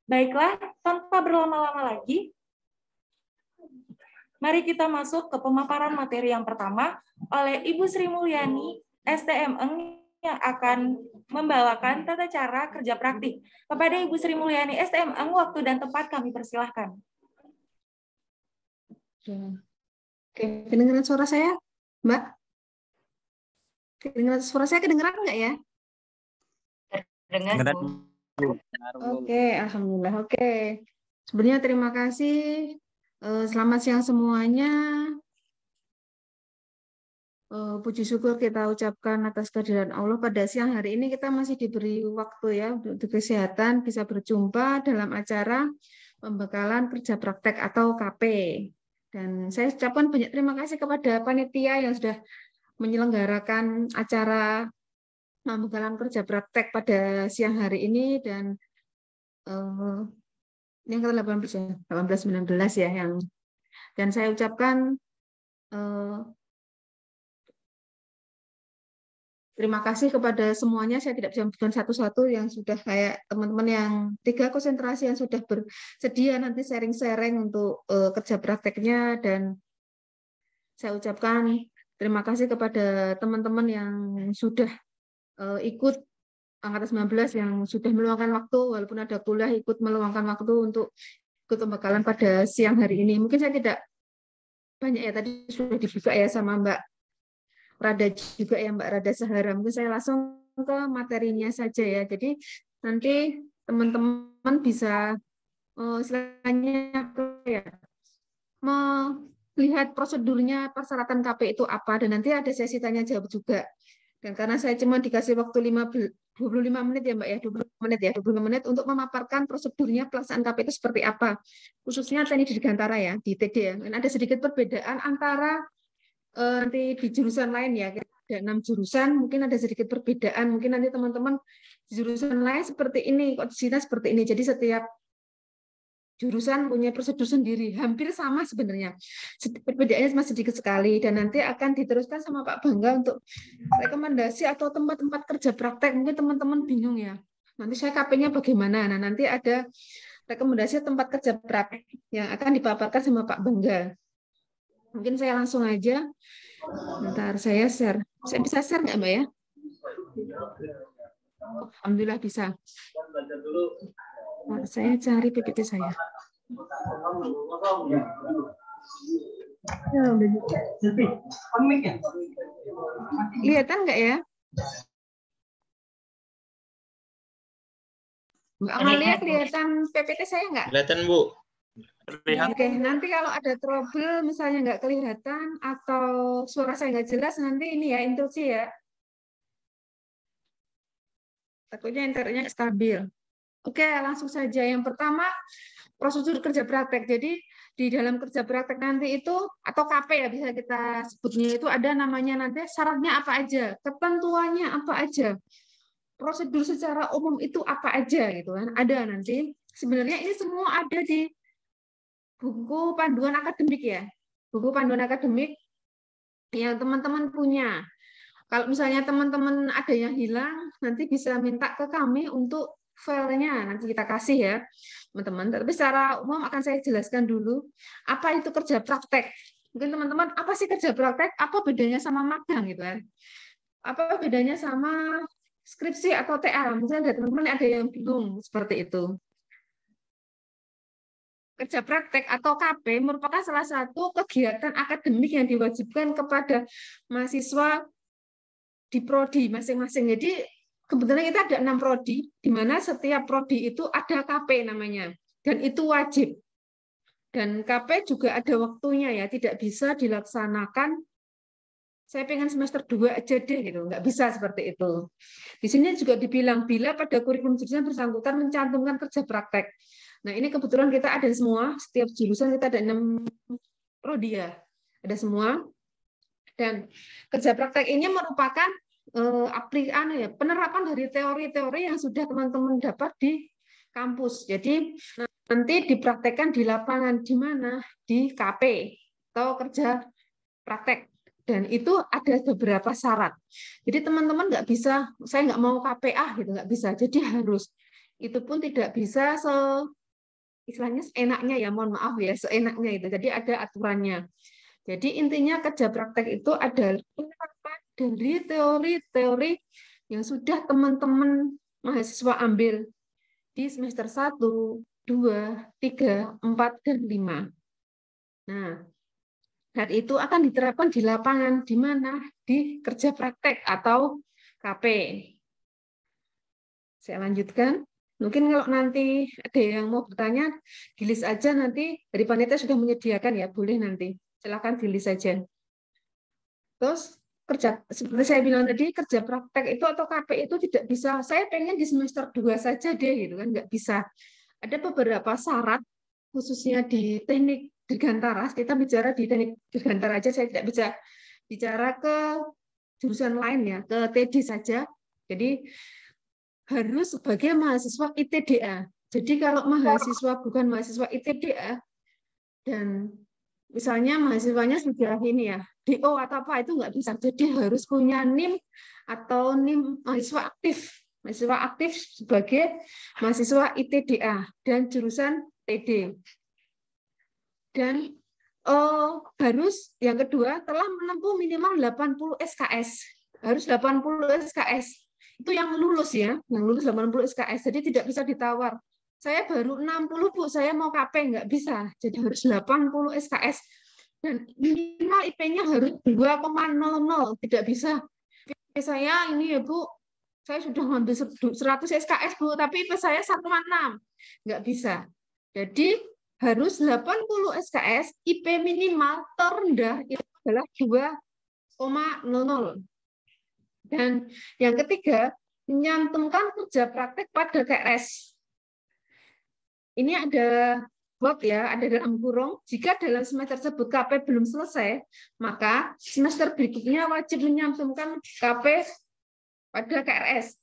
Baiklah, tanpa berlama-lama lagi, mari kita masuk ke pemaparan materi yang pertama oleh Ibu Sri Mulyani, STM Eng, yang akan membawakan tata cara kerja praktik. Kepada Ibu Sri Mulyani, STM Eng, waktu dan tempat kami persilahkan. Oke, kedengaran suara saya, Mbak? Kedengaran suara saya kedengaran nggak ya? Dengar, Bu. Oke, alhamdulillah. Oke. Sebenarnya terima kasih. Selamat siang semuanya. Puji syukur kita ucapkan atas kehadiran Allah pada siang hari ini kita masih diberi waktu ya untuk kesehatan bisa berjumpa dalam acara pembekalan kerja praktek atau KP. Dan saya ucapkan banyak terima kasih kepada panitia yang sudah menyelenggarakan acara pembekalan kerja praktek pada siang hari ini dan yang ke-18 ya, 18 19 ya yang dan saya ucapkan terima kasih kepada semuanya. Saya tidak bisa menyebutkan satu-satu yang sudah kayak teman-teman yang 3 konsentrasi yang sudah bersedia nanti sharing-sharing untuk kerja prakteknya dan saya ucapkan terima kasih kepada teman-teman yang sudah ikut angkatan 19 yang sudah meluangkan waktu walaupun ada kuliah ikut meluangkan waktu untuk ikut pembekalan pada siang hari ini. Mungkin saya tidak banyak ya tadi sudah dibuka ya sama Mbak Rada juga ya Mbak Rada Sahara. Mungkin saya langsung ke materinya saja ya. Jadi nanti teman-teman bisa istilahnya ya melihat prosedurnya persyaratan KP itu apa dan nanti ada sesi tanya jawab juga. Dan karena saya cuma dikasih waktu 25 menit ya Mbak ya, 25 menit untuk memaparkan prosedurnya pelaksanaan KP itu seperti apa. Khususnya teknik dirgantara ya, di TD ya. Dan ada sedikit perbedaan antara nanti di jurusan lain ya, ada 6 jurusan, mungkin ada sedikit perbedaan. Mungkin nanti teman-teman di jurusan lain seperti ini, kok di sini seperti ini. Jadi setiap jurusan punya prosedur sendiri, hampir sama sebenarnya. Perbedaannya masih sedikit sekali dan nanti akan diteruskan sama Pak Bangga untuk rekomendasi atau tempat-tempat kerja praktek. Mungkin teman-teman bingung ya. Nanti saya KP-nya bagaimana? Nah, nanti ada rekomendasi tempat kerja praktek yang akan dipaparkan sama Pak Bangga. Mungkin saya langsung aja. Bentar, saya share. Saya bisa share nggak, Mbak ya? Alhamdulillah bisa. Nah, saya cari PPT saya. Kelihatan nggak ya? Mbak Amalia kelihatan PPT saya nggak? Kelihatan, Bu. Oke, nanti kalau ada trouble misalnya nggak kelihatan atau suara saya nggak jelas, nanti ini ya instruksi ya. Takutnya internetnya stabil. Oke, langsung saja. Yang pertama, prosedur kerja praktek. Jadi di dalam kerja praktek nanti itu, atau KP ya bisa kita sebutnya itu ada namanya nanti syaratnya apa aja, ketentuannya apa aja, prosedur secara umum itu apa aja gitu kan. Ada nanti. Sebenarnya ini semua ada di buku panduan akademik ya. Buku panduan akademik yang teman-teman punya. Kalau misalnya teman-teman ada yang hilang, nanti bisa minta ke kami untuk filenya. Nanti kita kasih ya, teman-teman. Tapi secara umum akan saya jelaskan dulu, apa itu kerja praktek. Mungkin teman-teman, apa sih kerja praktek? Apa bedanya sama magang gitu kan? Apa bedanya sama skripsi atau TA? Mungkin ada teman-teman ada yang bingung seperti itu. Kerja praktek atau KP merupakan salah satu kegiatan akademik yang diwajibkan kepada mahasiswa di prodi masing-masing. Jadi kebetulan kita ada 6 prodi, di mana setiap prodi itu ada KP namanya, dan itu wajib. Dan KP juga ada waktunya ya, tidak bisa dilaksanakan. Saya pengen semester 2 aja deh gitu, nggak bisa seperti itu. Di sini juga dibilang bila pada kurikulum jurusan bersangkutan mencantumkan kerja praktek. Nah ini kebetulan kita ada semua, setiap jurusan kita ada 6 prodi ya, ada semua. Dan kerja praktek ini merupakan penerapan dari teori-teori yang sudah teman-teman dapat di kampus. Jadi nanti dipraktekkan di lapangan di mana? Di KP atau kerja praktek. Dan itu ada beberapa syarat. Jadi teman-teman nggak bisa, saya nggak mau KPA gitu, nggak bisa. Jadi harus itu pun tidak bisa istilahnya seenaknya ya, mohon maaf ya, seenaknya itu. Jadi ada aturannya. Jadi intinya kerja praktek itu adalah penerapan dari teori-teori yang sudah teman-teman mahasiswa ambil di semester 1, 2, 3, 4, dan 5. Nah, dan itu akan diterapkan di lapangan, di mana? Di kerja praktek atau KP. Saya lanjutkan. Mungkin kalau nanti ada yang mau bertanya, di-list aja nanti. Dari panitia sudah menyediakan ya, boleh nanti. Silakan di-list saja. Terus kerja seperti saya bilang tadi, kerja praktek itu atau KP itu tidak bisa. Saya pengen di semester 2 saja deh, gitu kan, nggak bisa. Ada beberapa syarat, khususnya di teknik dirgantara. Kita bicara di teknik dirgantara aja, saya tidak bisa bicara ke jurusan lain ya, ke TD saja. Jadi harus sebagai mahasiswa ITDA. Jadi kalau mahasiswa bukan mahasiswa ITDA dan misalnya mahasiswanya sudah ini ya, DO atau apa, itu nggak bisa. Jadi harus punya NIM atau NIM mahasiswa aktif. Mahasiswa aktif sebagai mahasiswa ITDA dan jurusan TD. Dan harus yang kedua telah menempuh minimal 80 SKS. Harus 80 SKS. Itu yang lulus ya, yang lulus 80 SKS. Jadi tidak bisa ditawar. Saya baru 60, Bu, saya mau KP, nggak bisa. Jadi harus 80 SKS. Dan minimal IP-nya harus 2,00. Tidak bisa. IP saya ini ya, Bu, saya sudah ngambil 100 SKS, Bu, tapi IP saya 1,6. Nggak bisa. Jadi harus 80 SKS, IP minimal terendah itu adalah 2,00. Dan yang ketiga, menyantumkan kerja praktek pada KRS. Ini ada quote ya, ada dalam kurung, jika dalam semester tersebut KP belum selesai, maka semester berikutnya wajib menyantumkan KP pada KRS.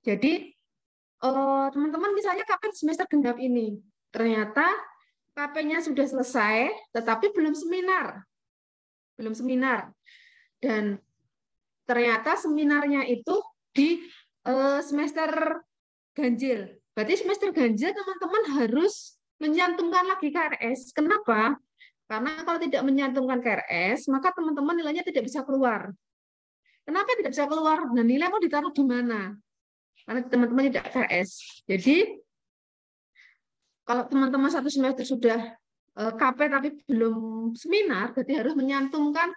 Jadi, teman-teman misalnya KP semester genap ini, ternyata KP-nya sudah selesai, tetapi belum seminar. Belum seminar. Dan ternyata seminarnya itu di semester ganjil. Berarti semester ganjil teman-teman harus menyantumkan lagi KRS. Kenapa? Karena kalau tidak menyantumkan KRS, maka teman-teman nilainya tidak bisa keluar. Kenapa tidak bisa keluar? Nah, nilai mau ditaruh di mana? Karena teman-teman tidak KRS. Jadi, kalau teman-teman satu semester sudah KP tapi belum seminar, berarti harus menyantumkan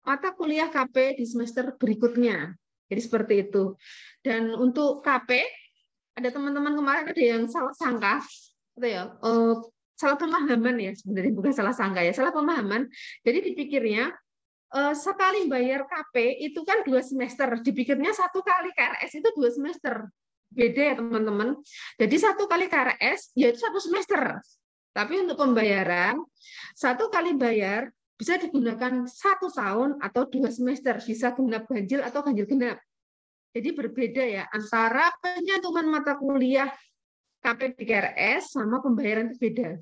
mata kuliah KP di semester berikutnya. Jadi seperti itu. Dan untuk KP, ada teman-teman kemarin ada yang salah sangka, gitu ya, salah pemahaman ya sebenarnya, bukan salah sangka ya, salah pemahaman. Jadi dipikirnya sekali bayar KP itu kan 2 semester, dipikirnya 1 kali KRS itu 2 semester. Beda ya teman-teman. Jadi 1 kali KRS yaitu 1 semester. Tapi untuk pembayaran 1 kali bayar bisa digunakan 1 tahun atau 2 semester, bisa genap ganjil atau ganjil genap. Jadi berbeda ya antara penyantuman mata kuliah KP di KRS sama pembayaran itu beda.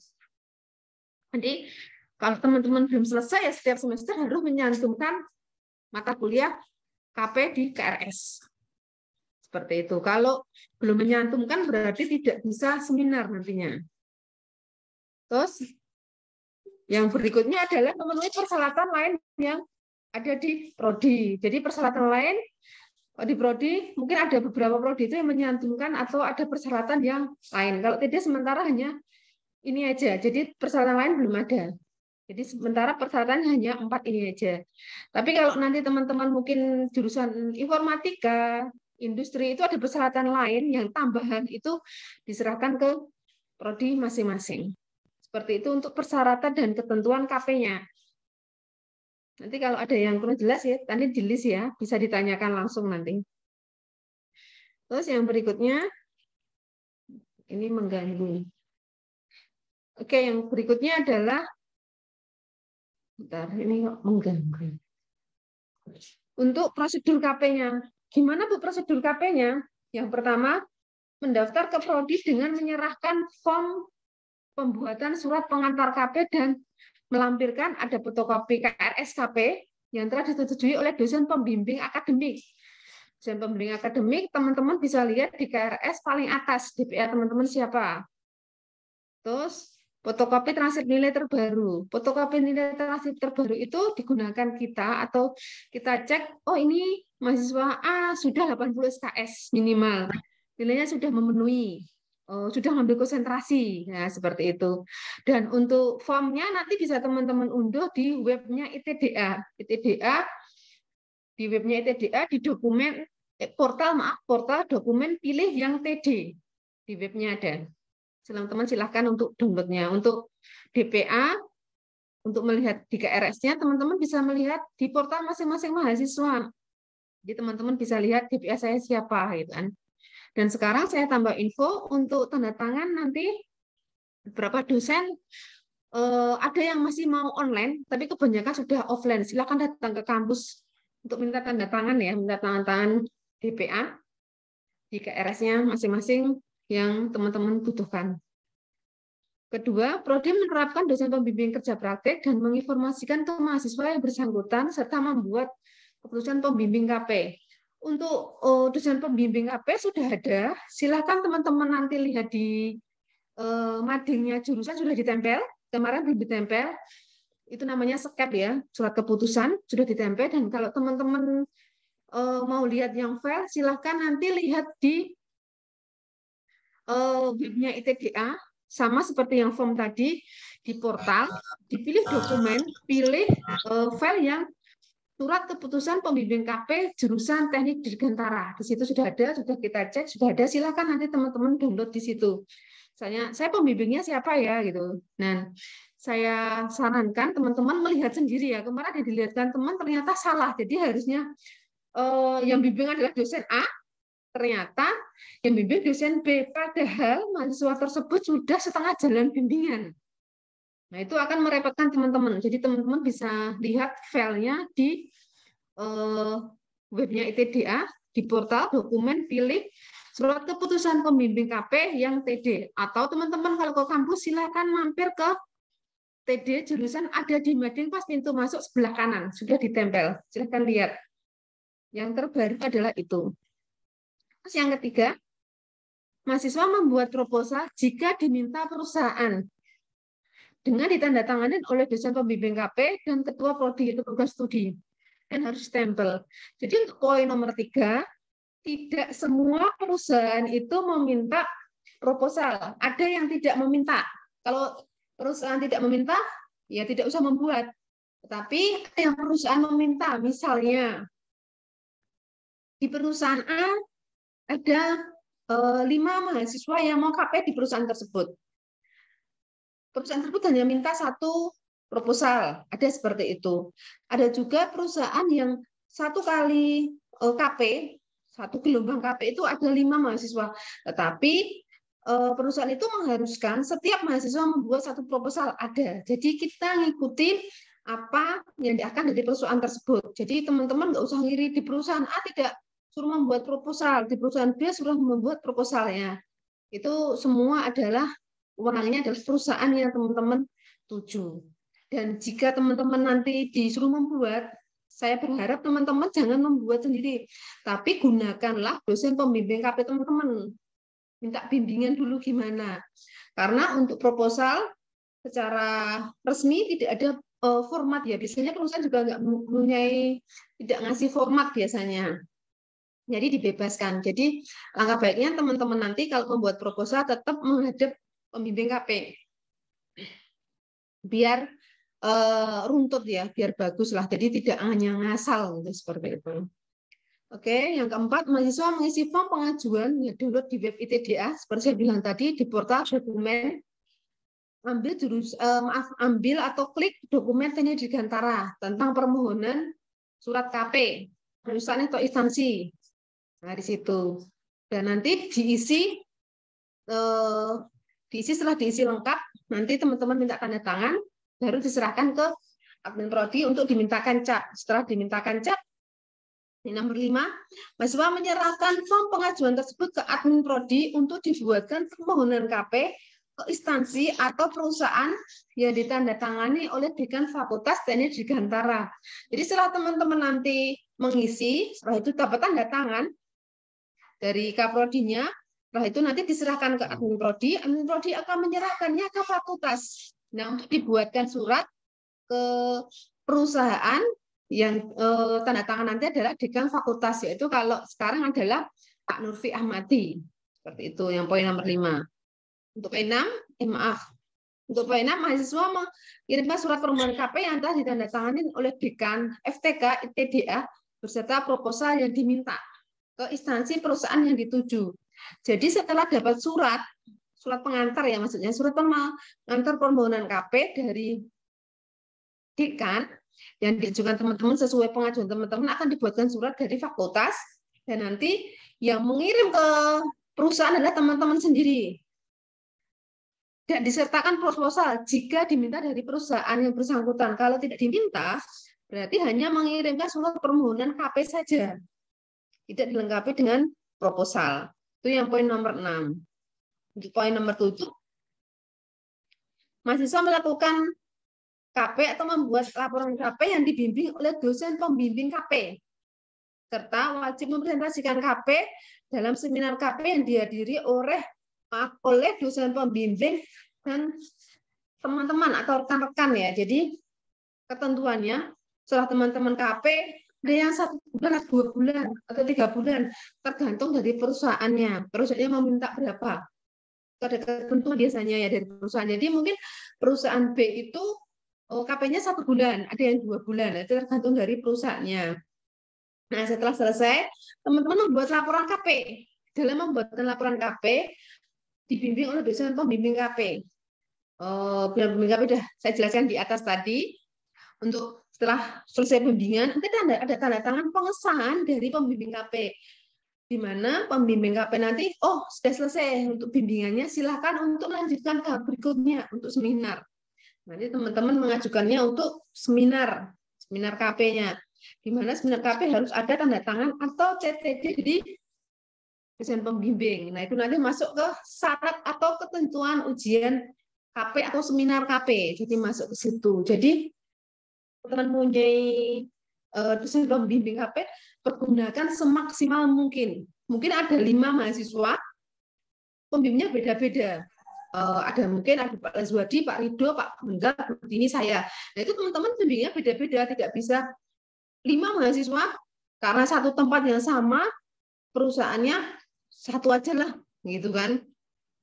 Jadi kalau teman-teman belum selesai ya setiap semester harus menyantumkan mata kuliah KP di KRS. Seperti itu. Kalau belum menyantumkan berarti tidak bisa seminar nantinya. Terus yang berikutnya adalah memenuhi persyaratan lain yang ada di prodi. Jadi persyaratan lain di prodi mungkin ada beberapa prodi itu yang menyantumkan atau ada persyaratan yang lain. Kalau tidak sementara hanya ini aja. Jadi persyaratan lain belum ada. Jadi sementara persyaratan hanya 4 ini aja. Tapi kalau nanti teman-teman mungkin jurusan informatika, industri itu ada persyaratan lain yang tambahan itu diserahkan ke prodi masing-masing. Seperti itu untuk persyaratan dan ketentuan KP-nya. Nanti kalau ada yang kurang jelas ya, nanti di list ya, bisa ditanyakan langsung nanti. Terus yang berikutnya, ini mengganggu. Oke, yang berikutnya adalah, bentar, ini mengganggu. Untuk prosedur KP-nya, gimana Bu prosedur KP-nya? Yang pertama, mendaftar ke prodi dengan menyerahkan form pembuatan surat pengantar KP dan melampirkan ada fotokopi KRS KP yang telah disetujui oleh dosen pembimbing akademik. Dosen pembimbing akademik, teman-teman bisa lihat di KRS paling atas, DPA teman-teman siapa. Terus, fotokopi transkrip nilai terbaru. Fotokopi nilai transkrip terbaru itu digunakan kita atau kita cek, oh ini mahasiswa A sudah 80 SKS minimal. Nilainya sudah memenuhi. Oh, sudah mengambil konsentrasi. Nah, seperti itu. Dan untuk formnya nanti bisa teman-teman unduh di webnya ITDA. ITDA di webnya ITDA di dokumen portal dokumen pilih yang TD. Di webnya ada. Teman-teman silahkan untuk downloadnya. Untuk DPA, untuk melihat di KRS-nya, teman-teman bisa melihat di portal masing-masing mahasiswa. Jadi teman-teman bisa lihat DPA saya siapa, gitu kan. Dan sekarang saya tambah info untuk tanda tangan nanti beberapa dosen ada yang masih mau online, tapi kebanyakan sudah offline. Silakan datang ke kampus untuk minta tanda tangan ya, minta tangan DPA di KRS-nya masing-masing yang teman-teman butuhkan. Kedua, Prodi menerapkan dosen pembimbing kerja praktek dan menginformasikan ke mahasiswa yang bersangkutan serta membuat keputusan pembimbing KP. Untuk dosen pembimbing KP sudah ada, silakan teman-teman nanti lihat di madingnya jurusan sudah ditempel, kemarin belum ditempel, itu namanya skep ya, surat keputusan sudah ditempel, dan kalau teman-teman mau lihat yang file, silakan nanti lihat di webnya ITDA, sama seperti yang form tadi, di portal, dipilih dokumen, pilih file yang surat keputusan pembimbing KP jurusan Teknik Dirgantara. Di situ sudah ada, sudah kita cek, sudah ada. Silakan nanti teman-teman download di situ. Saya pembimbingnya siapa ya gitu. Nah, saya sarankan teman-teman melihat sendiri ya. Kemarin yang dilihatkan teman ternyata salah. Jadi harusnya yang bimbing adalah dosen A, ternyata yang bimbing dosen B, padahal mahasiswa tersebut sudah setengah jalan bimbingan. Nah, itu akan merepotkan teman-teman. Jadi teman-teman bisa lihat filenya di webnya ITDA, di portal dokumen pilih surat keputusan pembimbing KP yang TD. Atau teman-teman kalau ke kampus silakan mampir ke TD jurusan ada di mading pas pintu masuk sebelah kanan, sudah ditempel. Silakan lihat. Yang terbaru adalah itu. Terus yang ketiga, mahasiswa membuat proposal jika diminta perusahaan dengan ditandatangani oleh dosen pembimbing KP dan ketua prodi itu program studi, dan harus stempel. Jadi untuk poin nomor 3, tidak semua perusahaan itu meminta proposal. Ada yang tidak meminta. Kalau perusahaan tidak meminta, ya tidak usah membuat. Tetapi ada yang perusahaan meminta, misalnya di perusahaan A ada 5 mahasiswa yang mau KP di perusahaan tersebut. Perusahaan tersebut hanya minta 1 proposal, ada seperti itu. Ada juga perusahaan yang 1 kali KP, 1 gelombang KP itu ada 5 mahasiswa. Tetapi perusahaan itu mengharuskan setiap mahasiswa membuat 1 proposal, ada. Jadi kita ngikutin apa yang akan dari perusahaan tersebut. Jadi teman-teman nggak usah ngiri di perusahaan A tidak suruh membuat proposal, di perusahaan B suruh membuat proposalnya. Itu semua adalah wewenangnya adalah perusahaan yang teman-teman tuju. Dan jika teman-teman nanti disuruh membuat, saya berharap teman-teman jangan membuat sendiri, tapi gunakanlah dosen pembimbing KP teman-teman. Minta bimbingan dulu gimana. Karena untuk proposal secara resmi tidak ada format ya. Biasanya perusahaan juga nggak mempunyai, tidak ngasih format biasanya. Jadi dibebaskan. Jadi langkah baiknya teman-teman nanti kalau membuat proposal tetap menghadap pembimbing KP. Biar runtut ya, biar bagus lah. Jadi tidak hanya ngasal gitu, seperti itu. Oke, yang keempat, mahasiswa mengisi form pengajuan ya download di web ITDA seperti saya bilang tadi di portal dokumen. Ambil atau klik dokumen Teknik Dirgantara tentang permohonan surat KP, perusahaan atau instansi. Nah, di situ. Dan nanti diisi setelah diisi lengkap, nanti teman-teman minta tanda tangan, baru diserahkan ke admin prodi untuk dimintakan cap. Setelah dimintakan cap, ini nomor 5, mahasiswa menyerahkan form pengajuan tersebut ke admin prodi untuk dibuatkan permohonan KP ke instansi atau perusahaan yang ditandatangani oleh dekan Fakultas Teknik Dirgantara. Jadi setelah teman-teman nanti mengisi, setelah itu dapat tanda tangan dari Kaprodinya, setelah itu nanti diserahkan ke admin prodi akan menyerahkannya ke fakultas. Nah, untuk dibuatkan surat ke perusahaan yang tanda tangan nanti adalah dekan fakultas, yaitu kalau sekarang adalah Pak Nurfi Ahmadi. Seperti itu yang poin nomor 5. Untuk poin 6, Untuk poin 6, mahasiswa mengirimkan surat permohonan KP yang telah ditandatangani oleh dekan FTK ITDA beserta proposal yang diminta ke instansi perusahaan yang dituju. Jadi setelah dapat surat pengantar ya, maksudnya surat pengantar permohonan KP dari dekan yang diajukan teman-teman sesuai pengajuan teman-teman, akan dibuatkan surat dari fakultas dan nanti yang mengirim ke perusahaan adalah teman-teman sendiri. Dan disertakan proposal jika diminta dari perusahaan yang bersangkutan. Kalau tidak diminta, berarti hanya mengirimkan surat permohonan KP saja. Tidak dilengkapi dengan proposal. Itu yang poin nomor 6. Untuk poin nomor 7, mahasiswa melakukan KP atau membuat laporan KP yang dibimbing oleh dosen pembimbing KP. Serta wajib mempresentasikan KP dalam seminar KP yang dihadiri oleh dosen pembimbing dan teman-teman atau rekan-rekan ya. Jadi ketentuannya setelah teman-teman KP ada yang 1 bulan, 2 bulan, atau 3 bulan, tergantung dari perusahaannya. Perusahaannya meminta berapa. Ada ketentuan biasanya ya dari perusahaan. Jadi mungkin perusahaan B itu KP-nya 1 bulan, ada yang 2 bulan. Itu tergantung dari perusahaannya. Nah, setelah selesai, teman-teman membuat laporan KP. Dalam membuat laporan KP, dibimbing oleh dosen pembimbing KP. Pembimbing KP sudah saya jelaskan di atas tadi. Untuk setelah selesai pembimbingan, nanti ada tanda tangan pengesahan dari pembimbing KP. Di mana pembimbing KP nanti, sudah selesai untuk bimbingannya, silakan untuk melanjutkan ke berikutnya untuk seminar. Nanti teman-teman mengajukannya untuk seminar KP-nya. Di mana seminar KP harus ada tanda tangan atau CTD di dosen pembimbing. Nah, itu nanti masuk ke syarat atau ketentuan ujian KP atau seminar KP. Jadi masuk ke situ. Jadi teman mempunyai dosen pembimbing KP, pergunakan semaksimal mungkin. Mungkin ada 5 mahasiswa, pembimbingnya beda-beda. Mungkin ada Pak Lazwadi, Pak Rido, Pak Bengga, ini saya. Nah, itu teman-teman pembimbingnya beda-beda, tidak bisa 5 mahasiswa karena satu tempat yang sama, perusahaannya satu aja lah, gitu kan.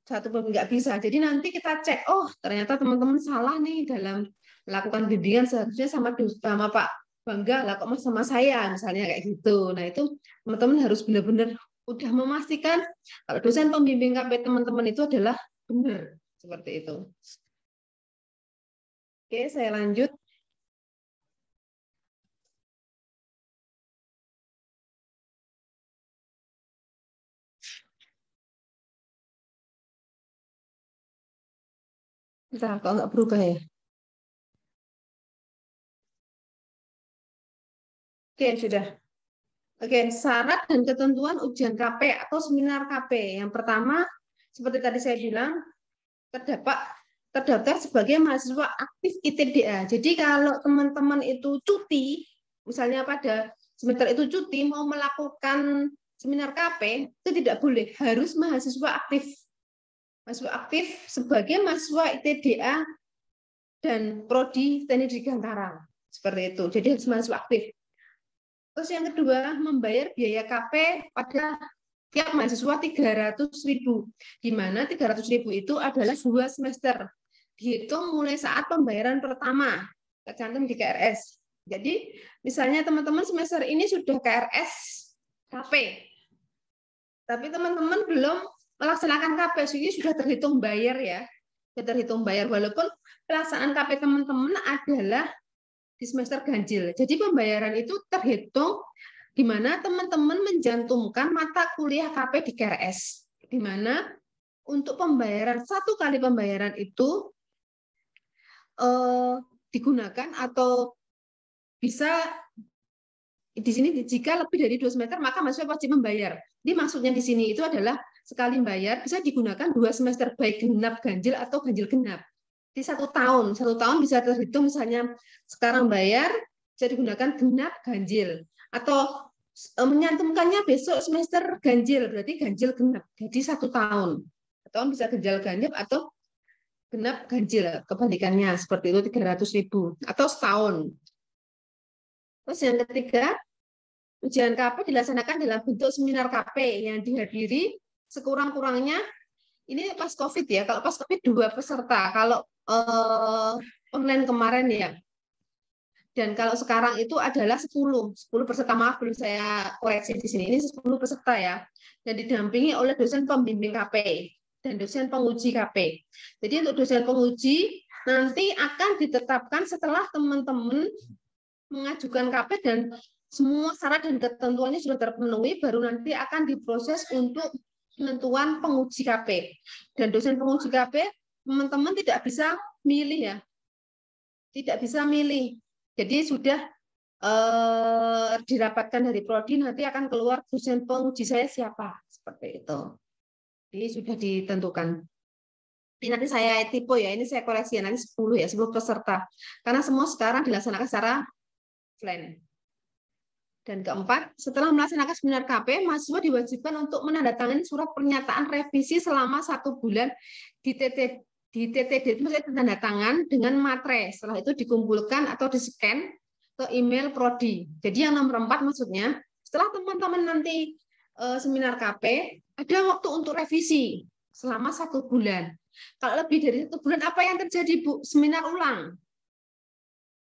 Satu pembimbing nggak bisa. Jadi nanti kita cek, ternyata teman-teman salah nih dalam melakukan bimbingan, seharusnya sama Pak Bangga lah, kok sama saya, misalnya kayak gitu. Nah, itu teman-teman harus benar-benar udah memastikan kalau dosen pembimbing KP teman-teman itu adalah benar, seperti itu. Oke, saya lanjut. Bentar, kok nggak berubah ya? Oke, sudah. Oke, syarat dan ketentuan ujian KP atau seminar KP. Yang pertama, seperti tadi saya bilang, terdaftar sebagai mahasiswa aktif ITDA. Jadi kalau teman-teman itu cuti, misalnya pada semester itu cuti, mau melakukan seminar KP, itu tidak boleh, harus mahasiswa aktif. Mahasiswa aktif sebagai mahasiswa ITDA dan Prodi Teknik Dirgantara. Seperti itu. Jadi harus mahasiswa aktif. Terus yang kedua, membayar biaya KP pada tiap mahasiswa 300.000. Di mana 300.000 itu adalah 2 semester. Dihitung mulai saat pembayaran pertama. Tercantum di KRS. Jadi, misalnya teman-teman semester ini sudah KRS KP. Tapi teman-teman belum melaksanakan KP, ini sudah terhitung bayar ya. Sudah terhitung bayar, walaupun pelaksanaan KP teman-teman adalah di semester ganjil. Jadi pembayaran itu terhitung di mana teman-teman mencantumkan mata kuliah KP di KRS. Di mana untuk pembayaran, 1 kali pembayaran itu digunakan atau bisa di sini jika lebih dari 2 semester maka mahasiswa wajib membayar. Jadi maksudnya di sini itu adalah sekali bayar bisa digunakan 2 semester baik genap ganjil atau ganjil genap. Di 1 tahun bisa terhitung misalnya sekarang bayar bisa digunakan genap ganjil atau menyantumkannya besok semester ganjil, berarti ganjil genap, jadi 1 tahun. Atau bisa ganjil genap atau genap ganjil, kebalikannya seperti itu 300.000 atau setahun. Terus yang ketiga, ujian KP dilaksanakan dalam bentuk seminar KP yang dihadiri sekurang-kurangnya, ini pas COVID ya, kalau pas COVID 2 peserta, kalau online kemarin ya. Dan kalau sekarang itu adalah 10 peserta, maaf belum saya koreksi di sini, ini 10 peserta ya, dan didampingi oleh dosen pembimbing KP dan dosen penguji KP. Jadi untuk dosen penguji nanti akan ditetapkan setelah teman-teman mengajukan KP dan semua syarat dan ketentuannya sudah terpenuhi, baru nanti akan diproses untuk penentuan penguji KP. Dan dosen penguji KP, teman-teman tidak bisa milih ya, tidak bisa milih. Jadi sudah dirapatkan dari prodi, nanti akan keluar dosen penguji saya siapa, seperti itu. Jadi sudah ditentukan. Ini nanti saya tipe ya, ini saya koreksi ya, nanti 10 ya, 10 peserta. Karena semua sekarang dilaksanakan secara offline. Dan keempat, setelah melaksanakan seminar KP, mahasiswa diwajibkan untuk menandatangani surat pernyataan revisi selama 1 bulan di TTD, maksudnya tanda tangan dengan materai. Setelah itu dikumpulkan atau di-scan ke email prodi. Jadi yang nomor 4 maksudnya, setelah teman-teman nanti seminar KP, ada waktu untuk revisi selama 1 bulan. Kalau lebih dari 1 bulan, apa yang terjadi, Bu? Seminar ulang.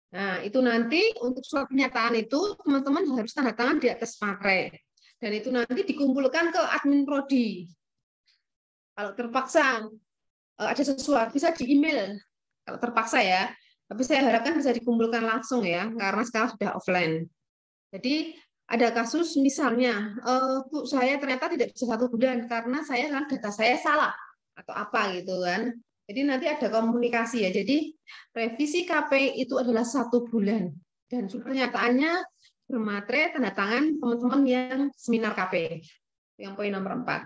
Nah, itu nanti untuk surat pernyataan itu teman-teman harus tanda tangan di atas materai. Dan itu nanti dikumpulkan ke admin prodi. Kalau terpaksa ada sesuatu bisa di email. Kalau terpaksa ya. Tapi saya harapkan bisa dikumpulkan langsung ya, karena sekarang sudah offline. Jadi ada kasus misalnya, Bu, saya ternyata tidak bisa 1 bulan karena data saya salah atau apa gitu kan. Jadi nanti ada komunikasi ya. Jadi revisi KP itu adalah 1 bulan dan pernyataannya bermaterai tanda tangan teman-teman yang seminar KP. Yang poin nomor 4.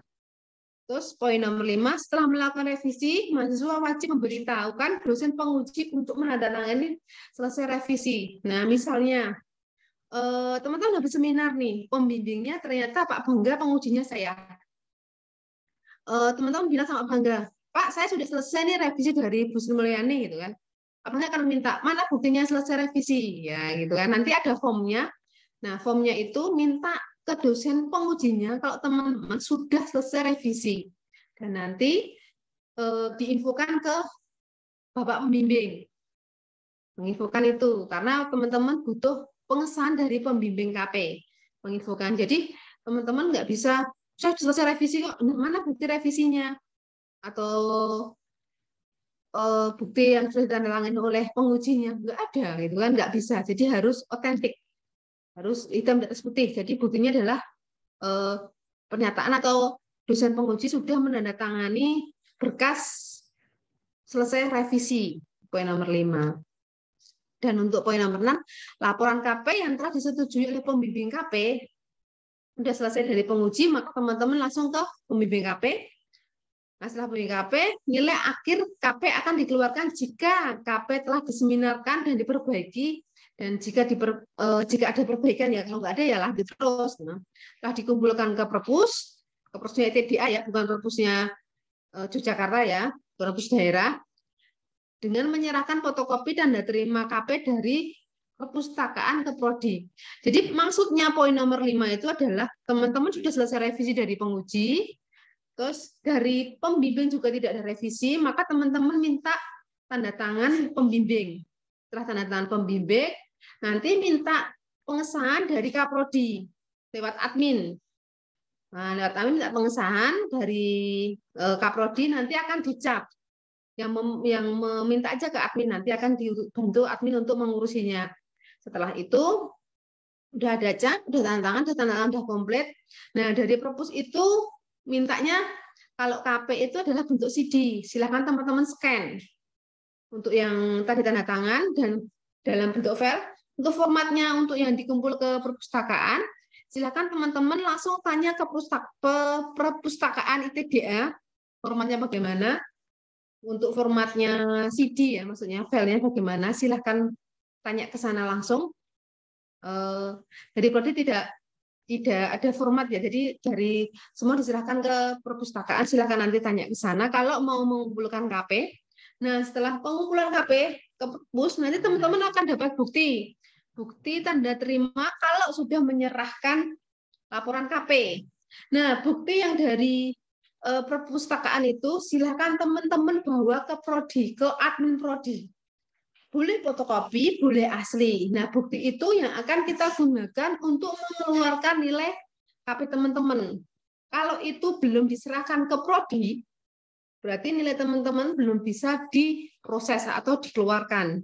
Terus poin nomor 5, setelah melakukan revisi, mahasiswa wajib memberitahukan dosen penguji untuk menandatangani selesai revisi. Nah, misalnya teman-teman habis seminar nih, pembimbingnya ternyata Pak Bangga, pengujinya saya. Teman-teman bilang sama Bangga, Pak, saya sudah selesai nih revisi dari Bu Sri Mulyani gitu kan. Apakah akan minta mana buktinya selesai revisi ya gitu kan. Nanti ada formnya. Nah, formnya itu minta ke dosen pengujinya kalau teman-teman sudah selesai revisi. Dan nanti diinfokan ke Bapak pembimbing. Menginfokan itu karena teman-teman butuh pengesahan dari pembimbing KP. Menginfokan. Jadi teman-teman nggak bisa saya sudah selesai revisi kok. Nah, mana bukti revisinya? Atau bukti yang sudah ditandatangani oleh pengujinya nggak ada gitu kan, nggak bisa. Jadi harus otentik, harus hitam di atas putih. Jadi buktinya adalah pernyataan atau dosen penguji sudah menandatangani berkas selesai revisi, poin nomor 5. Dan untuk poin nomor 6, laporan KP yang telah disetujui oleh pembimbing KP sudah selesai dari penguji, maka teman-teman langsung ke pembimbing KP. Nah, setelah pembimbing KP, nilai akhir KP akan dikeluarkan jika KP telah diseminarkan dan diperbaiki, dan jika ada perbaikan ya, kalau nggak ada ya lanjut terus. Nah, telah dikumpulkan ke perpusnya TDA ya, bukan perpusnya Yogyakarta ya, perpus daerah, dengan menyerahkan fotokopi tanda terima KP dari perpustakaan ke prodi. Jadi maksudnya poin nomor 5 itu adalah teman-teman sudah selesai revisi dari penguji, terus dari pembimbing juga tidak ada revisi, maka teman-teman minta tanda tangan pembimbing. Setelah tanda tangan pembimbing, nanti minta pengesahan dari Kaprodi lewat admin. Nah, lewat admin minta pengesahan dari Kaprodi, nanti akan dicap. Yang meminta aja ke admin, nanti akan dibantu admin untuk mengurusinya. Setelah itu udah ada cap, udah tanda tangan, udah komplit. Nah, dari perpus itu mintanya kalau KP itu adalah bentuk CD, silakan teman-teman scan untuk yang tadi tanda tangan dan dalam bentuk file. Untuk formatnya untuk yang dikumpul ke perpustakaan, silakan teman-teman langsung tanya ke perpustakaan ITDA formatnya bagaimana. Untuk formatnya CD ya, maksudnya filenya bagaimana, silahkan tanya ke sana langsung. dari prodi tidak ada format ya. Jadi dari semua diserahkan ke perpustakaan, silakan nanti tanya ke sana kalau mau mengumpulkan KP. Nah, setelah pengumpulan KP ke perpus, nanti teman-teman akan dapat bukti tanda terima kalau sudah menyerahkan laporan KP. Nah, bukti yang dari perpustakaan itu silakan teman-teman bawa ke prodi, ke admin prodi. Boleh fotokopi, boleh asli. Nah, bukti itu yang akan kita gunakan untuk mengeluarkan nilai KP teman-teman. Kalau itu belum diserahkan ke prodi, berarti nilai teman-teman belum bisa diproses atau dikeluarkan.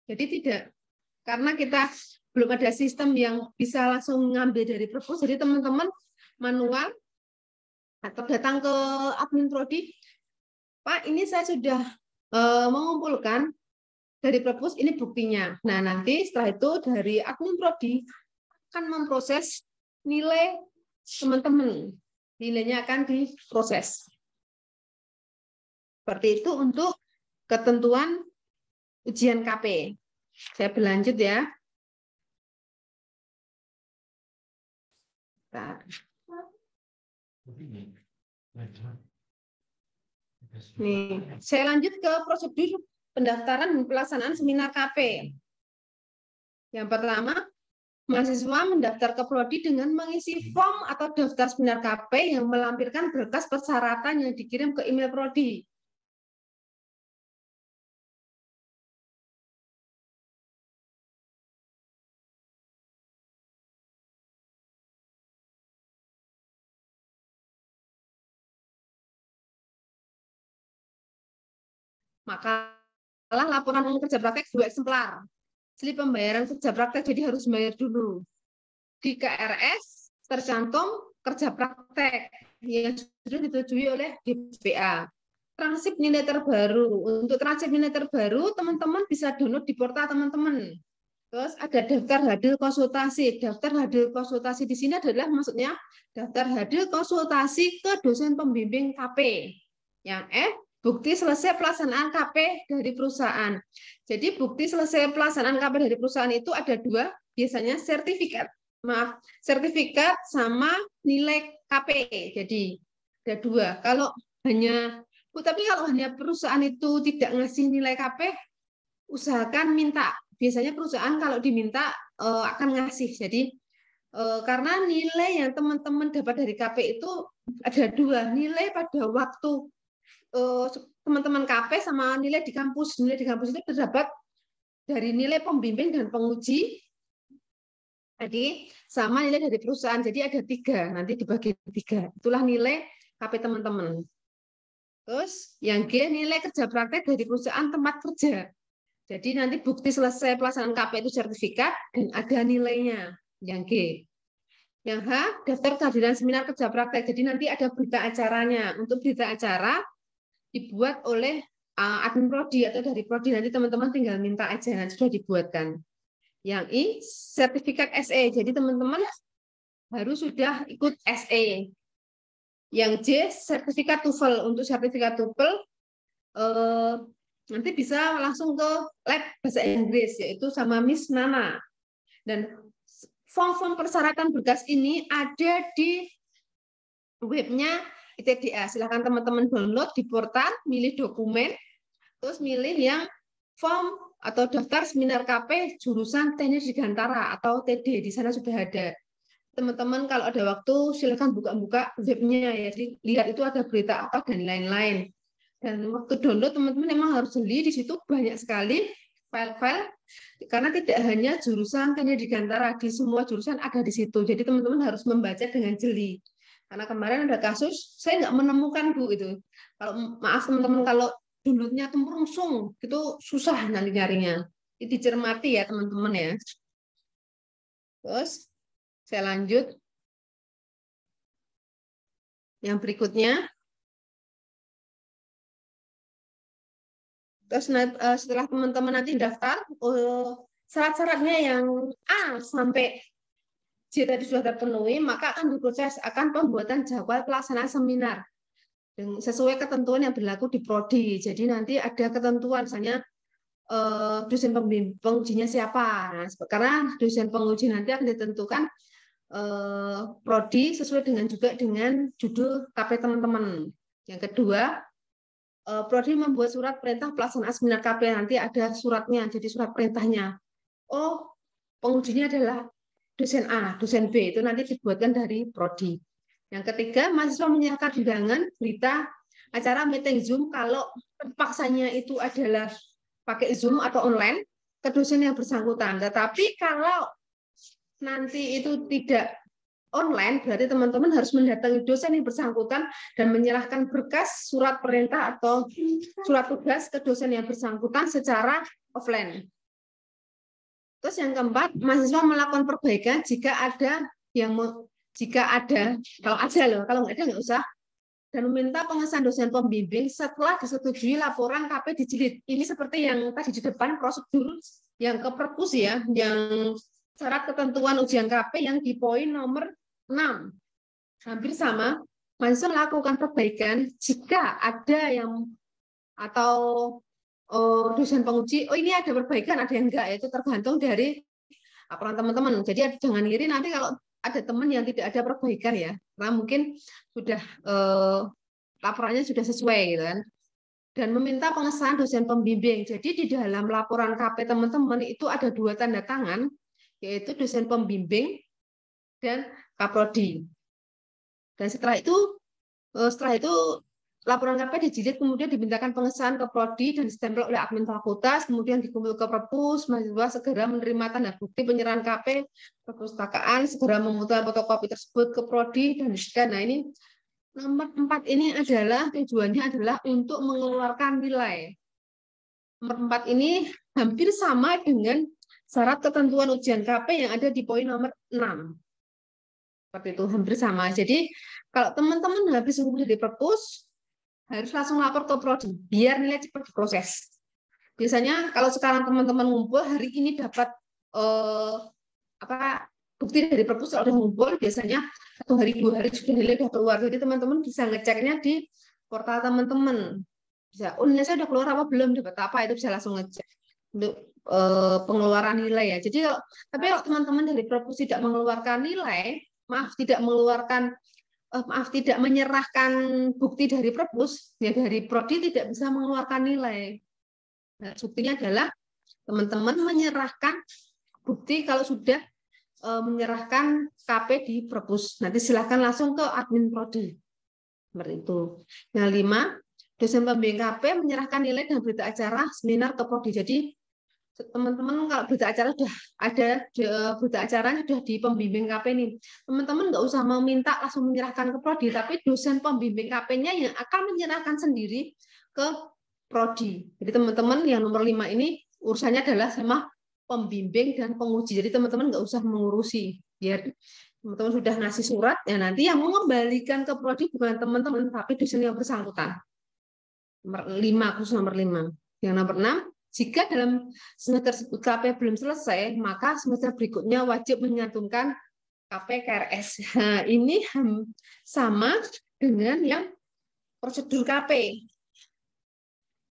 Jadi tidak, karena kita belum ada sistem yang bisa langsung ngambil dari perpus, jadi teman-teman manual atau datang ke admin prodi, Pak, ini saya sudah mengumpulkan dari perpus, ini buktinya. Nah, nanti setelah itu dari admin prodi akan memproses nilai teman-teman. Nilainya akan diproses. Seperti itu untuk ketentuan ujian KP. Saya berlanjut ya. Bentar. Nih, saya lanjut ke prosedur pendaftaran dan pelaksanaan seminar KP. Yang pertama, mahasiswa mendaftar ke prodi dengan mengisi form atau daftar seminar KP yang melampirkan berkas persyaratan yang dikirim ke email prodi. Makalah laporan umum kerja praktek 2 eksemplar. Slip pembayaran kerja praktek, jadi harus bayar dulu. Di KRS tercantum kerja praktek yang sudah disetujui oleh DPA. Transkrip nilai terbaru. Untuk transkrip nilai terbaru, teman-teman bisa download di portal teman-teman. Terus ada daftar hadir konsultasi. Daftar hadir konsultasi di sini adalah maksudnya daftar hadir konsultasi ke dosen pembimbing KP. Yang bukti selesai pelaksanaan KP dari perusahaan. Jadi bukti selesai pelaksanaan KP dari perusahaan itu ada 2, biasanya sertifikat. Sertifikat sama nilai KP. Jadi ada 2. Kalau hanya, tapi kalau hanya perusahaan itu tidak ngasih nilai KP, usahakan minta. Biasanya perusahaan kalau diminta akan ngasih. Jadi karena nilai yang teman-teman dapat dari KP itu ada 2, nilai pada waktu teman-teman KP sama nilai di kampus. Nilai di kampus itu terdapat dari nilai pembimbing dan penguji, jadi sama nilai dari perusahaan. Jadi ada 3, nanti dibagi 3. Itulah nilai KP teman-teman. Terus yang G, nilai kerja praktek dari perusahaan tempat kerja. Jadi nanti bukti selesai pelaksanaan KP itu sertifikat dan ada nilainya. Yang G. Yang H, daftar kehadiran seminar kerja praktek. Jadi nanti ada berita acaranya. Untuk berita acara dibuat oleh admin prodi atau dari prodi, nanti teman-teman tinggal minta aja, nanti sudah dibuatkan. Yang I, sertifikat SE. Jadi teman-teman harus sudah ikut SE. Yang J, sertifikat TOEFL. Untuk sertifikat TOEFL nanti bisa langsung ke lab bahasa Inggris, yaitu sama Miss Nana. Dan form-form persyaratan berkas ini ada di webnya ITDA. Silahkan teman-teman download di portal, milih dokumen, terus milih yang form atau daftar seminar KP jurusan Teknik Dirgantara atau TD. Di sana sudah ada. Teman-teman kalau ada waktu silahkan buka-buka webnya ya. Jadi lihat itu ada berita apa dan lain-lain. Dan waktu download teman-teman memang harus jeli, di situ banyak sekali file-file karena tidak hanya jurusan Teknik Dirgantara, di semua jurusan ada di situ. Jadi teman-teman harus membaca dengan jeli. Karena kemarin ada kasus, saya nggak menemukan Bu itu. Kalau maaf teman-teman, kalau downloadnya tumpungsung, itu susah nanti nyarinya. Itu dicermati ya teman-teman ya. Terus saya lanjut. Yang berikutnya. Terus setelah teman-teman nanti daftar, syarat-syaratnya yang A sampai J tadi sudah terpenuhi, maka akan diproses akan pembuatan jadwal pelaksanaan seminar sesuai ketentuan yang berlaku di prodi. Jadi nanti ada ketentuan, misalnya dosen pengujinya siapa. Nah, karena dosen penguji nanti akan ditentukan prodi sesuai dengan juga dengan judul KP teman-teman. Yang kedua, prodi membuat surat perintah pelaksanaan seminar KP, nanti ada suratnya, jadi surat perintahnya. Oh, pengujinya adalah dosen A, dosen B, itu nanti dibuatkan dari prodi. Yang ketiga, mahasiswa menyerahkan undangan berita acara meeting Zoom kalau terpaksanya itu adalah pakai Zoom atau online ke dosen yang bersangkutan. Tetapi kalau nanti itu tidak online, berarti teman-teman harus mendatangi dosen yang bersangkutan dan menyerahkan berkas surat perintah atau surat tugas ke dosen yang bersangkutan secara offline. Terus yang keempat, mahasiswa melakukan perbaikan jika ada kalau ada loh, kalau nggak ada nggak usah, dan meminta pengesahan dosen pembimbing setelah disetujui laporan KP dijilid. Ini seperti yang tadi di depan prosedur yang ke perpus ya, yang syarat ketentuan ujian KP yang di poin nomor 6. Hampir sama, mahasiswa melakukan perbaikan jika ada yang atau dosen penguji, oh ini ada perbaikan, ada yang enggak, itu tergantung dari laporan teman-teman. Jadi jangan iri nanti kalau ada teman yang tidak ada perbaikan ya, karena mungkin sudah laporannya sudah sesuai gitu kan. Dan meminta pengesahan dosen pembimbing. Jadi di dalam laporan KP teman-teman itu ada 2 tanda tangan, yaitu dosen pembimbing dan kaprodi. Dan setelah itu laporan KP dijilid, kemudian dimintakan pengesahan ke prodi dan ditempel oleh admin fakultas, kemudian dikumpul ke perpus, mahasiswa segera menerima tanda bukti penyerahan KP perpustakaan, segera memutar fotokopi tersebut ke prodi dan disediakan. Nah, ini nomor 4 ini adalah tujuannya adalah untuk mengeluarkan nilai. Nomor 4 ini hampir sama dengan syarat ketentuan ujian KP yang ada di poin nomor 6. Seperti itu, hampir sama. Jadi kalau teman-teman habis mengumpul di perpus, harus langsung lapor ke prodi biar nilai cepat diproses. Biasanya kalau sekarang teman-teman ngumpul hari ini dapat bukti dari perpus, kalau udah ngumpul biasanya 1 hari 2 hari sudah nilai sudah keluar. Jadi teman-teman bisa ngeceknya di portal teman-teman. Bisa, nilai saya udah keluar apa belum, dapat apa, itu bisa langsung ngecek untuk pengeluaran nilai ya. Jadi tapi kalau teman-teman dari perpus tidak mengeluarkan nilai, tidak menyerahkan bukti dari perpus, ya dari prodi tidak bisa mengeluarkan nilai. Nah, buktinya adalah teman-teman menyerahkan bukti kalau sudah menyerahkan KP di perpus. Nanti silahkan langsung ke admin prodi. Seperti itu. Yang 5, dosen pembimbing KP menyerahkan nilai dan berita acara seminar ke prodi. Jadi teman-teman kalau berita acara sudah ada, berita acaranya sudah di pembimbing KP nih, teman-teman nggak usah meminta langsung menyerahkan ke prodi, tapi dosen pembimbing KP-nya yang akan menyerahkan sendiri ke prodi. Jadi teman-teman yang nomor 5 ini urusannya adalah sama pembimbing dan penguji. Jadi teman-teman nggak usah mengurusi, biar teman-teman sudah ngasih surat, ya nanti yang mengembalikan ke prodi bukan teman-teman, tapi dosen yang bersangkutan. Nomor 5, khusus nomor 5. Yang nomor 6, jika dalam semester KP belum selesai, maka semester berikutnya wajib menyantumkan KP KRS. Nah, ini sama dengan yang prosedur KP.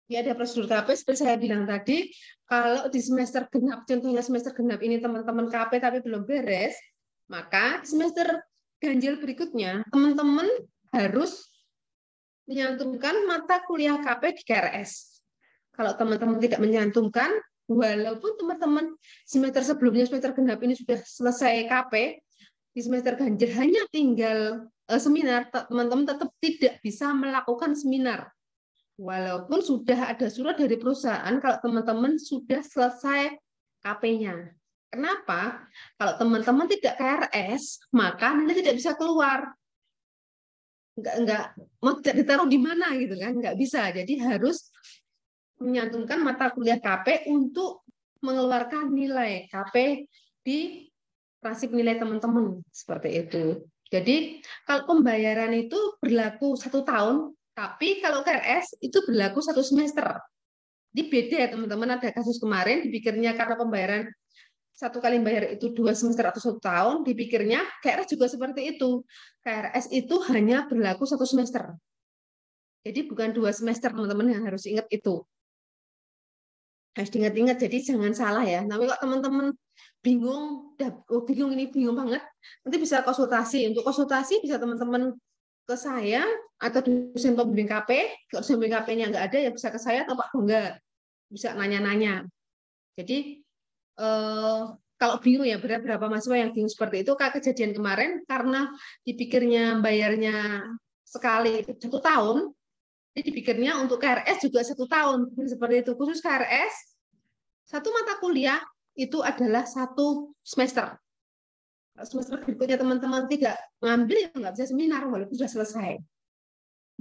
Ya, ada prosedur KP seperti saya bilang tadi, kalau di semester genap, contohnya semester genap ini teman-teman KP tapi belum beres, maka semester ganjil berikutnya teman-teman harus menyantumkan mata kuliah KP di KRS. Kalau teman-teman tidak menyantumkan, walaupun teman-teman semester sebelumnya, semester genap ini sudah selesai KP, di semester ganjil hanya tinggal seminar, teman-teman tetap tidak bisa melakukan seminar. Walaupun sudah ada surat dari perusahaan kalau teman-teman sudah selesai KP-nya. Kenapa? Kalau teman-teman tidak KRS, maka nanti tidak bisa keluar. Mau ditaruh di mana gitu kan? Nggak bisa. Jadi harus menyantumkan mata kuliah KP untuk mengeluarkan nilai KP di nasib nilai teman-teman seperti itu. Jadi kalau pembayaran itu berlaku 1 tahun, tapi kalau KRS itu berlaku 1 semester. Jadi beda ya teman-teman, ada kasus kemarin dipikirnya karena pembayaran 1 kali bayar itu 2 semester atau 1 tahun, dipikirnya KRS juga seperti itu. KRS itu hanya berlaku 1 semester. Jadi bukan 2 semester teman-teman, yang harus ingat itu. Harus diingat-ingat, jadi jangan salah ya. Tapi kok teman-teman bingung, bingung ini bingung banget, nanti bisa konsultasi. Untuk konsultasi bisa teman-teman ke saya atau dosen pembimbing KP. Kalau dosen pembimbing KP-nya nggak ada, ya bisa ke saya atau Pak Bangga. Bisa nanya-nanya. Jadi kalau bingung ya, berapa mahasiswa yang bingung seperti itu, kayak kejadian kemarin, karena dipikirnya bayarnya sekali 1 tahun, jadi dipikirnya untuk KRS juga 1 tahun. Seperti itu. Khusus KRS, 1 mata kuliah itu adalah 1 semester. Semester berikutnya teman-teman tidak mengambil, ya nggak bisa seminar, walaupun sudah selesai.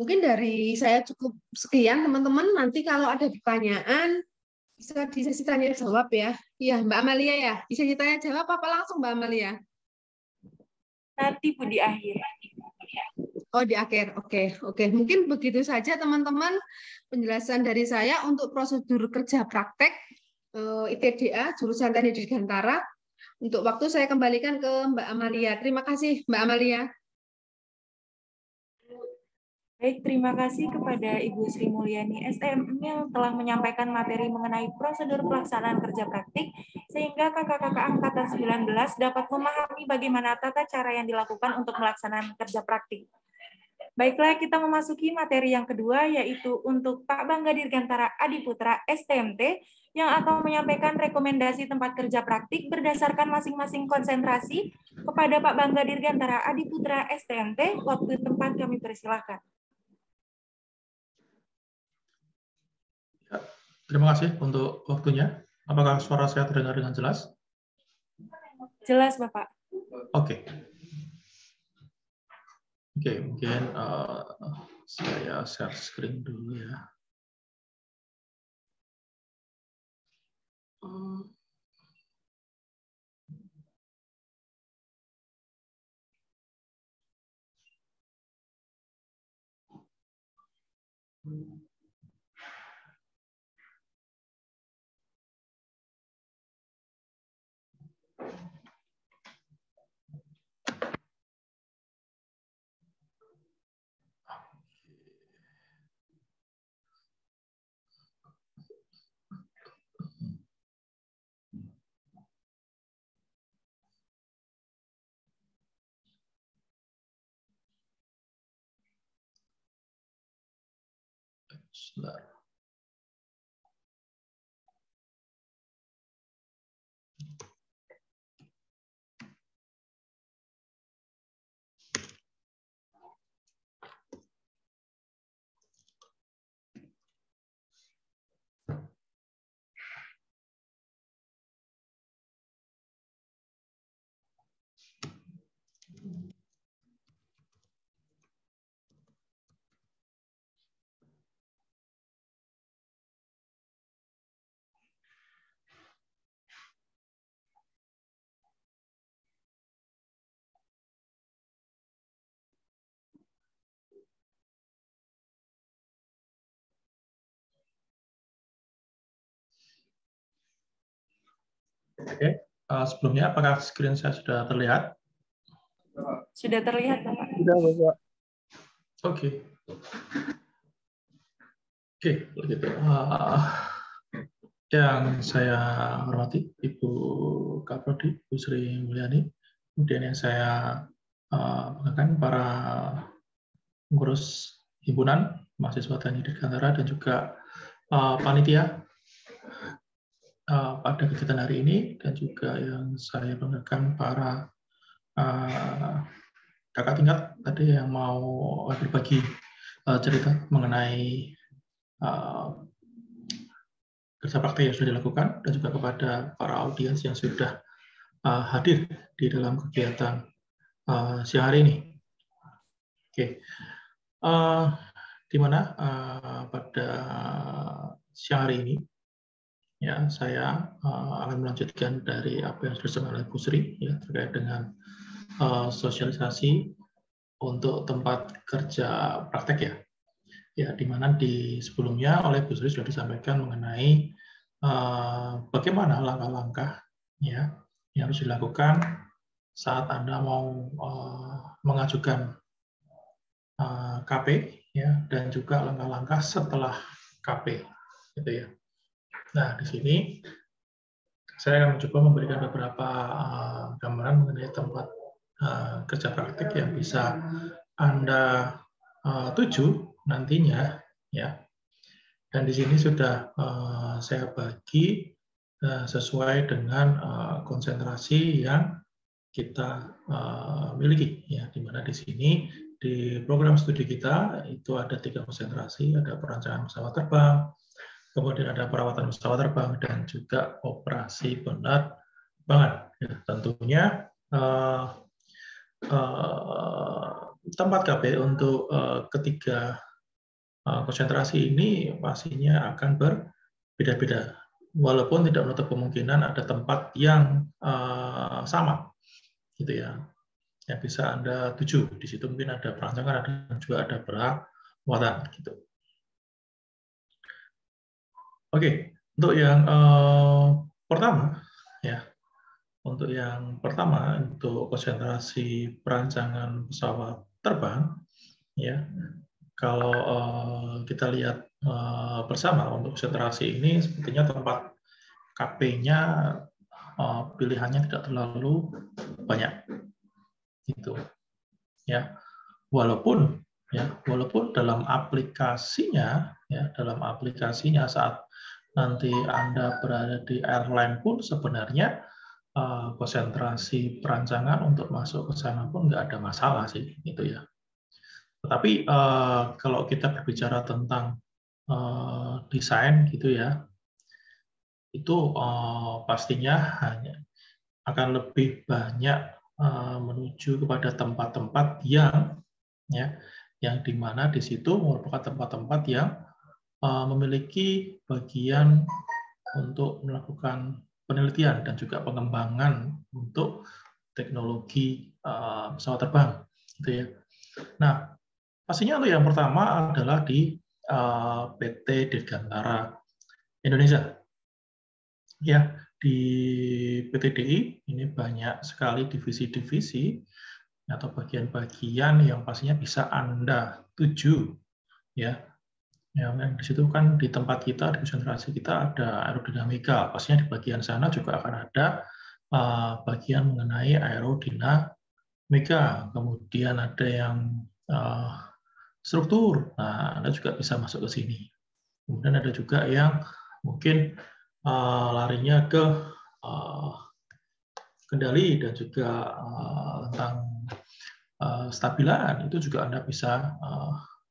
Mungkin dari saya cukup sekian, teman-teman. Nanti kalau ada pertanyaan, bisa di sesi tanya jawab ya. Iya, Mbak Amalia ya. Bisa ditanya jawab apa langsung Mbak Amalia? Nanti Bu di akhir. Oh, di akhir. Oke. Mungkin begitu saja teman-teman penjelasan dari saya untuk prosedur kerja praktek ITDA jurusan Teknik Dirgantara. Untuk waktu saya kembalikan ke Mbak Amalia. Terima kasih Mbak Amalia. Baik, terima kasih kepada Ibu Sri Mulyani STM yang telah menyampaikan materi mengenai prosedur pelaksanaan kerja praktik, sehingga kakak-kakak angkatan 19 dapat memahami bagaimana tata cara yang dilakukan untuk melaksanakan kerja praktik. Baiklah, kita memasuki materi yang kedua, yaitu untuk Pak Bangga Dirgantara Adiputra STMT, yang akan menyampaikan rekomendasi tempat kerja praktik berdasarkan masing-masing konsentrasi kepada Pak Bangga Dirgantara Adiputra STMT. Waktu tempat kami persilahkan. Terima kasih untuk waktunya. Apakah suara saya terdengar dengan jelas? Jelas, Bapak. Oke, mungkin saya share screen dulu ya. Sebentar. Oke, sebelumnya apakah screen saya sudah terlihat? Sudah terlihat, Bapak. Sudah, Bapak. Oke, begitu. Yang saya hormati Ibu Kaprodi, Ibu Sri Mulyani, kemudian yang saya banggakan para pengurus himpunan mahasiswa Teknik Dirgantara dan juga panitia pada kegiatan hari ini, dan juga yang saya banggakan para kakak tingkat tadi yang mau berbagi cerita mengenai kerja praktik yang sudah dilakukan, dan juga kepada para audiens yang sudah hadir di dalam kegiatan siang hari ini. Di mana pada siang hari ini ya saya akan melanjutkan dari apa yang sudah disampaikan oleh Bu Sri ya, terkait dengan sosialisasi untuk tempat kerja praktek ya, di mana di sebelumnya oleh Bu Sri sudah disampaikan mengenai bagaimana langkah-langkah ya yang harus dilakukan saat Anda mau mengajukan KP ya, dan juga langkah-langkah setelah KP gitu ya. Nah, di sini saya akan mencoba memberikan beberapa gambaran mengenai tempat kerja praktik yang bisa Anda tuju nantinya, ya. Dan di sini sudah saya bagi sesuai dengan konsentrasi yang kita miliki, ya. Di mana di sini di program studi kita itu ada 3 konsentrasi, ada perancangan pesawat terbang, kemudian ada perawatan pesawat terbang, dan juga operasi penerbangan. Ya, tentunya tempat KP untuk ketiga konsentrasi ini pastinya akan berbeda-beda. Walaupun tidak menutup kemungkinan ada tempat yang sama, gitu ya, yang bisa Anda tuju. Di situ mungkin ada perancangan, dan juga ada perawatan, gitu. Oke, untuk yang pertama, ya, untuk konsentrasi perancangan pesawat terbang, ya, kalau kita lihat bersama untuk konsentrasi ini, sepertinya tempat KP-nya pilihannya tidak terlalu banyak, gitu, ya. Walaupun dalam aplikasinya saat nanti Anda berada di airline pun sebenarnya konsentrasi perancangan untuk masuk ke sana pun nggak ada masalah sih, gitu ya. Tetapi kalau kita berbicara tentang desain, gitu ya, itu pastinya hanya akan lebih banyak menuju kepada tempat-tempat yang dimana di situ merupakan tempat-tempat yang memiliki bagian untuk melakukan penelitian dan juga pengembangan untuk teknologi pesawat terbang, gitu ya. Nah, pastinya untuk yang pertama adalah di PT Dirgantara Indonesia. Ya, di PT DI ini banyak sekali divisi-divisi atau bagian-bagian yang pastinya bisa Anda tuju, ya. Yang di situ kan di tempat kita, di konsentrasi kita ada aerodinamika. Pastinya di bagian sana juga akan ada bagian mengenai aerodinamika. Kemudian ada yang struktur. Nah, Anda juga bisa masuk ke sini. Kemudian ada juga yang mungkin larinya ke kendali dan juga tentang stabilan, itu juga Anda bisa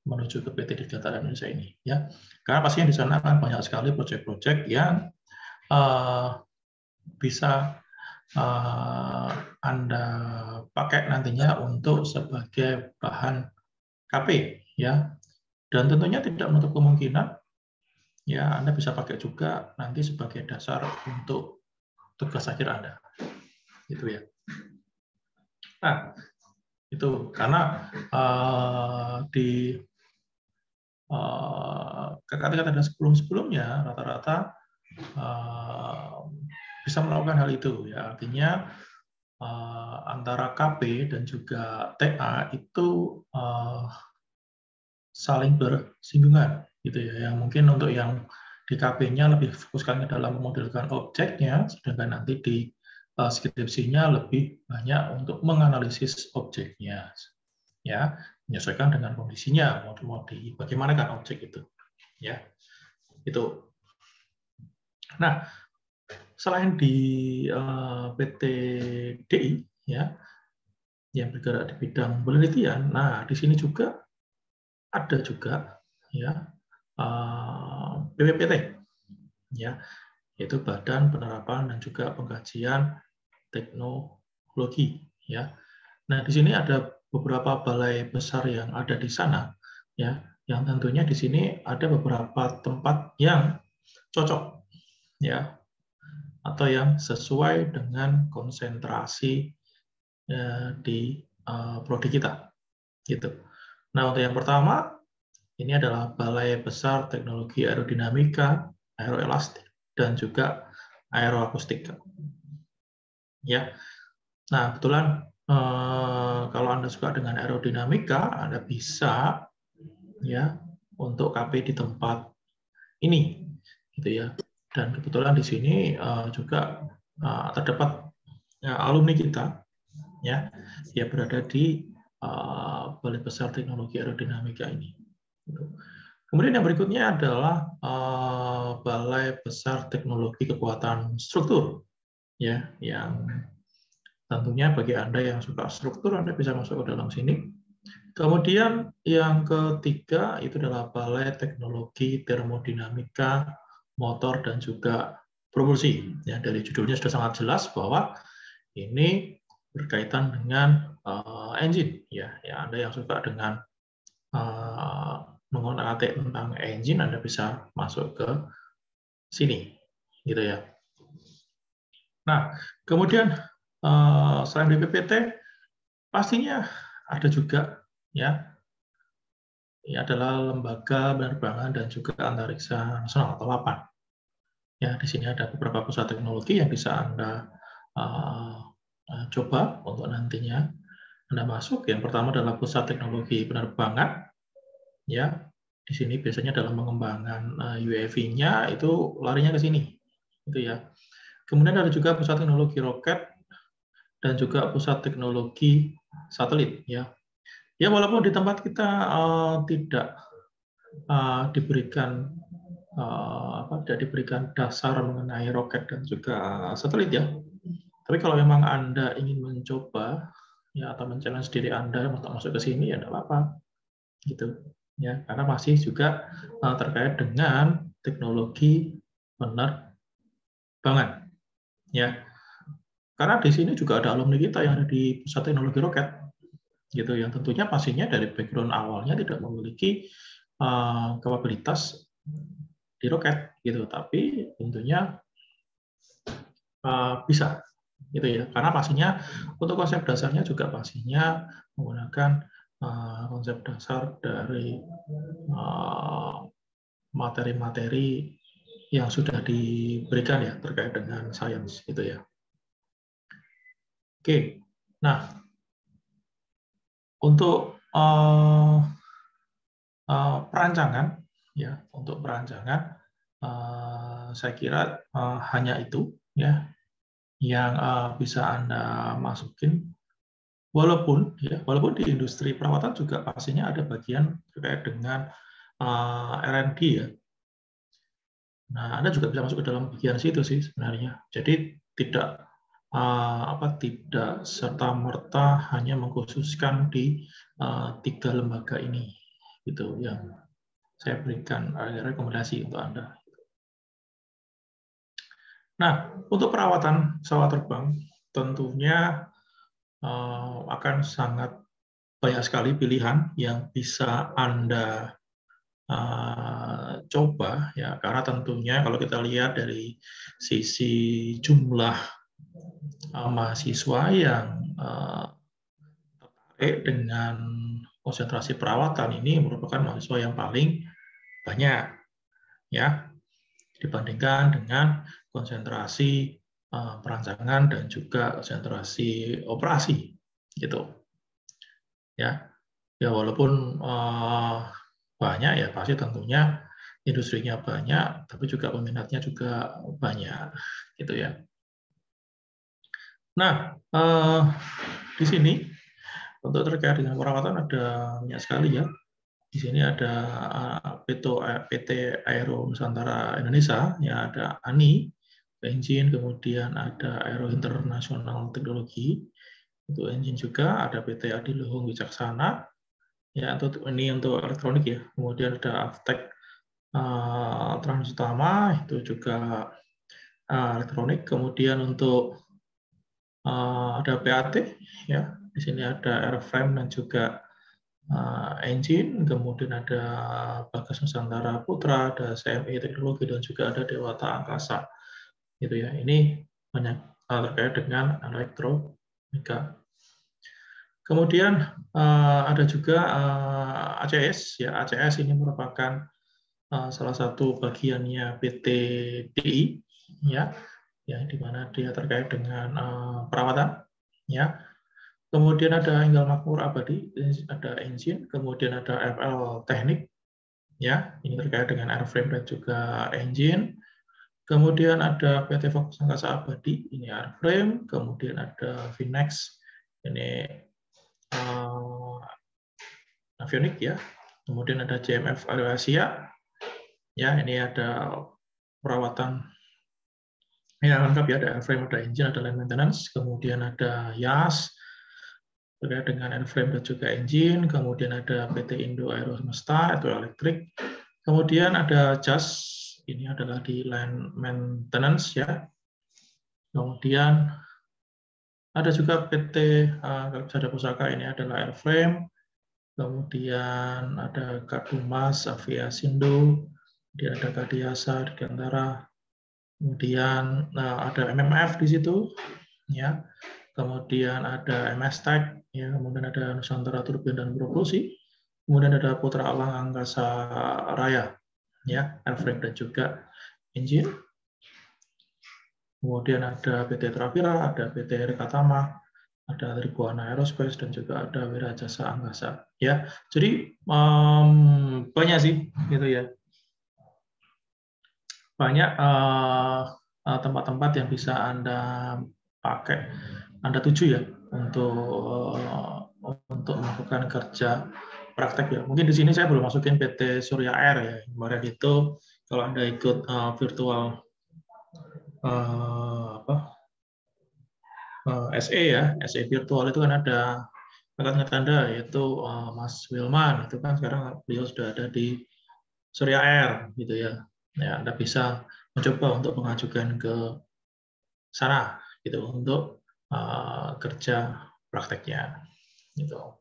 menuju ke PT Dirgantara Indonesia ini, ya. Karena pastinya di sana kan banyak sekali proyek-proyek yang bisa Anda pakai nantinya untuk sebagai bahan KP, ya. Dan tentunya tidak menutup kemungkinan, ya, Anda bisa pakai juga nanti sebagai dasar untuk tugas akhir Anda, gitu ya. Nah, itu karena di kata-kata sebelumnya rata-rata bisa melakukan hal itu, ya. Artinya antara KP dan juga TA itu saling bersinggungan, gitu ya. Yang mungkin untuk yang di KP-nya lebih fokuskan ke dalam memodelkan objeknya, sedangkan nanti di skripsinya lebih banyak untuk menganalisis objeknya, ya, menyesuaikan dengan kondisinya, mau bagaimana kan objek itu, ya, itu. Nah, selain di PT DI, ya, yang bergerak di bidang penelitian, nah di sini juga ada juga, ya, BPPT, ya, yaitu Badan Penerapan dan juga Pengkajian Teknologi, ya. Nah, di sini ada beberapa balai besar yang ada di sana, ya, yang tentunya di sini ada beberapa tempat yang cocok, ya, atau yang sesuai dengan konsentrasi di prodi kita, gitu. Nah, untuk yang pertama ini adalah Balai Besar Teknologi Aerodinamika, Aeroelastik, dan juga Aeroakustik, ya. Nah, kebetulan kalau Anda suka dengan aerodinamika, Anda bisa, ya, untuk KP di tempat ini, gitu ya. Dan kebetulan di sini juga terdapat alumni kita, ya, dia berada di Balai Besar Teknologi Aerodinamika ini. Kemudian yang berikutnya adalah Balai Besar Teknologi Kekuatan Struktur, ya, yang tentunya bagi Anda yang suka struktur, Anda bisa masuk ke dalam sini. Kemudian yang ketiga itu adalah Balai Teknologi Termodinamika, Motor, dan juga Propulsi. Ya, dari judulnya sudah sangat jelas bahwa ini berkaitan dengan engine. Ya, Anda yang suka dengan mengulik tentang engine, Anda bisa masuk ke sini, gitu ya. Nah, kemudian selain BPPT, pastinya ada juga, ya, ini adalah Lembaga Penerbangan dan juga Antariksa Nasional atau LAPAN. Ya, di sini ada beberapa pusat teknologi yang bisa Anda coba untuk nantinya Anda masuk. Yang pertama adalah Pusat Teknologi Penerbangan. Ya, di sini biasanya dalam pengembangan UAV-nya itu larinya ke sini, gitu ya. Kemudian ada juga Pusat Teknologi Roket dan juga Pusat Teknologi Satelit. Ya, walaupun di tempat kita tidak tidak diberikan dasar mengenai roket dan juga satelit, ya. Tapi kalau memang Anda ingin mencoba, ya, atau men-challenge diri Anda untuk masuk ke sini, ya tidak apa-apa, gitu, ya, karena masih juga terkait dengan teknologi penerbangan, ya. Karena di sini juga ada alumni kita yang ada di Pusat Teknologi Roket, gitu, yang tentunya pastinya dari background awalnya tidak memiliki kapabilitas di roket, gitu, tapi tentunya bisa, gitu ya, karena pastinya untuk konsep dasarnya juga pastinya menggunakan konsep dasar dari materi-materi yang sudah diberikan, ya, terkait dengan sains, gitu ya. Oke, nah, untuk perancangan, ya, untuk perancangan saya kira hanya itu, ya, yang bisa Anda masukin. Walaupun di industri perawatan juga pastinya ada bagian terkait dengan R&D, ya. Nah, Anda juga bisa masuk ke dalam bagian situ sih sebenarnya. Jadi tidak serta-merta hanya mengkhususkan di 3 lembaga ini, gitu, yang saya berikan rekomendasi untuk Anda. Nah, untuk perawatan pesawat terbang tentunya akan sangat banyak sekali pilihan yang bisa Anda coba, ya, karena tentunya kalau kita lihat dari sisi jumlah mahasiswa yang tertarik dengan konsentrasi perawatan ini merupakan mahasiswa yang paling banyak, ya, dibandingkan dengan konsentrasi perancangan dan juga konsentrasi operasi, gitu, ya. Ya, walaupun banyak, ya, pasti tentunya industrinya banyak, tapi juga peminatnya juga banyak, gitu ya. Nah, di sini untuk terkait dengan perawatan ada banyak sekali, ya. Di sini ada PT Aero Nusantara Indonesia, ya, ada ANI Engine, kemudian ada Aero International Teknologi, itu engine juga, ada PT Adiluhung Wicaksana, ya, ini untuk elektronik, ya. Kemudian ada Avtek Trans Utama, itu juga elektronik. Kemudian untuk ada PAT, ya, di sini ada airframe dan juga engine. Kemudian ada Bagas Nusantara Putra, ada CMI Teknologi, dan juga ada Dewata Angkasa, gitu ya. Ini banyak terkait dengan elektronika. Kemudian ada juga ACS, ya. ACS ini merupakan salah satu bagiannya PT DI, ya, di mana dia terkait dengan perawatan, ya. Kemudian ada Enggal Makmur Abadi, ada engine. Kemudian ada FL Teknik, ya, ini terkait dengan airframe dan juga engine. Kemudian ada PT Fokus Angkasa Abadi, ini airframe. Kemudian ada Vinex, ini avionik ya. Kemudian ada JMF AeroAsia, ya ini ada perawatan ya lengkap ya, ada airframe, ada engine, ada line maintenance. Kemudian ada YAS terkait dengan airframe dan juga engine. Kemudian ada PT Indo Aero Semesta atau elektrik. Kemudian ada JAS, ini adalah di line maintenance ya. Kemudian ada juga PT Kalibsada Pusaka, ini adalah airframe. Kemudian ada Kadumas, Aviasindo, kemudian ada Kadiasa, Dirgantara, kemudian ada MMF di situ, ya. Kemudian ada MS Tech, ya. Kemudian ada Nusantara Turbin dan Propulsi, kemudian ada Putra Alang Angkasa Raya, ya, airframe dan juga engine. Kemudian ada PT Travira, ada PT Rekatama, ada Tribuana Aerospace, dan juga ada Wirajasa Angkasa. Ya, jadi banyak sih, gitu ya. Banyak tempat-tempat yang bisa Anda pakai, Anda tuju ya untuk melakukan kerja praktek ya. Mungkin di sini saya belum masukin PT Surya Air ya. Kemarin itu kalau Anda ikut virtual SE ya, SE virtual itu kan ada angkat Anda yaitu Mas Wilman, itu kan sekarang beliau sudah ada di Surya Air gitu ya. Ya, Anda bisa mencoba untuk mengajukan ke sana gitu untuk kerja prakteknya gitu.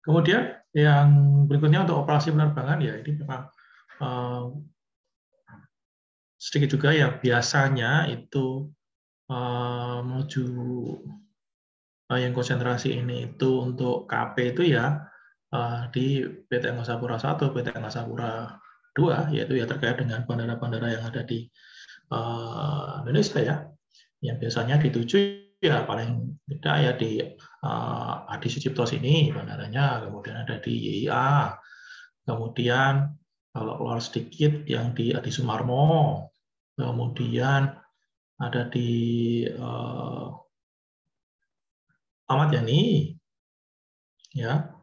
Kemudian yang berikutnya untuk operasi penerbangan ya, ini memang sedikit juga ya, biasanya itu menuju yang konsentrasi ini itu untuk KP itu ya di PT Angkasa Pura I, PT Angkasa Pura II, yaitu ya terkait dengan bandara-bandara yang ada di Indonesia ya, yang biasanya dituju ya paling tidak ya di Adi Sucipto sini bandaranya, kemudian ada di YIA, kemudian kalau keluar sedikit yang di Adi Sumarmo, kemudian ada di Ahmad Yani, ya.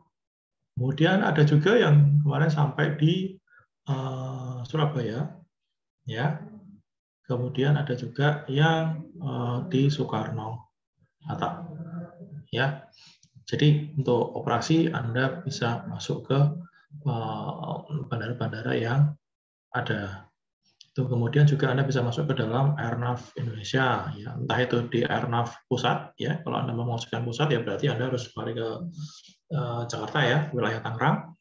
Kemudian ada juga yang kemarin sampai di Surabaya, ya. Kemudian ada juga yang di Soekarno-Hatta, ya. Jadi untuk operasi Anda bisa masuk ke bandara-bandara yang ada. Itu kemudian juga Anda bisa masuk ke dalam Airnav Indonesia, ya. Entah itu di Airnav pusat, ya. Kalau Anda mau masukkan pusat, ya berarti Anda harus lari ke Jakarta, ya, wilayah Tangerang.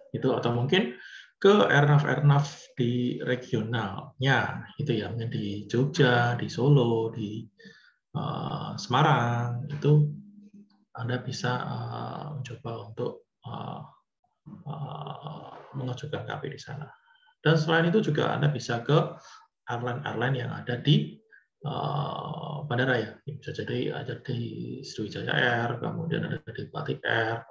Itu atau mungkin ke Airnav di regionalnya, itu ya, mungkin di Jogja, di Solo, di Semarang, itu Anda bisa mencoba untuk mengajukan KP di sana. Dan selain itu juga Anda bisa ke airline-airline yang ada di bandara ya. Bisa jadi ada di Sriwijaya Air, kemudian ada di Batik Air,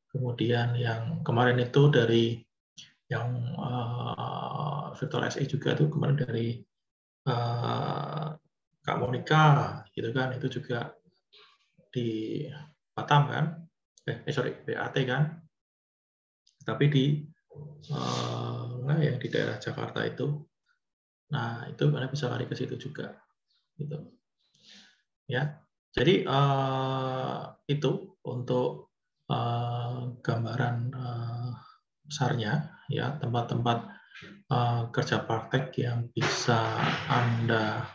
kemudian yang kemarin itu dari yang virtual SE juga itu kemarin dari Kak Monica gitu kan, itu juga di Batam kan, BAT kan, tapi di yang di daerah Jakarta itu, nah itu Anda bisa lari ke situ juga, gitu, ya. Jadi itu untuk gambaran besarnya, ya, tempat-tempat kerja praktek yang bisa Anda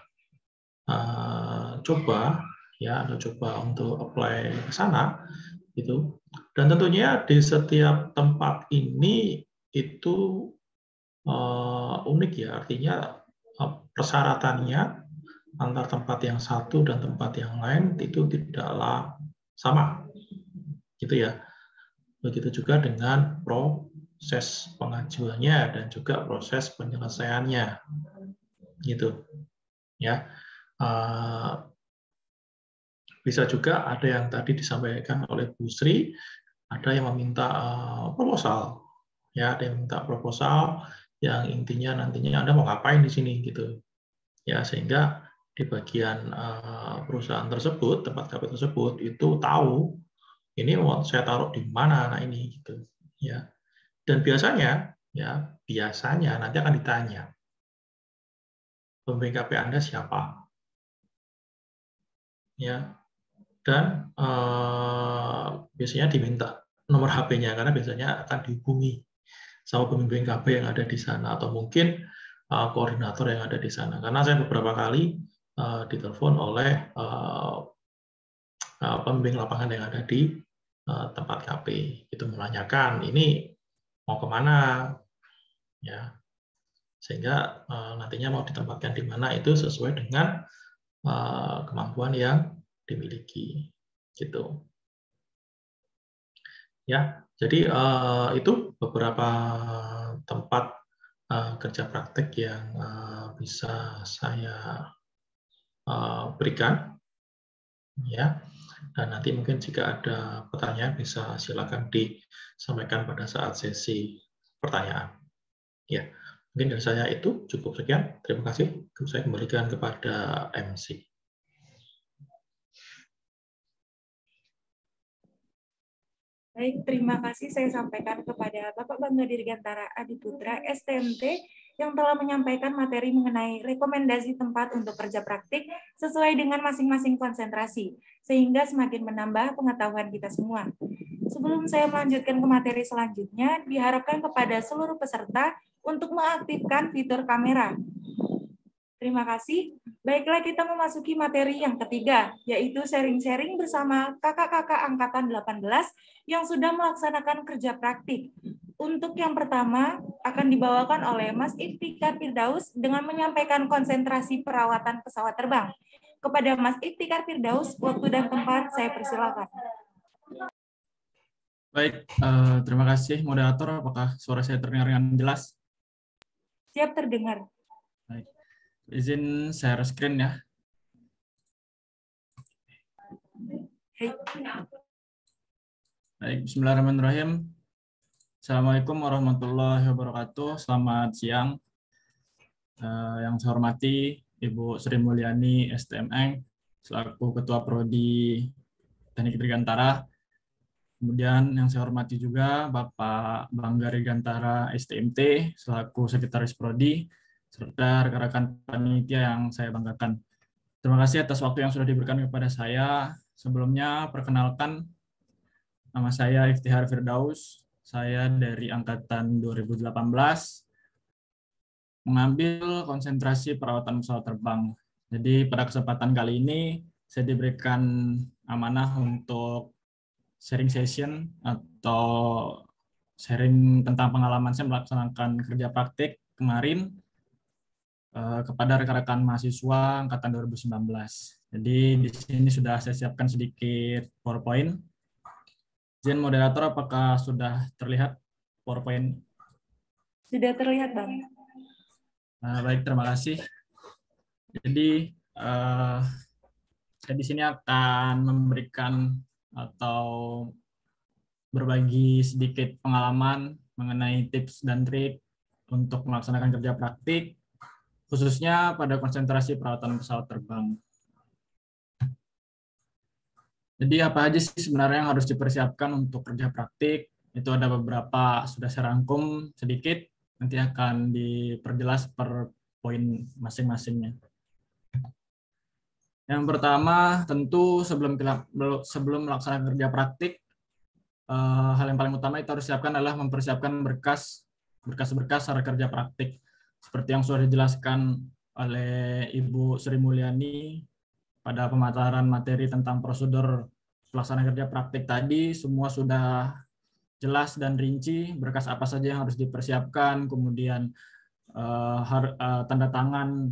coba, ya, Anda coba untuk apply ke sana, gitu. Dan tentunya di setiap tempat ini itu unik ya, artinya persyaratannya antar tempat yang satu dan tempat yang lain itu tidaklah sama, gitu ya. Begitu juga dengan proses pengajuannya dan juga proses penyelesaiannya, gitu ya. Bisa juga ada yang tadi disampaikan oleh Bu Sri, ada yang meminta proposal, ya, ada yang minta proposal yang intinya nantinya Anda mau ngapain di sini gitu. Ya, sehingga di bagian perusahaan tersebut, tempat KP tersebut itu tahu ini mau saya taruh di mana anak ini gitu. Ya. Dan biasanya nanti akan ditanya, pembimbing KP Anda siapa? Ya. Dan biasanya diminta nomor HP-nya karena biasanya akan dihubungi sama pembimbing KB yang ada di sana atau mungkin koordinator yang ada di sana. Karena saya beberapa kali ditelepon oleh pembimbing lapangan yang ada di tempat KP. Itu menanyakan ini mau kemana, ya, sehingga nantinya mau ditempatkan di mana itu sesuai dengan kemampuan yang dimiliki, gitu. Ya, jadi itu beberapa tempat kerja praktek yang bisa saya berikan, ya. Dan nanti mungkin jika ada pertanyaan bisa silakan disampaikan pada saat sesi pertanyaan. Ya, mungkin dari saya itu cukup sekian. Terima kasih. Saya kembalikan kepada MC. Baik, terima kasih saya sampaikan kepada Bapak Bangga Dirgantara Adiputra, STMT, yang telah menyampaikan materi mengenai rekomendasi tempat untuk kerja praktik sesuai dengan masing-masing konsentrasi, sehingga semakin menambah pengetahuan kita semua. Sebelum saya melanjutkan ke materi selanjutnya, diharapkan kepada seluruh peserta untuk mengaktifkan fitur kamera. Terima kasih. Baiklah, kita memasuki materi yang ketiga, yaitu sharing-sharing bersama kakak-kakak angkatan 18 yang sudah melaksanakan kerja praktik. Untuk yang pertama, akan dibawakan oleh Mas Iftikar Firdaus dengan menyampaikan konsentrasi perawatan pesawat terbang. Kepada Mas Iftikar Firdaus, waktu dan tempat saya persilakan. Baik, terima kasih moderator. Apakah suara saya terdengar dengan jelas? Siap, terdengar. Baik. Izin share screen ya. Baik, bismillahirrahmanirrahim. Assalamualaikum warahmatullahi wabarakatuh. Selamat siang. Yang saya hormati Ibu Sri Mulyani STMN selaku Ketua Prodi Teknik Dirgantara. Kemudian yang saya hormati juga Bapak Bangga Dirgantara STMT selaku Sekretaris Prodi, serta rekan-rekan panitia yang saya banggakan. Terima kasih atas waktu yang sudah diberikan kepada saya. Sebelumnya, perkenalkan, nama saya Iftikhar Firdaus. Saya dari Angkatan 2018, mengambil konsentrasi perawatan pesawat terbang. Jadi pada kesempatan kali ini, saya diberikan amanah untuk sharing session atau sharing tentang pengalaman saya melaksanakan kerja praktik kemarin kepada rekan-rekan mahasiswa angkatan 2019. Jadi di sini sudah saya siapkan sedikit PowerPoint. Izin moderator, apakah sudah terlihat PowerPoint? Sudah terlihat, Bang. Baik, terima kasih. Jadi saya di sini akan memberikan atau berbagi sedikit pengalaman mengenai tips dan trik untuk melaksanakan kerja praktik, khususnya pada konsentrasi perawatan pesawat terbang. Jadi apa aja sih sebenarnya yang harus dipersiapkan untuk kerja praktik? Itu ada beberapa, sudah saya rangkum sedikit, nanti akan diperjelas per poin masing-masingnya. Yang pertama, tentu sebelum melaksanakan kerja praktik, hal yang paling utama itu harus siapkan adalah mempersiapkan berkas-berkas syarat kerja praktik. Seperti yang sudah dijelaskan oleh Ibu Sri Mulyani pada pemaparan materi tentang prosedur pelaksanaan kerja praktik tadi, semua sudah jelas dan rinci, berkas apa saja yang harus dipersiapkan, kemudian tanda tangan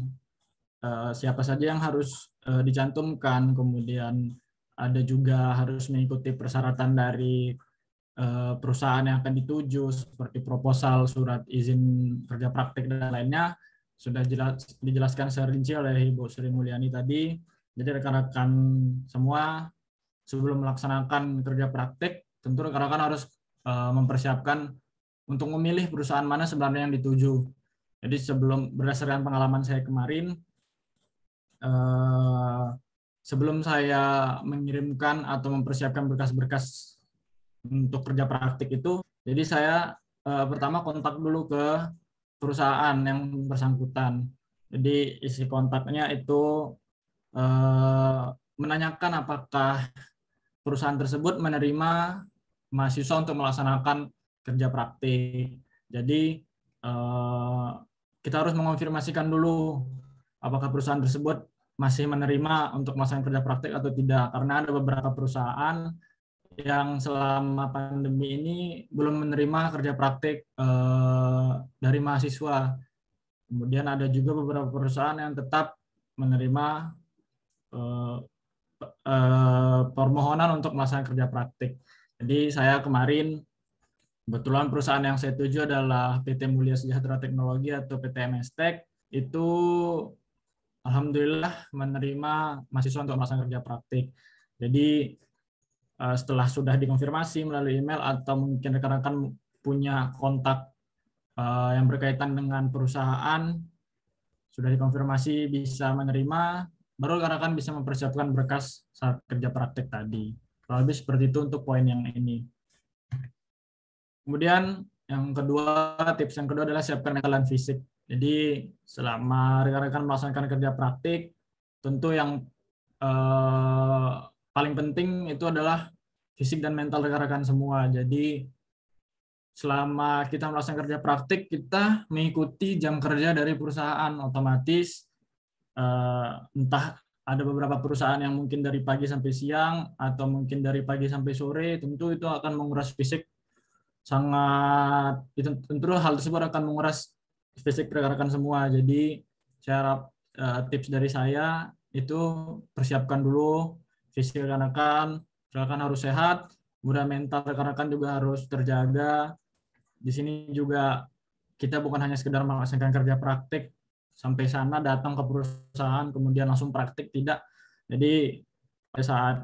siapa saja yang harus dicantumkan, kemudian ada juga harus mengikuti persyaratan dari perusahaan yang akan dituju seperti proposal, surat izin kerja praktik dan lainnya sudah dijelaskan secara rinci oleh Ibu Sri Mulyani tadi. Jadi rekan-rekan semua sebelum melaksanakan kerja praktik tentu rekan-rekan harus mempersiapkan untuk memilih perusahaan mana sebenarnya yang dituju. Jadi berdasarkan pengalaman saya kemarin, sebelum saya mengirimkan atau mempersiapkan berkas-berkas untuk kerja praktik itu, jadi saya pertama kontak dulu ke perusahaan yang bersangkutan. Jadi isi kontaknya itu menanyakan apakah perusahaan tersebut menerima mahasiswa untuk melaksanakan kerja praktik. Jadi kita harus mengonfirmasikan dulu apakah perusahaan tersebut masih menerima untuk melaksanakan kerja praktik atau tidak. Karena ada beberapa perusahaan yang selama pandemi ini belum menerima kerja praktik dari mahasiswa. Kemudian ada juga beberapa perusahaan yang tetap menerima permohonan untuk melaksanakan kerja praktik. Jadi saya kemarin, kebetulan perusahaan yang saya tuju adalah PT Mulia Sejahtera Teknologi atau PT MSTek, itu alhamdulillah menerima mahasiswa untuk melaksanakan kerja praktik. Jadi setelah sudah dikonfirmasi melalui email atau mungkin rekan-rekan punya kontak yang berkaitan dengan perusahaan, sudah dikonfirmasi bisa menerima, baru rekan-rekan bisa mempersiapkan berkas saat kerja praktik tadi. Kurang lebih seperti itu untuk poin yang ini. Kemudian yang kedua, tips yang kedua adalah siapkan mental dan fisik. Jadi selama rekan-rekan melaksanakan kerja praktik, tentu yang paling penting itu adalah fisik dan mental rekan-rekan semua. Jadi selama kita melaksanakan kerja praktik, kita mengikuti jam kerja dari perusahaan. Otomatis entah ada beberapa perusahaan yang mungkin dari pagi sampai siang atau mungkin dari pagi sampai sore, tentu itu akan menguras fisik tentu hal tersebut akan menguras fisik rekan-rekan semua. Jadi tips dari saya itu persiapkan dulu fisik rekan-rekan harus sehat, kemudian mental rekan-rekan juga harus terjaga. Di sini juga kita bukan hanya sekedar melaksanakan kerja praktik, sampai sana datang ke perusahaan kemudian langsung praktik, tidak. Jadi pada saat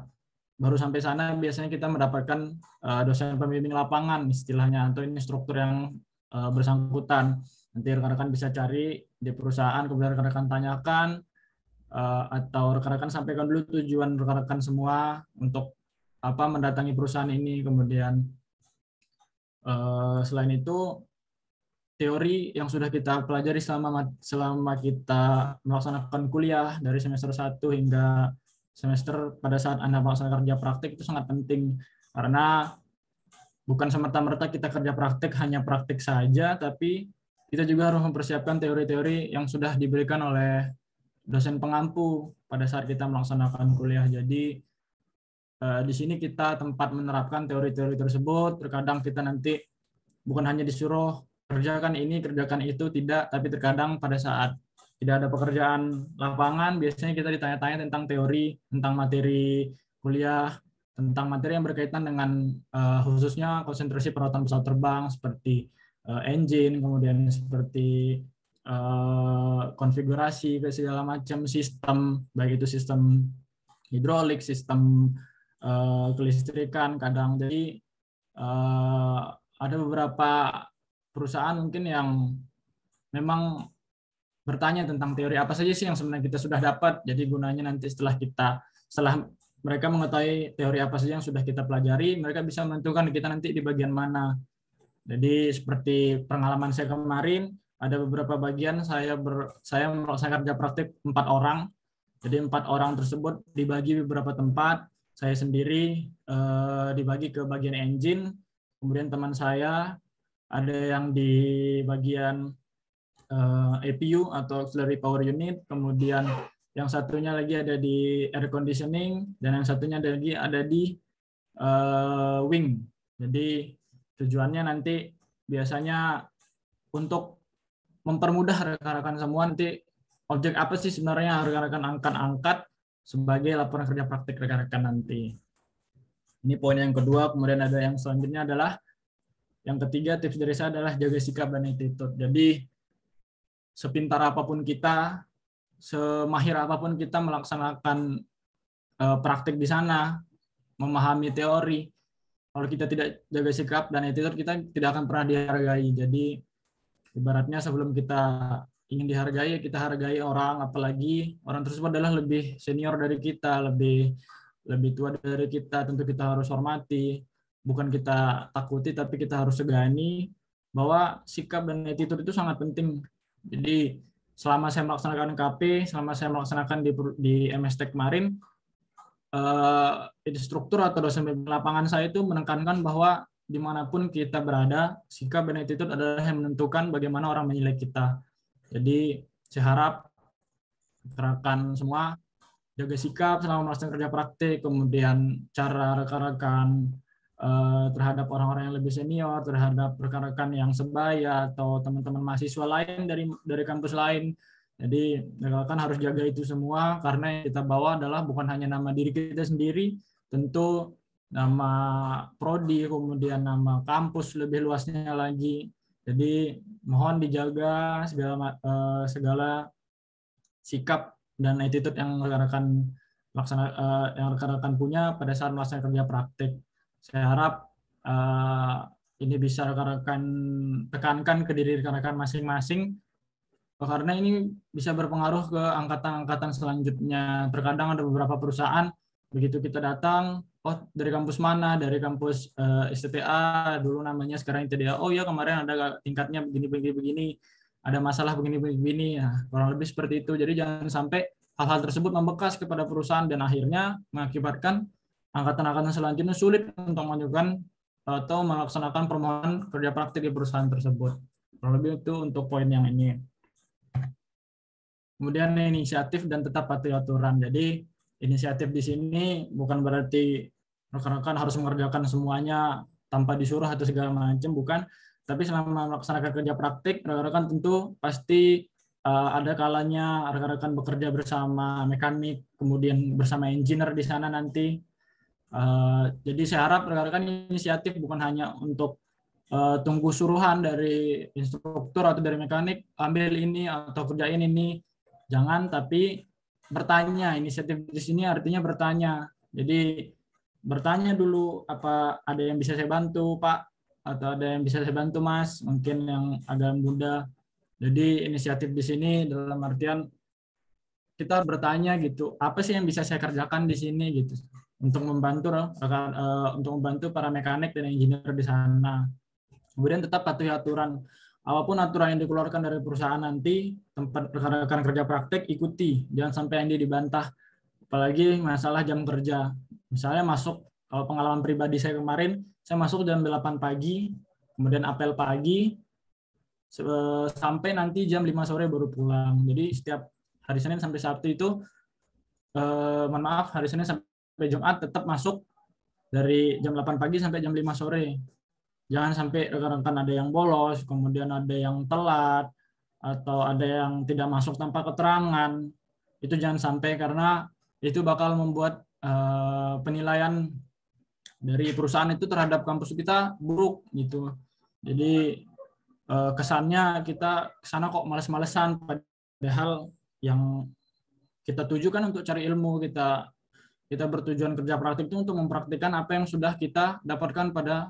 baru sampai sana biasanya kita mendapatkan dosen pembimbing lapangan istilahnya, atau ini struktur yang bersangkutan. Nanti rekan-rekan bisa cari di perusahaan, kemudian rekan-rekan tanyakan atau rekan-rekan sampaikan dulu tujuan rekan-rekan semua untuk mendatangi perusahaan ini. Kemudian selain itu, teori yang sudah kita pelajari selama kita melaksanakan kuliah dari semester 1 hingga semester pada saat Anda melaksanakan kerja praktik itu sangat penting, karena bukan semerta-merta kita kerja praktik hanya praktik saja, tapi kita juga harus mempersiapkan teori-teori yang sudah diberikan oleh dosen pengampu pada saat kita melaksanakan kuliah. Jadi di sini kita tempat menerapkan teori-teori tersebut. Terkadang kita nanti bukan hanya disuruh kerjakan ini, kerjakan itu, tidak, tapi terkadang pada saat tidak ada pekerjaan lapangan, biasanya kita ditanya-tanya tentang teori, tentang materi kuliah, tentang materi yang berkaitan dengan khususnya konsentrasi perawatan pesawat terbang seperti engine, kemudian seperti konfigurasi segala macam sistem, baik itu sistem hidrolik, sistem kelistrikan kadang. Jadi ada beberapa perusahaan mungkin yang memang bertanya tentang teori apa saja sih yang sebenarnya kita sudah dapat. Jadi gunanya nanti setelah mereka mengetahui teori apa saja yang sudah kita pelajari, mereka bisa menentukan kita nanti di bagian mana. Jadi seperti pengalaman saya kemarin, ada beberapa bagian saya melaksanakan kerja praktik 4 orang. Jadi 4 orang tersebut dibagi beberapa tempat. Saya sendiri dibagi ke bagian engine, kemudian teman saya ada yang di bagian APU atau auxiliary power unit, kemudian yang satunya lagi ada di air conditioning, dan yang satunya lagi ada di wing. Jadi tujuannya nanti biasanya untuk mempermudah rekan-rekan semua, nanti objek apa sih sebenarnya rekan-rekan angkat sebagai laporan kerja praktik rekan-rekan nanti. Ini poin yang kedua. Kemudian ada yang selanjutnya adalah yang ketiga, tips dari saya adalah jaga sikap dan attitude. Jadi sepintar apapun kita, semahir apapun kita melaksanakan praktik di sana, memahami teori, kalau kita tidak jaga sikap dan attitude, kita tidak akan pernah dihargai. Jadi Ibaratnya sebelum kita ingin dihargai, kita hargai orang, apalagi orang tersebut adalah lebih senior dari kita, lebih tua dari kita, tentu kita harus hormati, bukan kita takuti, tapi kita harus segani, bahwa sikap dan attitude itu sangat penting. Jadi selama saya melaksanakan KP, selama saya melaksanakan di MST kemarin, instruktur atau dosen lapangan saya itu menekankan bahwa dimanapun kita berada, sikap dan attitude adalah yang menentukan bagaimana orang menilai kita. Jadi saya harap rekan-rekan semua jaga sikap selama melaksanakan kerja praktik, kemudian cara rekan-rekan terhadap orang-orang yang lebih senior, terhadap rekan-rekan yang sebaya atau teman-teman mahasiswa lain dari kampus lain. Jadi rekan-rekan harus jaga itu semua, karena yang kita bawa adalah bukan hanya nama diri kita sendiri, tentu nama prodi, kemudian nama kampus lebih luasnya lagi. Jadi mohon dijaga segala sikap dan attitude yang rekan-rekan punya pada saat melaksanakan kerja praktik. Saya harap ini bisa rekan-rekan tekankan ke diri rekan-rekan masing-masing, karena ini bisa berpengaruh ke angkatan-angkatan selanjutnya. Terkadang ada beberapa perusahaan, begitu kita datang, oh dari kampus mana, dari kampus STTA, dulu namanya sekarang ITDA, oh ya kemarin ada tingkatnya begini, ada masalah begini. Nah, kurang lebih seperti itu. Jadi jangan sampai hal-hal tersebut membekas kepada perusahaan dan akhirnya mengakibatkan angkatan-angkatan selanjutnya sulit untuk mengajukan atau melaksanakan permohonan kerja praktik di perusahaan tersebut. Kurang lebih itu untuk poin yang ini. Kemudian inisiatif dan tetap patuhi aturan. Jadi inisiatif di sini bukan berarti rekan-rekan harus mengerjakan semuanya tanpa disuruh atau segala macam, bukan. Tapi selama melaksanakan kerja praktik, rekan-rekan tentu pasti ada kalanya rekan-rekan bekerja bersama mekanik, kemudian bersama engineer di sana nanti. Jadi saya harap rekan-rekan inisiatif bukan hanya untuk tunggu suruhan dari instruktur atau dari mekanik, ambil ini atau kerjain ini. Jangan, tapi bertanya. Inisiatif di sini artinya bertanya. Jadi bertanya dulu, apa ada yang bisa saya bantu, Pak? Atau ada yang bisa saya bantu, Mas? Mungkin yang agak muda. Jadi inisiatif di sini dalam artian kita bertanya gitu, apa sih yang bisa saya kerjakan di sini gitu, untuk membantu para mekanik dan engineer di sana. Kemudian tetap patuhi aturan. Apapun aturan yang dikeluarkan dari perusahaan nanti, tempat rekan-rekan kerja praktek ikuti, jangan sampai yang dibantah. Apalagi masalah jam kerja. Misalnya masuk, kalau pengalaman pribadi saya kemarin, saya masuk jam 8 pagi, kemudian apel pagi, sampai nanti jam 5 sore baru pulang. Jadi setiap hari Senin sampai Sabtu itu, hari Senin sampai Jumat tetap masuk dari jam 8 pagi sampai jam 5 sore. Jangan sampai rekan-rekan ada yang bolos, kemudian ada yang telat, atau ada yang tidak masuk tanpa keterangan. Itu jangan sampai, karena itu bakal membuat penilaian dari perusahaan itu terhadap kampus kita buruk gitu. Jadi kesannya kita kesana kok males-malesan, padahal yang kita tujukan untuk cari ilmu, kita bertujuan kerja praktik itu untuk mempraktikkan apa yang sudah kita dapatkan pada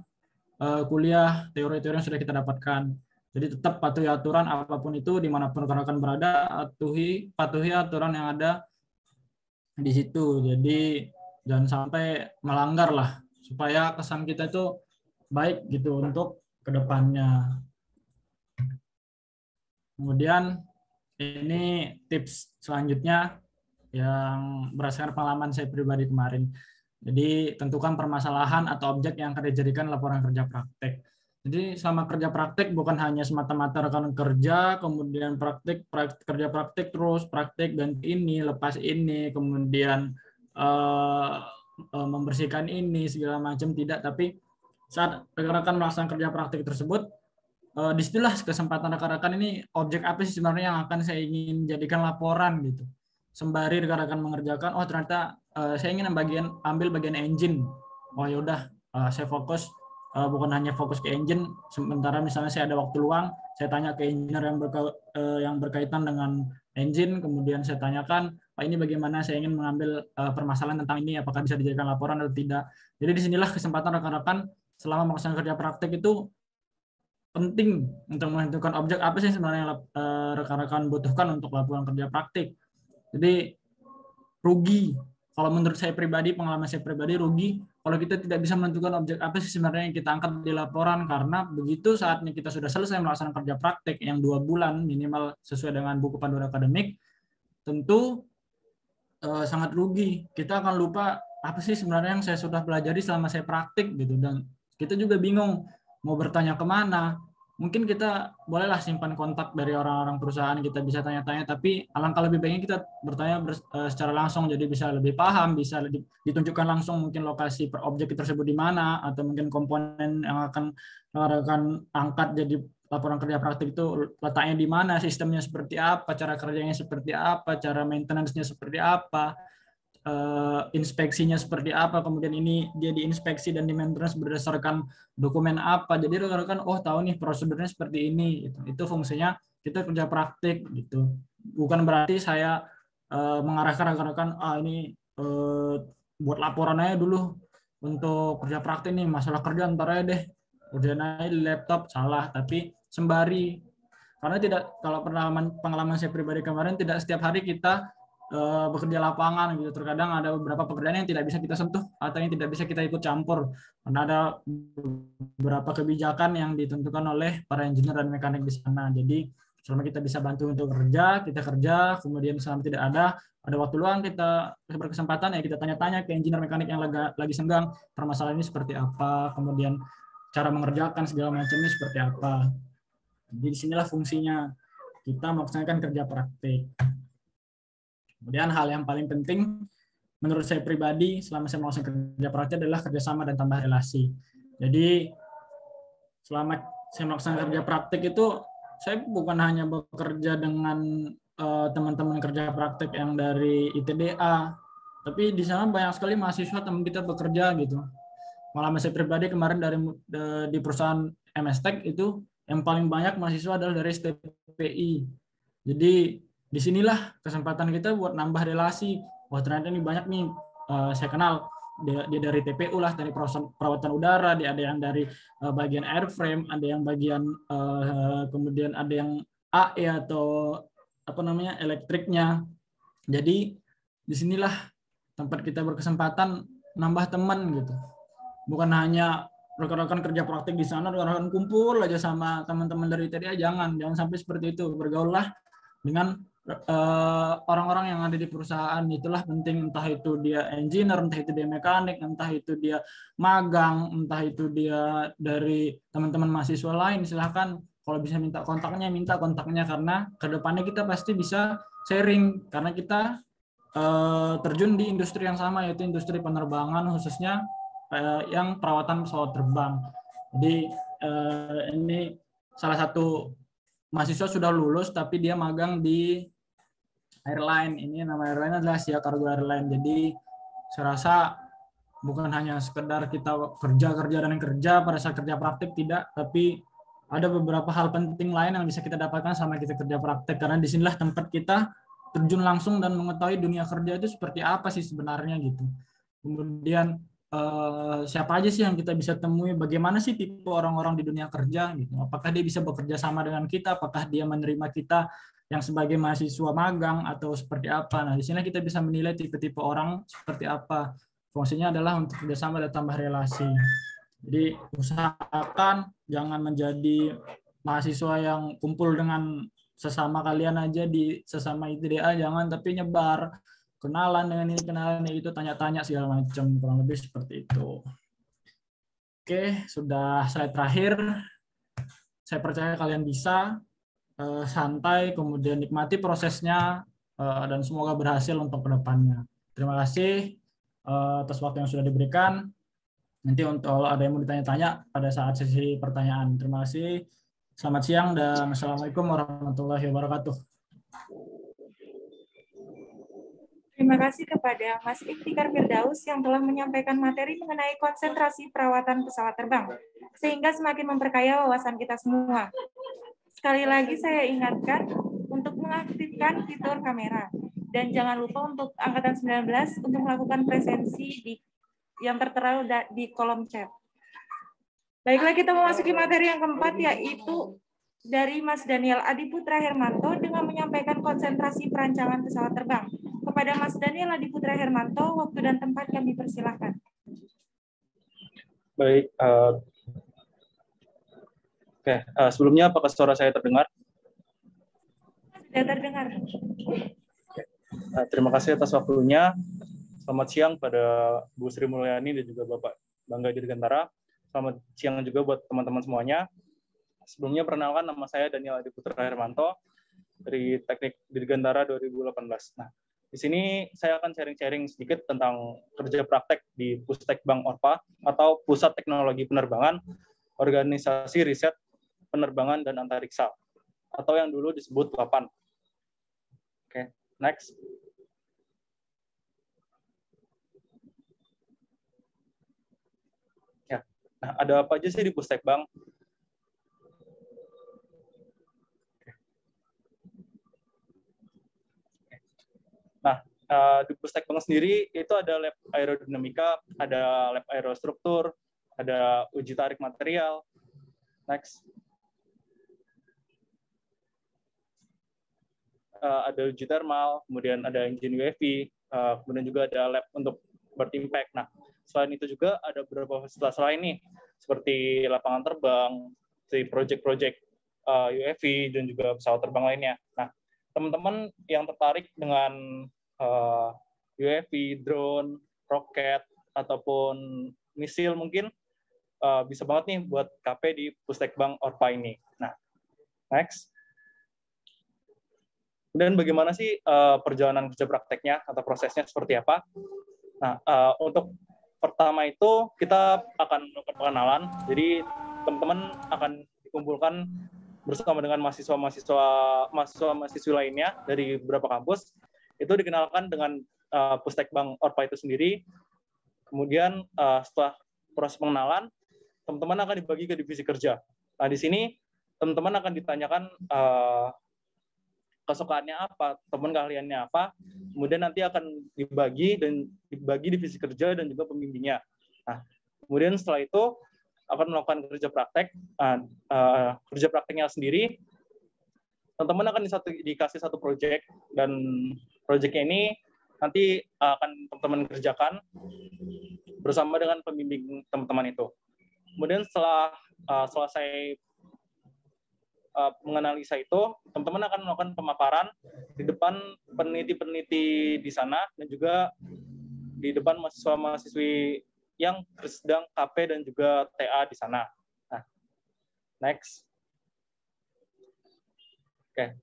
kuliah, teori-teori yang sudah kita dapatkan. Jadi tetap patuhi aturan apapun itu, dimanapun rekan-rekan berada, patuhi aturan yang ada di situ. Jadi jangan sampai melanggar lah, supaya kesan kita itu baik gitu untuk kedepannya. Kemudian ini tips selanjutnya yang berdasarkan pengalaman saya pribadi kemarin. Jadi tentukan permasalahan atau objek yang akan dijadikan laporan kerja praktek. Jadi selama kerja praktek bukan hanya semata-mata rekan kerja, kemudian kerja praktek terus praktek ganti ini, lepas ini, kemudian membersihkan ini segala macam, tidak. Tapi saat rekan-rekan melaksanakan kerja praktek tersebut, disitulah kesempatan rekan-rekan ini objek apa sih sebenarnya yang akan saya ingin jadikan laporan gitu. Sembari rekan-rekan mengerjakan, oh ternyata saya ingin ambil bagian engine. Oh yaudah, saya fokus, bukan hanya fokus ke engine. Sementara misalnya saya ada waktu luang, saya tanya ke engineer yang berkaitan dengan engine, kemudian saya tanyakan, Pak ini bagaimana, saya ingin mengambil permasalahan tentang ini, apakah bisa dijadikan laporan atau tidak. Jadi disinilah kesempatan rekan-rekan selama melaksanakan kerja praktek itu penting untuk menentukan objek apa sih sebenarnya rekan-rekan butuhkan untuk laporan kerja praktik. Jadi rugi. Kalau menurut saya pribadi, pengalaman saya pribadi, rugi kalau kita tidak bisa menentukan objek apa sih sebenarnya yang kita angkat di laporan, karena begitu saatnya kita sudah selesai melaksanakan kerja praktik yang 2 bulan minimal sesuai dengan buku panduan akademik, tentu sangat rugi. Kita akan lupa apa sih sebenarnya yang saya sudah pelajari selama saya praktik gitu, dan kita juga bingung mau bertanya kemana. Mungkin kita bolehlah simpan kontak dari orang-orang perusahaan, kita bisa tanya-tanya, tapi alangkah lebih baiknya kita bertanya secara langsung, jadi bisa lebih paham, bisa ditunjukkan langsung mungkin lokasi per objek tersebut di mana, atau mungkin komponen yang akan angkat jadi laporan kerja praktik itu letaknya di mana, sistemnya seperti apa, cara kerjanya seperti apa, cara maintenance-nya seperti apa, inspeksinya seperti apa, kemudian ini dia diinspeksi dan di maintenance berdasarkan dokumen apa. Jadi rekan-rekan tahu nih prosedurnya seperti ini gitu. Itu fungsinya kita kerja praktik gitu. Bukan berarti saya mengarahkan rekan-rekan ini buat laporan aja dulu untuk kerja praktik nih, masalah kerja ntar aja deh, kerjain aja di laptop. Salah, tapi sembari, karena kalau pengalaman saya pribadi kemarin, tidak setiap hari kita bekerja lapangan gitu. Terkadang ada beberapa pekerjaan yang tidak bisa kita sentuh atau yang tidak bisa kita ikut campur karena ada beberapa kebijakan yang ditentukan oleh para engineer dan mekanik di sana. Jadi selama kita bisa bantu untuk kita kerja, kemudian selama tidak ada waktu luang, kita berkesempatan ya kita tanya-tanya ke engineer mekanik yang lagi senggang, permasalahan ini seperti apa, kemudian cara mengerjakan segala macamnya seperti apa. Jadi disinilah fungsinya kita melaksanakan kerja praktik. Kemudian hal yang paling penting menurut saya pribadi selama saya melaksanakan kerja praktik adalah kerjasama dan tambah relasi. Jadi selama saya melaksanakan kerja praktik itu saya bukan hanya bekerja dengan teman-teman kerja praktik yang dari ITDA, tapi di sana banyak sekali mahasiswa teman kita bekerja gitu. Pengalaman saya pribadi kemarin di perusahaan MS-Tech itu yang paling banyak mahasiswa adalah dari STPI. Jadi disinilah kesempatan kita buat nambah relasi. Wah ternyata ini banyak nih saya kenal, dia dari TPU lah, dari perawatan udara, dia ada yang dari bagian airframe, ada yang bagian kemudian ada yang AE atau elektriknya. Jadi disinilah tempat kita berkesempatan nambah teman gitu. Bukan hanya rekan-rekan kerja praktik di sana, rekan-rekan kumpul aja sama teman-teman dari TDA, jangan sampai seperti itu. Bergaullah dengan orang-orang yang ada di perusahaan, itulah penting, entah itu dia engineer, entah itu dia mekanik, entah itu dia magang, entah itu dia dari teman-teman mahasiswa lain. Silahkan kalau bisa minta kontaknya, karena kedepannya kita pasti bisa sharing, karena kita terjun di industri yang sama, yaitu industri penerbangan, khususnya yang perawatan pesawat terbang. Jadi ini salah satu mahasiswa sudah lulus tapi dia magang di airline. Ini nama airline adalah Asia Cargo Airline. Jadi saya rasa bukan hanya sekedar kita kerja pada saat kerja praktik, tidak, tapi ada beberapa hal penting lain yang bisa kita dapatkan sama kita kerja praktik, karena disinilah tempat kita terjun langsung dan mengetahui dunia kerja itu seperti apa sih sebenarnya gitu. Kemudian siapa aja sih yang kita bisa temui, bagaimana sih tipe orang-orang di dunia kerja gitu. Apakah dia bisa bekerja sama dengan kita, apakah dia menerima kita yang sebagai mahasiswa magang atau seperti apa. Nah, di sini kita bisa menilai tipe-tipe orang seperti apa. Fungsinya adalah untuk kerjasama dan tambah relasi. Jadi usahakan jangan menjadi mahasiswa yang kumpul dengan sesama kalian aja di sesama ITDA, jangan, tapi nyebar, kenalan dengan ini, kenalan itu, tanya-tanya segala macam, kurang lebih seperti itu. Oke, sudah slide terakhir. Saya percaya kalian bisa santai, kemudian nikmati prosesnya, dan semoga berhasil untuk kedepannya. Terima kasih atas waktu yang sudah diberikan. Nanti untuk ada yang mau ditanya-tanya pada saat sesi pertanyaan. Terima kasih. Selamat siang dan Assalamualaikum warahmatullahi wabarakatuh. Terima kasih kepada Mas Iftikar Firdaus yang telah menyampaikan materi mengenai konsentrasi perawatan pesawat terbang, sehingga semakin memperkaya wawasan kita semua. Sekali lagi saya ingatkan untuk mengaktifkan fitur kamera. Dan jangan lupa untuk Angkatan 19 untuk melakukan presensi yang tertera di kolom chat. Baiklah, kita memasuki materi yang keempat, yaitu dari Mas Daniel Adiputra Hermanto dengan menyampaikan konsentrasi perancangan pesawat terbang. Kepada Mas Daniel Adiputra Hermanto, waktu dan tempat kami persilahkan. Baik, sebelumnya apakah suara saya terdengar? Sudah terdengar. Terima kasih atas waktunya. Selamat siang pada Bu Sri Mulyani dan juga Bapak Bangga Dirgantara. Selamat siang juga buat teman-teman semuanya. Sebelumnya perkenalkan, nama saya Daniel Adiputra Hermanto dari Teknik Dirgantara 2018. Nah, di sini saya akan sharing-sharing sedikit tentang kerja praktek di Pustekbang ORPA atau Pusat Teknologi Penerbangan Organisasi Riset Penerbangan dan Antariksa atau yang dulu disebut PAPAN. Oke, next. Ya, nah, ada apa aja sih di Pustekbang? Nah, di Pustekbang sendiri itu ada lab aerodinamika, ada lab aerostruktur, ada uji tarik material. Next. Ada uji thermal, kemudian ada engine UAV, kemudian juga ada lab untuk bird impact. Nah, selain itu juga ada beberapa fasilitas lain nih, seperti lapangan terbang, seperti project-project UAV, dan juga pesawat terbang lainnya. Nah, teman-teman yang tertarik dengan UAV, drone, roket, ataupun misil mungkin bisa banget nih buat KP di Pustekbang ORPA ini. Nah, next. Dan bagaimana sih perjalanan kerja prakteknya atau prosesnya seperti apa? Nah, untuk pertama itu kita akan melakukan pengenalan. Jadi teman-teman akan dikumpulkan bersama dengan mahasiswa-mahasiswi lainnya dari beberapa kampus. Itu dikenalkan dengan Pustekbang ORPA itu sendiri. Kemudian setelah proses pengenalan, teman-teman akan dibagi ke divisi kerja. Nah, di sini teman-teman akan ditanyakan kesukaannya apa, teman keahliannya apa, kemudian nanti akan dibagi divisi kerja dan juga pembimbingnya. Nah, kemudian setelah itu akan melakukan kerja praktek. Kerja prakteknya sendiri, teman-teman akan dikasih satu proyek, dan proyeknya ini nanti akan teman-teman kerjakan bersama dengan pembimbing teman-teman itu. Kemudian setelah selesai menganalisa itu, teman-teman akan melakukan pemaparan di depan peneliti-peneliti di sana dan juga di depan mahasiswa-mahasiswi yang sedang KP dan juga TA di sana. Nah, next. Oke,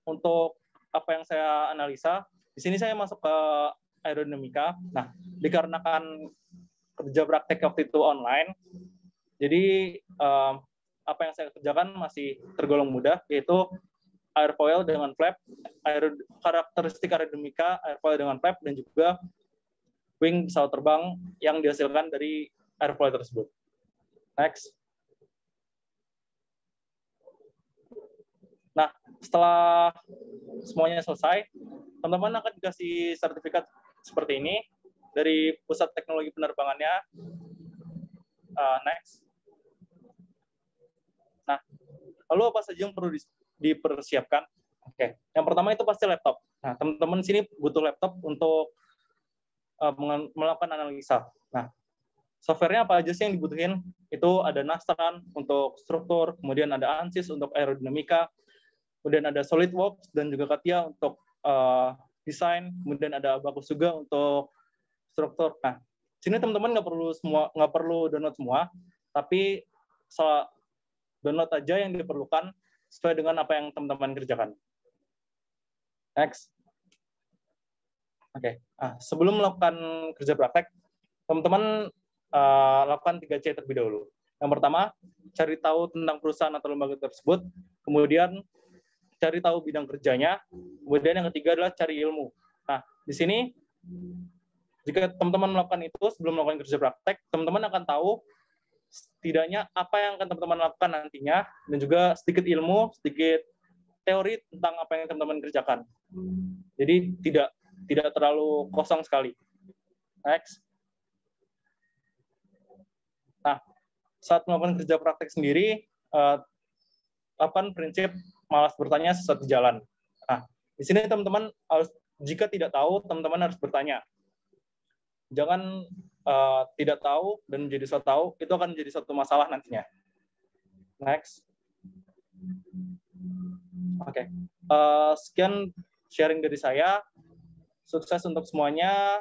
untuk apa yang saya analisa, di sini saya masuk ke aerodinamika. Nah, dikarenakan kerja praktek waktu itu online, jadi apa yang saya kerjakan masih tergolong mudah, yaitu airfoil dengan flap, karakteristik aerodinamika, airfoil dengan flap, dan juga wing pesawat terbang yang dihasilkan dari airfoil tersebut. Next. Nah, setelah semuanya selesai, teman-teman akan dikasih sertifikat seperti ini dari Pusat Teknologi Penerbangannya. Next. Nah, lalu apa saja yang perlu dipersiapkan? Oke, yang pertama itu pasti laptop. Nah, teman-teman sini butuh laptop untuk melakukan analisa. Nah, softwarenya apa aja sih yang dibutuhin? Itu ada Nastran untuk struktur, kemudian ada ANSYS untuk aerodinamika, kemudian ada SolidWorks dan juga CATIA untuk desain, kemudian ada Abaqus juga untuk struktur. Nah, sini teman-teman nggak perlu download semua, tapi download aja yang diperlukan sesuai dengan apa yang teman-teman kerjakan. Next. Oke. Nah, sebelum melakukan kerja praktek, teman-teman lakukan 3C terlebih dahulu. Yang pertama, cari tahu tentang perusahaan atau lembaga tersebut. Kemudian, cari tahu bidang kerjanya. Kemudian yang ketiga adalah cari ilmu. Nah, di sini, jika teman-teman melakukan itu sebelum melakukan kerja praktek, teman-teman akan tahu setidaknya apa yang akan teman-teman lakukan nantinya, dan juga sedikit ilmu, sedikit teori tentang apa yang teman-teman kerjakan. Jadi tidak terlalu kosong sekali. Next. Nah, saat melakukan kerja praktek sendiri, terapkan prinsip malas bertanya sesat di jalan. Nah, di sini teman-teman harus, jika tidak tahu, teman-teman harus bertanya. Jangan tidak tahu dan jadi so tahu, itu akan menjadi suatu masalah nantinya. Next. Oke. Sekian sharing dari saya. Sukses untuk semuanya.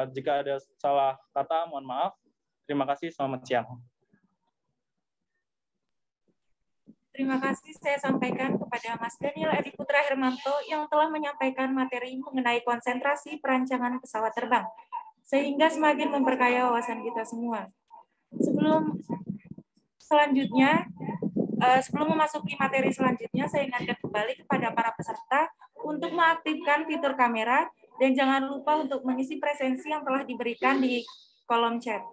Jika ada salah kata, mohon maaf. Terima kasih. Selamat siang. Terima kasih saya sampaikan kepada Mas Daniel Edi Putra Hermanto yang telah menyampaikan materi mengenai konsentrasi perancangan pesawat terbang, sehingga semakin memperkaya wawasan kita semua. Sebelum memasuki materi selanjutnya, saya ingatkan kembali kepada para peserta untuk mengaktifkan fitur kamera dan jangan lupa untuk mengisi presensi yang telah diberikan di kolom chat.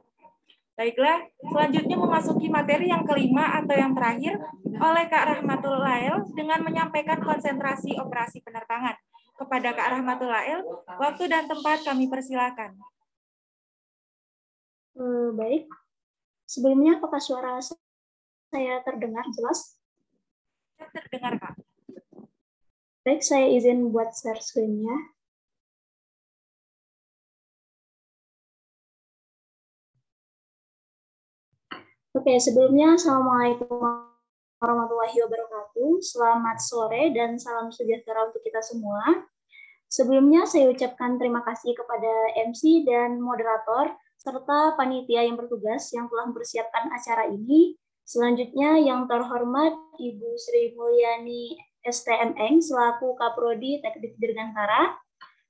Baiklah, selanjutnya memasuki materi yang kelima atau yang terakhir oleh Kak Rahmatul Lael dengan menyampaikan konsentrasi operasi penerbangan. Kepada Kak Rahmatul Lael, waktu dan tempat kami persilakan. Baik, sebelumnya apakah suara saya terdengar jelas? Terdengar, Kak. Baik, saya izin buat share screen-nya. Oke, sebelumnya Assalamualaikum warahmatullahi wabarakatuh. Selamat sore dan salam sejahtera untuk kita semua. Sebelumnya saya ucapkan terima kasih kepada MC dan moderator serta panitia yang bertugas yang telah mempersiapkan acara ini. Selanjutnya yang terhormat Ibu Sri Mulyani STMeng selaku Kaprodi Teknik Dirgantara,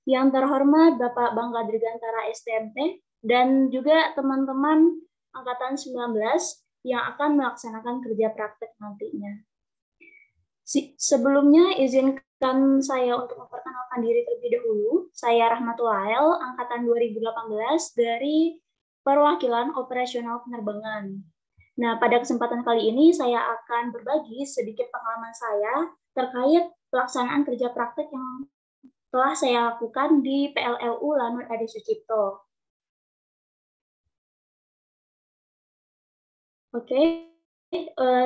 yang terhormat Bapak Bangga Dirgantara STMT, dan juga teman-teman Angkatan 19 yang akan melaksanakan kerja praktek nantinya. Sebelumnya izinkan saya untuk memperkenalkan diri terlebih dahulu. Saya Rahmatul Lael, Angkatan 2018 dari Perwakilan Operasional Penerbangan. Nah, pada kesempatan kali ini saya akan berbagi sedikit pengalaman saya terkait pelaksanaan kerja praktek yang telah saya lakukan di PLLU Lanut Adi Sucipto. Oke,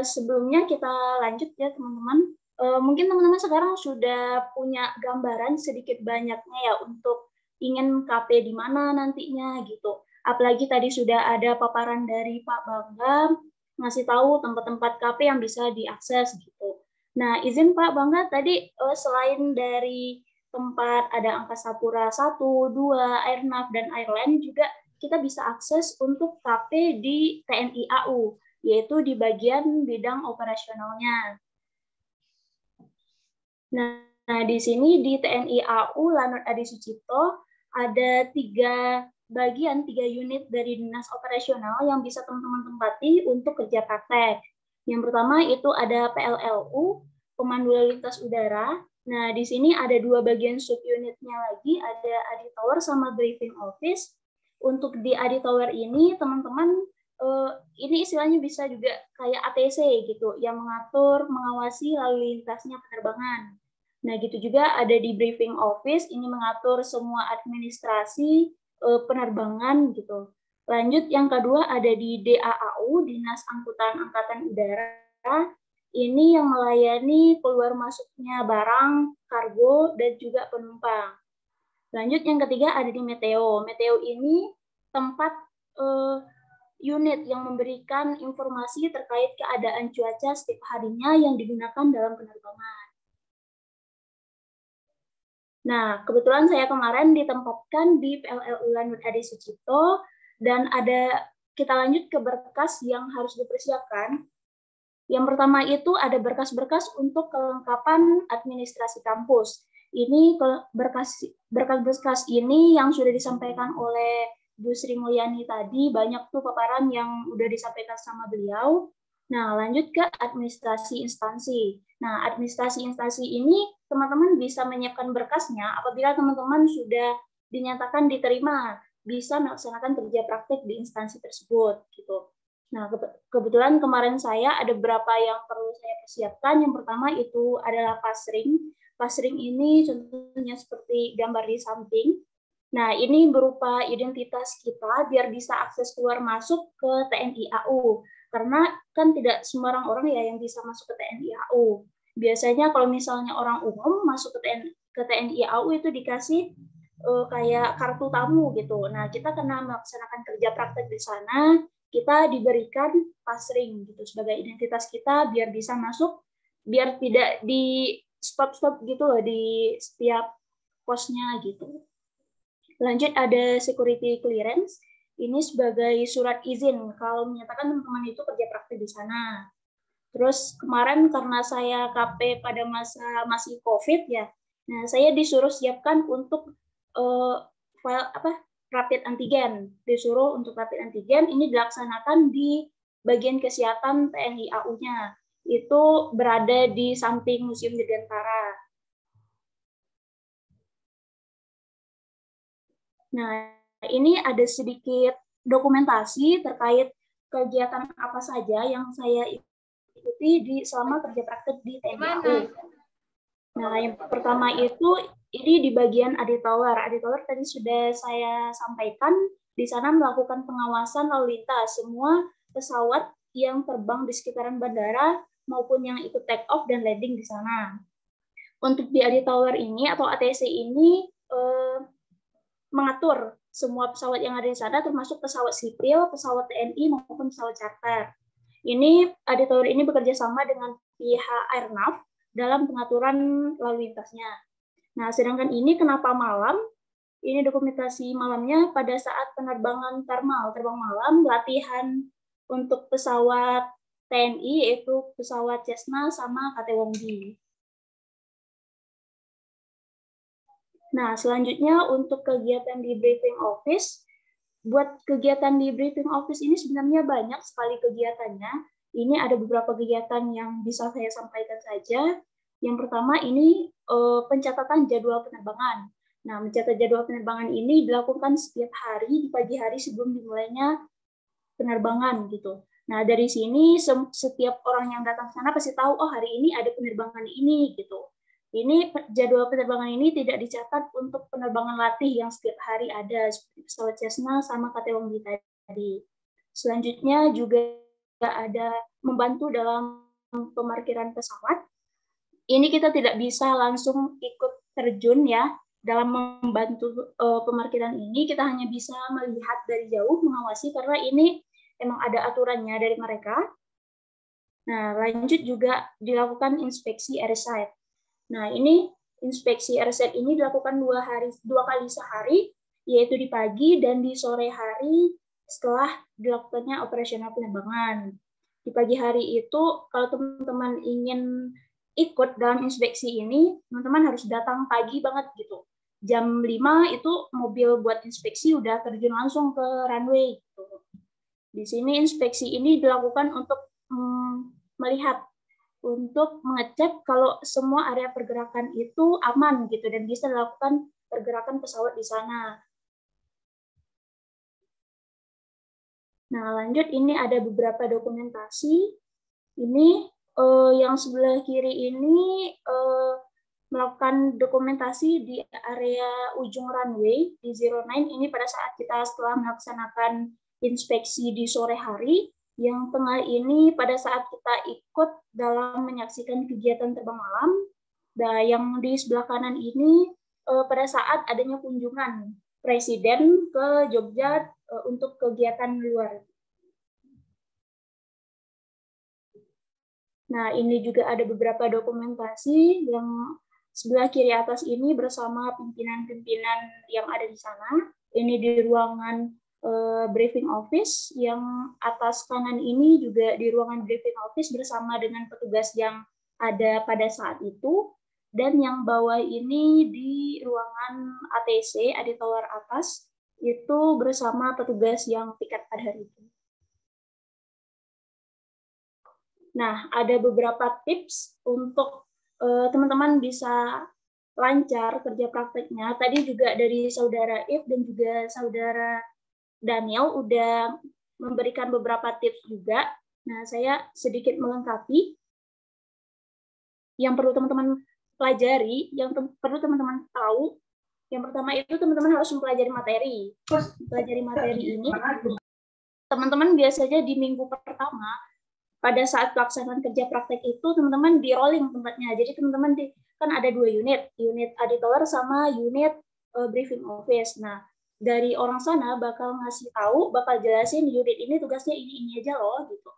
sebelumnya kita lanjut ya teman-teman. Mungkin teman-teman sekarang sudah punya gambaran sedikit banyaknya ya untuk ingin KP di mana nantinya gitu. Apalagi tadi sudah ada paparan dari Pak Bangga ngasih tahu tempat-tempat KP yang bisa diakses gitu. Nah, izin Pak Bangga tadi selain dari tempat ada Angkasa Pura 1, 2, Airnav dan Airline juga kita bisa akses untuk KP di TNI AU, yaitu di bagian bidang operasionalnya. Nah, di sini di TNI AU Lanut Adi Sucipto ada 3 unit dari dinas operasional yang bisa teman-teman tempati untuk kerja praktek. Yang pertama itu ada PLLU, Pemandu Lalu Lintas Udara. Nah, di sini ada 2 bagian subunitnya lagi, ada Adi Tower sama Briefing Office. Untuk di Adi Tower ini, teman-teman, ini istilahnya bisa juga kayak ATC gitu, yang mengatur, mengawasi lalu lintasnya penerbangan. Nah, gitu juga ada di Briefing Office, ini mengatur semua administrasi penerbangan gitu. Lanjut, yang kedua ada di DAAU, Dinas Angkutan Angkatan Udara. Ini yang melayani keluar masuknya barang, kargo, dan juga penumpang. Lanjut, yang ketiga ada di Meteo. Meteo ini tempat unit yang memberikan informasi terkait keadaan cuaca setiap harinya yang digunakan dalam penerbangan. Nah, kebetulan saya kemarin ditempatkan di PLLU Lanut Adi Sucipto, dan kita lanjut ke berkas yang harus dipersiapkan. Yang pertama itu ada berkas-berkas untuk kelengkapan administrasi kampus. Ini berkas-berkas ini yang sudah disampaikan oleh Bu Sri Mulyani tadi, banyak tuh paparan yang udah disampaikan sama beliau. Nah, lanjut ke administrasi instansi. Nah, administrasi instansi ini teman-teman bisa menyiapkan berkasnya apabila teman-teman sudah dinyatakan diterima, bisa melaksanakan kerja praktek di instansi tersebut gitu. Nah, kebetulan kemarin saya ada beberapa yang perlu saya persiapkan. Yang pertama itu adalah pasring. Pasring ini contohnya seperti gambar di samping. Nah, ini berupa identitas kita biar bisa akses keluar masuk ke TNI AU. Karena kan tidak semua orang ya yang bisa masuk ke TNI AU. Biasanya kalau misalnya orang umum masuk ke TNI AU itu dikasih kayak kartu tamu gitu. Nah, kita karena melaksanakan kerja praktek di sana, kita diberikan pasring gitu sebagai identitas kita biar bisa masuk, biar tidak di stop gitu loh di setiap posnya gitu. Lanjut ada security clearance. Ini sebagai surat izin kalau menyatakan teman-teman itu kerja praktek di sana. Terus kemarin karena saya KP pada masa masih COVID ya, nah saya disuruh siapkan untuk file rapid antigen. Disuruh untuk rapid antigen ini dilaksanakan di bagian kesehatan TNI AU-nya. Itu berada di samping Museum Dirgantara. Nah, ini ada sedikit dokumentasi terkait kegiatan apa saja yang saya ikuti selama kerja praktek di TNI AU. Nah, yang pertama itu ini di bagian Aditower. Aditower tadi sudah saya sampaikan, di sana melakukan pengawasan lalu lintas semua pesawat yang terbang di sekitaran bandara maupun yang ikut take off dan landing di sana. Untuk di Aditower ini atau ATC ini mengatur semua pesawat yang ada di sana, termasuk pesawat sipil, pesawat TNI maupun pesawat charter. Ini Aditower ini bekerja sama dengan pihak Airnav dalam pengaturan lalu lintasnya. Nah, sedangkan ini kenapa malam? Ini dokumentasi malamnya pada saat penerbangan thermal, terbang malam, latihan untuk pesawat TNI, yaitu pesawat Cessna sama KT-WOMBI. Nah, selanjutnya untuk kegiatan di briefing office, buat kegiatan di briefing office ini sebenarnya banyak sekali kegiatannya. Ini ada beberapa kegiatan yang bisa saya sampaikan saja. Yang pertama ini pencatatan jadwal penerbangan. Nah, mencatat jadwal penerbangan ini dilakukan setiap hari di pagi hari sebelum dimulainya penerbangan gitu. Nah, dari sini setiap orang yang datang ke sana pasti tahu, oh hari ini ada penerbangan ini gitu. Ini jadwal penerbangan ini tidak dicatat untuk penerbangan latih yang setiap hari ada seperti pesawat Cessna sama KT-WOMBI tadi. Selanjutnya juga ada membantu dalam pemarkiran pesawat. Ini kita tidak bisa langsung ikut terjun ya dalam membantu pemarkiran ini. Kita hanya bisa melihat dari jauh, mengawasi karena ini emang ada aturannya dari mereka. Nah, lanjut juga dilakukan inspeksi airside. Nah, ini inspeksi airside ini dilakukan dua kali sehari, yaitu di pagi dan di sore hari setelah dilakukannya operasional penerbangan. Di pagi hari itu, kalau teman-teman ingin ikut dalam inspeksi ini, teman-teman harus datang pagi banget gitu. Jam 5 itu mobil buat inspeksi udah terjun langsung ke runway. Gitu. Di sini inspeksi ini dilakukan untuk melihat, untuk mengecek kalau semua area pergerakan itu aman gitu dan bisa dilakukan pergerakan pesawat di sana. Nah, lanjut ini ada beberapa dokumentasi. Ini yang sebelah kiri ini melakukan dokumentasi di area ujung runway di 09 ini pada saat kita setelah melaksanakan inspeksi di sore hari. Yang tengah ini pada saat kita ikut dalam menyaksikan kegiatan terbang malam. Dan yang di sebelah kanan ini pada saat adanya kunjungan Presiden ke Jogja untuk kegiatan luar. Nah, ini juga ada beberapa dokumentasi yang sebelah kiri atas ini bersama pimpinan-pimpinan yang ada di sana. Ini di ruangan briefing office, yang atas kanan ini juga di ruangan briefing office bersama dengan petugas yang ada pada saat itu, dan yang bawah ini di ruangan ATC, Aditower atas, itu bersama petugas yang piket pada hari itu. Nah, ada beberapa tips untuk teman-teman bisa lancar kerja prakteknya. Tadi juga dari Saudara If dan juga Saudara Daniel udah memberikan beberapa tips juga. Nah, saya sedikit melengkapi. Yang perlu teman-teman pelajari, yang perlu teman-teman tahu, yang pertama itu teman-teman harus mempelajari materi. Mempelajari materi ini teman-teman biasanya di minggu pertama pada saat pelaksanaan kerja praktek itu teman-teman di rolling tempatnya. Jadi teman-teman kan ada 2 unit auditor sama unit briefing office. Nah, dari orang sana bakal ngasih tahu, bakal jelasin unit ini tugasnya ini aja loh gitu.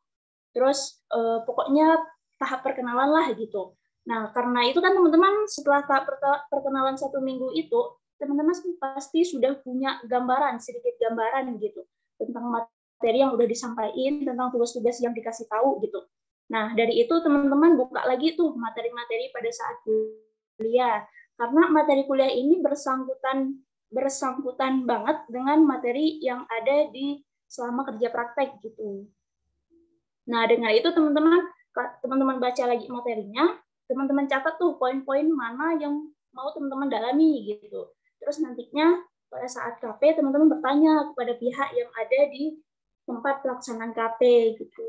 Terus pokoknya tahap perkenalan lah gitu. Nah, karena itu kan teman-teman setelah tahap perkenalan 1 minggu itu, teman-teman pasti sudah punya gambaran, sedikit gambaran gitu tentang materi yang udah disampaikan, tentang tugas-tugas yang dikasih tahu gitu. Nah, dari itu teman-teman buka lagi tuh materi-materi pada saat kuliah. Karena materi kuliah ini bersangkutan banget dengan materi yang ada di selama kerja praktek gitu. Nah, dengan itu teman-teman baca lagi materinya, teman-teman catat tuh poin-poin mana yang mau teman-teman dalami gitu. Terus nantinya pada saat KP teman-teman bertanya kepada pihak yang ada di tempat pelaksanaan KP gitu.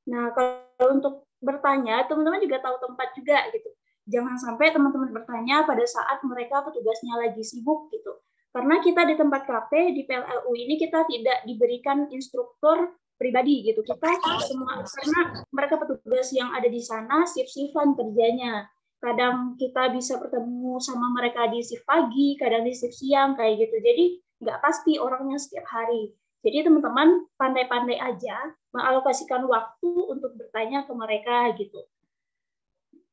Nah, kalau untuk bertanya, teman-teman juga tahu tempat juga gitu. Jangan sampai teman-teman bertanya pada saat mereka petugasnya lagi sibuk gitu. Karena kita di tempat KP di PLLU ini kita tidak diberikan instruktur pribadi gitu. Kita semua karena mereka petugas yang ada di sana shift-shiftan kerjanya. Kadang kita bisa bertemu sama mereka di shift pagi, kadang di shift siang kayak gitu. Jadi nggak pasti orangnya setiap hari. Jadi teman-teman pandai-pandai aja mengalokasikan waktu untuk bertanya ke mereka gitu.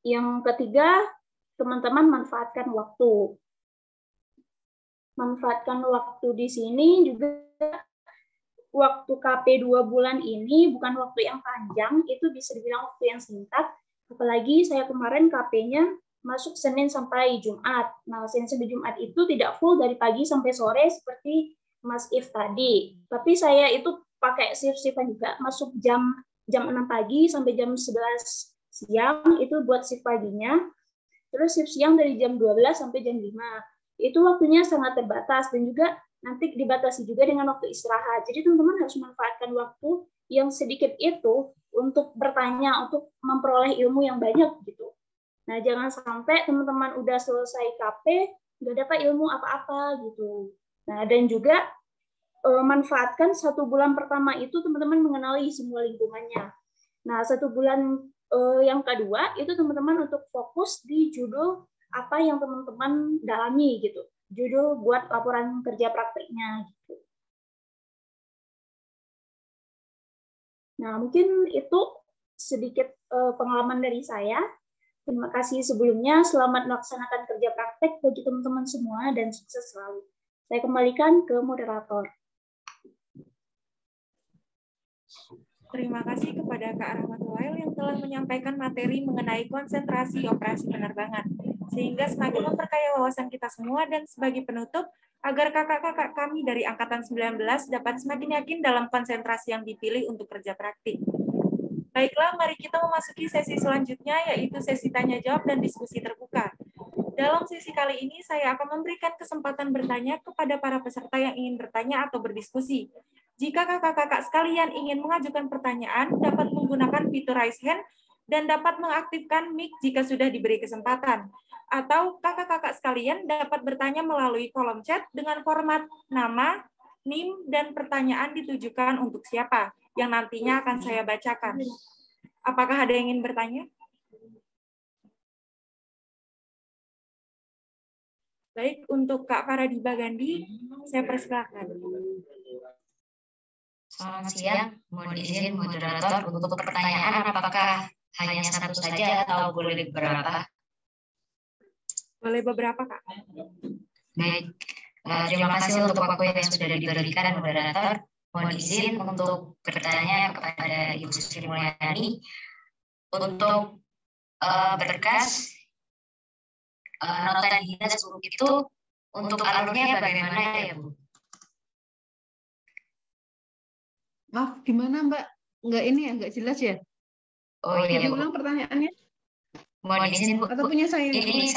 Yang ketiga, teman-teman manfaatkan waktu. Manfaatkan waktu di sini juga waktu KP 2 bulan ini bukan waktu yang panjang, itu bisa dibilang waktu yang singkat. Apalagi saya kemarin KP-nya masuk Senin sampai Jumat. Nah, Senin sampai Jumat itu tidak full dari pagi sampai sore seperti Mas If tadi. Tapi saya itu pakai shift-shiftan juga, masuk jam 6 pagi sampai jam 11 siang, itu buat shift paginya. Terus shift siang dari jam 12 sampai jam 5. Itu waktunya sangat terbatas dan juga nanti dibatasi juga dengan waktu istirahat. Jadi teman-teman harus manfaatkan waktu yang sedikit itu untuk bertanya, untuk memperoleh ilmu yang banyak gitu. Nah, jangan sampai teman-teman udah selesai KP, nggak dapat ilmu apa-apa gitu. Nah, dan juga manfaatkan 1 bulan pertama itu teman-teman mengenali semua lingkungannya. Nah, 1 bulan yang kedua itu teman-teman untuk fokus di judul apa yang teman-teman dalami gitu. Judul buat laporan kerja prakteknya gitu. Nah, mungkin itu sedikit pengalaman dari saya. Terima kasih sebelumnya. Selamat melaksanakan kerja praktek bagi teman-teman semua dan sukses selalu. Saya kembalikan ke moderator. Terima kasih kepada Kak Rahmatul Lail yang telah menyampaikan materi mengenai konsentrasi operasi penerbangan, sehingga semakin memperkaya wawasan kita semua. Dan sebagai penutup, agar kakak-kakak kami dari Angkatan 19 dapat semakin yakin dalam konsentrasi yang dipilih untuk kerja praktik. Baiklah, mari kita memasuki sesi selanjutnya, yaitu sesi tanya-jawab dan diskusi terbuka. Dalam sesi kali ini, saya akan memberikan kesempatan bertanya kepada para peserta yang ingin bertanya atau berdiskusi. Jika kakak-kakak sekalian ingin mengajukan pertanyaan, dapat menggunakan fitur raise hand dan dapat mengaktifkan mic jika sudah diberi kesempatan. Atau kakak-kakak sekalian dapat bertanya melalui kolom chat dengan format nama, NIM, dan pertanyaan ditujukan untuk siapa, yang nantinya akan saya bacakan. Apakah ada yang ingin bertanya? Baik, untuk Kak Faradiba Gandhi, saya persilakan. Selamat siang, mohon izin moderator untuk pertanyaan apakah hanya 1 saja atau boleh beberapa? Boleh beberapa, Kak. Baik, terima kasih untuk waktu yang sudah diberikan moderator. Mohon izin untuk bertanya kepada Ibu Sri Mulyani untuk berkas nota dinas guru itu untuk alurnya bagaimana ya, Bu? Maaf, gimana Mbak? Nggak ini ya, nggak jelas ya? Oh iya, Bu. Diulang pertanyaannya? Mohon izin, Bu. Atau punya saya? Ini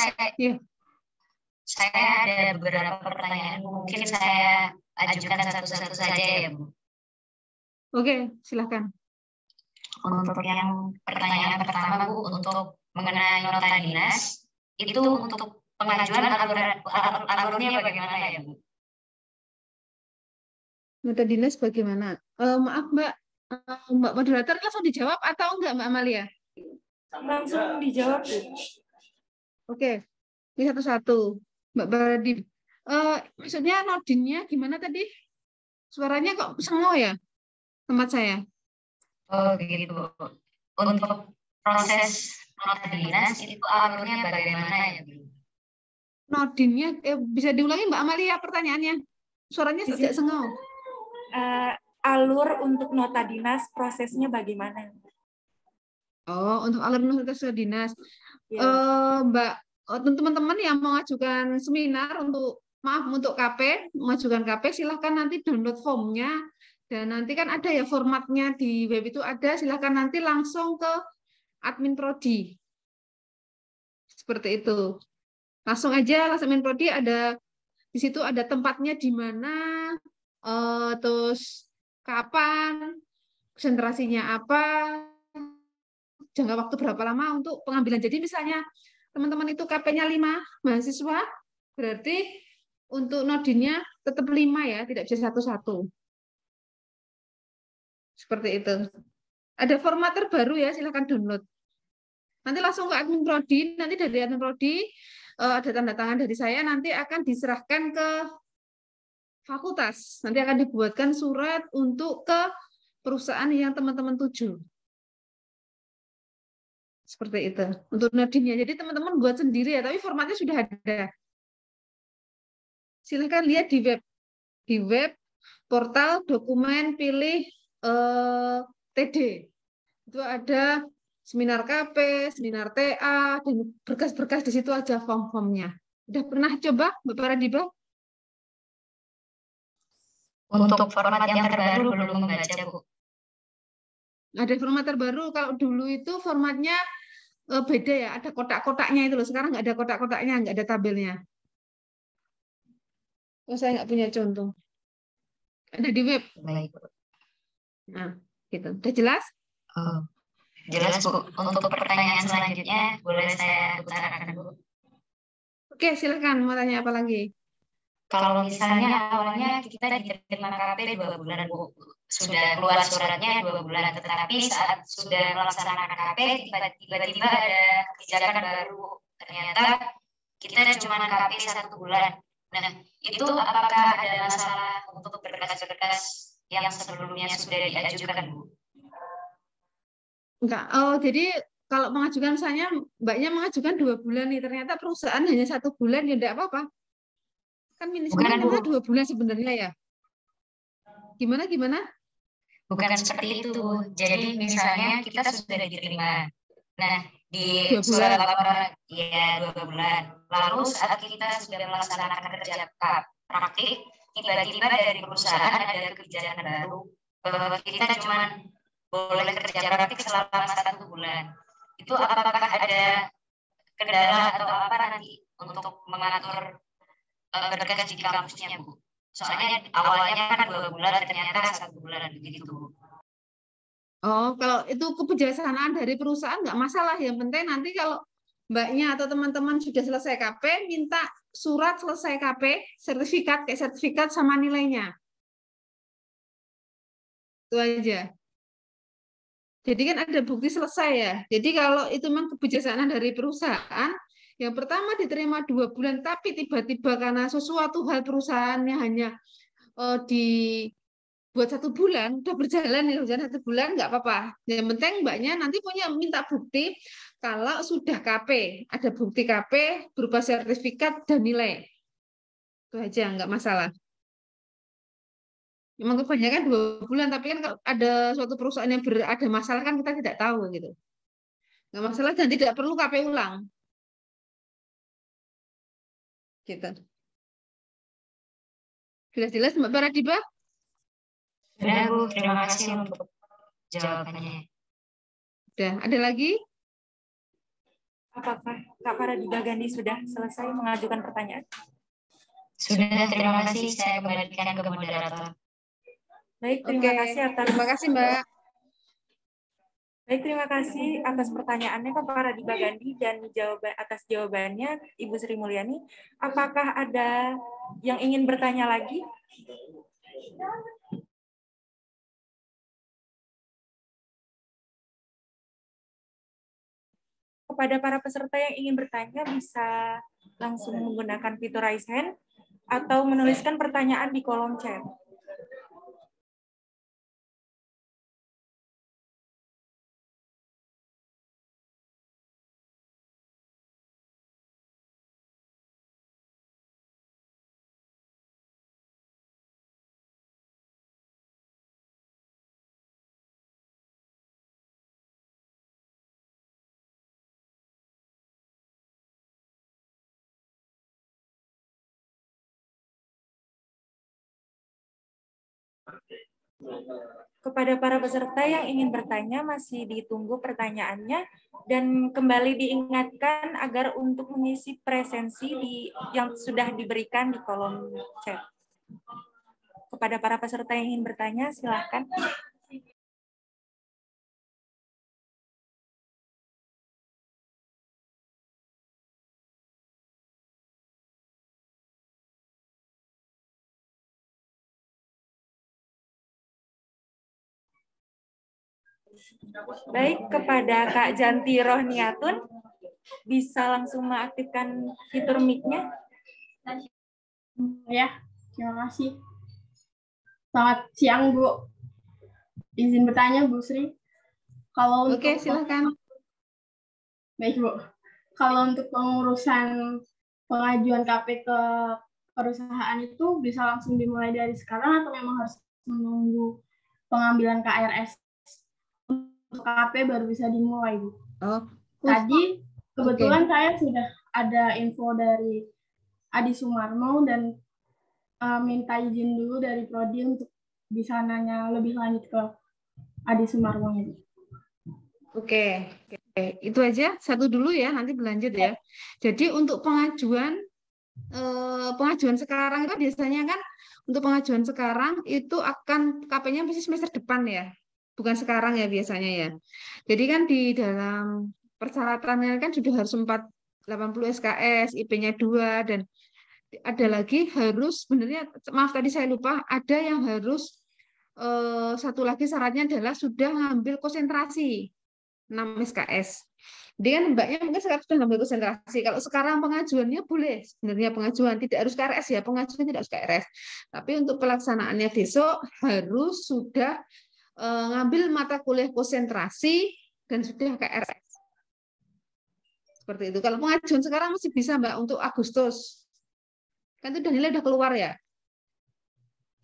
saya ada beberapa pertanyaan, mungkin saya ajukan satu-satu saja ya, Bu. Oke, silakan. Untuk yang pertanyaan pertama, Bu, untuk mengenai nota dinas, itu untuk pengajuan alurnya bagaimana ya, Bu? Nota dinas bagaimana? Maaf Mbak, Mbak moderator langsung dijawab atau enggak Mbak Amalia? Langsung dijawab, Bu. Oke, ini satu-satu. Mbak Baradi, maksudnya nodinnya gimana tadi? Suaranya kok sengau ya tempat saya? Oh gitu. Untuk proses nota dinas itu alurnya bagaimana ya Bu? Nodinnya, bisa diulangi Mbak Amalia pertanyaannya? Suaranya agak sengau. Alur untuk nota dinas prosesnya bagaimana? Oh, untuk alur nota dinas. Ya. Mbak, teman-teman yang mau mengajukan seminar untuk untuk KP, mengajukan KP, silahkan nanti download formnya. Dan nanti kan ada ya formatnya di web itu ada, silahkan nanti langsung ke admin prodi. Seperti itu. Langsung aja, langsung admin prodi ada di situ ada tempatnya di mana, terus kapan, konsentrasinya apa, jangka waktu berapa lama untuk pengambilan. Jadi misalnya teman-teman itu KP-nya 5 mahasiswa, berarti untuk nodinnya tetap 5 ya, tidak bisa satu-satu. Seperti itu. Ada format terbaru ya, silahkan download. Nanti langsung ke admin prodi, nanti dari admin prodi ada tanda tangan dari saya, nanti akan diserahkan ke fakultas. Nanti akan dibuatkan surat untuk ke perusahaan yang teman-teman tuju. Seperti itu. Untuk nodinnya. Jadi teman-teman buat sendiri ya, tapi formatnya sudah ada. Silahkan lihat di web. Di web, portal, dokumen, pilih TD. Itu ada seminar KP, seminar TA, dan berkas-berkas di situ aja form-formnya. Udah pernah coba, Mbak Paradiba? Untuk format yang terbaru belum membaca, Bu. Ada format terbaru. Kalau dulu itu formatnya beda ya, ada kotak-kotaknya itu loh. Sekarang nggak ada kotak-kotaknya, nggak ada tabelnya. Oh, saya nggak punya contoh. Ada di web. Baik. Nah, gitu. Udah jelas? Oh, jelas, Bu. Untuk pertanyaan selanjutnya, boleh saya utarakan, Bu? Oke, silakan. Mau tanya apa lagi? Kalau misalnya awalnya kita diterima KP 2 bulan, Bu. Sudah keluar suratnya 2 bulan, tetapi saat sudah melaksanakan KP, tiba-tiba ada kebijakan baru. Ternyata kita cuma KP 1 bulan. Nah, itu apakah ada masalah untuk berkas-berkas yang sebelumnya sudah diajukan, Bu? Enggak. Oh, jadi kalau mengajukan, misalnya Mbaknya mengajukan 2 bulan nih, ternyata perusahaan hanya 1 bulan, ya enggak apa-apa. Kan minimal 2 bulan sebenarnya ya. Gimana? Bukan seperti itu. Jadi misalnya kita sudah diterima. Nah, di 2 surat bulan. laporan ya 2 bulan. Lalu saat kita sudah melaksanakan kerja praktik, tiba-tiba dari perusahaan ada kebijakan baru bahwa kita cuma boleh kerja praktik selama 1 bulan. Itu apakah ada kendala atau apa nanti untuk mengatur berkas di kampusnya, Bu? Soalnya awalnya kan 2 bulan, ternyata 1 bulan begitu. Oh, kalau itu kebijaksanaan dari perusahaan nggak masalah. Yang penting nanti kalau Mbaknya atau teman-teman sudah selesai KP, minta surat selesai KP, sertifikat, kayak sertifikat sama nilainya. Itu aja. Jadi kan ada bukti selesai ya. Jadi kalau itu memang kebijaksanaan dari perusahaan, yang pertama diterima 2 bulan, tapi tiba-tiba karena sesuatu hal perusahaannya hanya dibuat 1 bulan, udah berjalan 1 bulan, nggak apa-apa. Yang penting Mbaknya nanti minta bukti kalau sudah KP, ada bukti KP berupa sertifikat dan nilai. Itu aja, nggak masalah. Memang kebanyakan 2 bulan, tapi kan kalau ada suatu perusahaan yang ada masalah kan kita tidak tahu gitu. Nggak masalah dan tidak perlu KP ulang. Gitu. Sudah jelas Mbak Paradiba? Sudah, Bu. Terima kasih untuk jawabannya. Sudah. Ada lagi? Apakah Kak Paradiba Gandhi sudah selesai mengajukan pertanyaan? Sudah, terima kasih. Saya kembalikan ke moderator. Baik, terima kasih atas. Terima kasih, Mbak. Baik, terima kasih atas pertanyaannya Kak Paradiba Gandhi dan atas jawabannya Ibu Sri Mulyani. Apakah ada yang ingin bertanya lagi? Kepada para peserta yang ingin bertanya bisa langsung menggunakan fitur raise hand atau menuliskan pertanyaan di kolom chat. Kepada para peserta yang ingin bertanya, masih ditunggu pertanyaannya, dan kembali diingatkan agar untuk mengisi presensi yang sudah diberikan di kolom chat. Kepada para peserta yang ingin bertanya, silakan. Baik, kepada Kak Janti Rohniatun, bisa langsung mengaktifkan fitur mic-nya. Ya, terima kasih. Selamat siang, Bu. Izin bertanya, Bu Sri. Kalau Oke, silakan. Baik, Bu. Kalau untuk pengurusan pengajuan KP ke perusahaan itu bisa langsung dimulai dari sekarang atau memang harus menunggu pengambilan KRS? Untuk KP baru bisa dimulai, Bu. Oh. Tadi kebetulan saya sudah ada info dari Adi Sumarmo dan minta izin dulu dari Prodi untuk bisa nanya lebih lanjut ke Adi Sumarmo. Oke, itu aja satu dulu ya, nanti berlanjut ya. Jadi untuk pengajuan sekarang itu biasanya kan untuk pengajuan sekarang itu akan KP-nya pasti semester depan ya, bukan sekarang ya biasanya ya. Jadi kan di dalam persyaratannya kan sudah harus 480 SKS, IP-nya 2, dan ada lagi harus sebenarnya, maaf tadi saya lupa, ada yang harus satu lagi syaratnya adalah sudah ngambil konsentrasi 6 SKS. Jadi kan mbaknya mungkin sekarang sudah ngambil konsentrasi. Kalau sekarang pengajuannya boleh sebenarnya pengajuan, tidak harus KRS ya, pengajuan tidak harus KRS. Tapi untuk pelaksanaannya besok harus sudah ngambil mata kuliah konsentrasi dan sudah KRS. Seperti itu. Kalau pengajuan sekarang masih bisa Mbak untuk Agustus. Kan itu nilai udah keluar ya.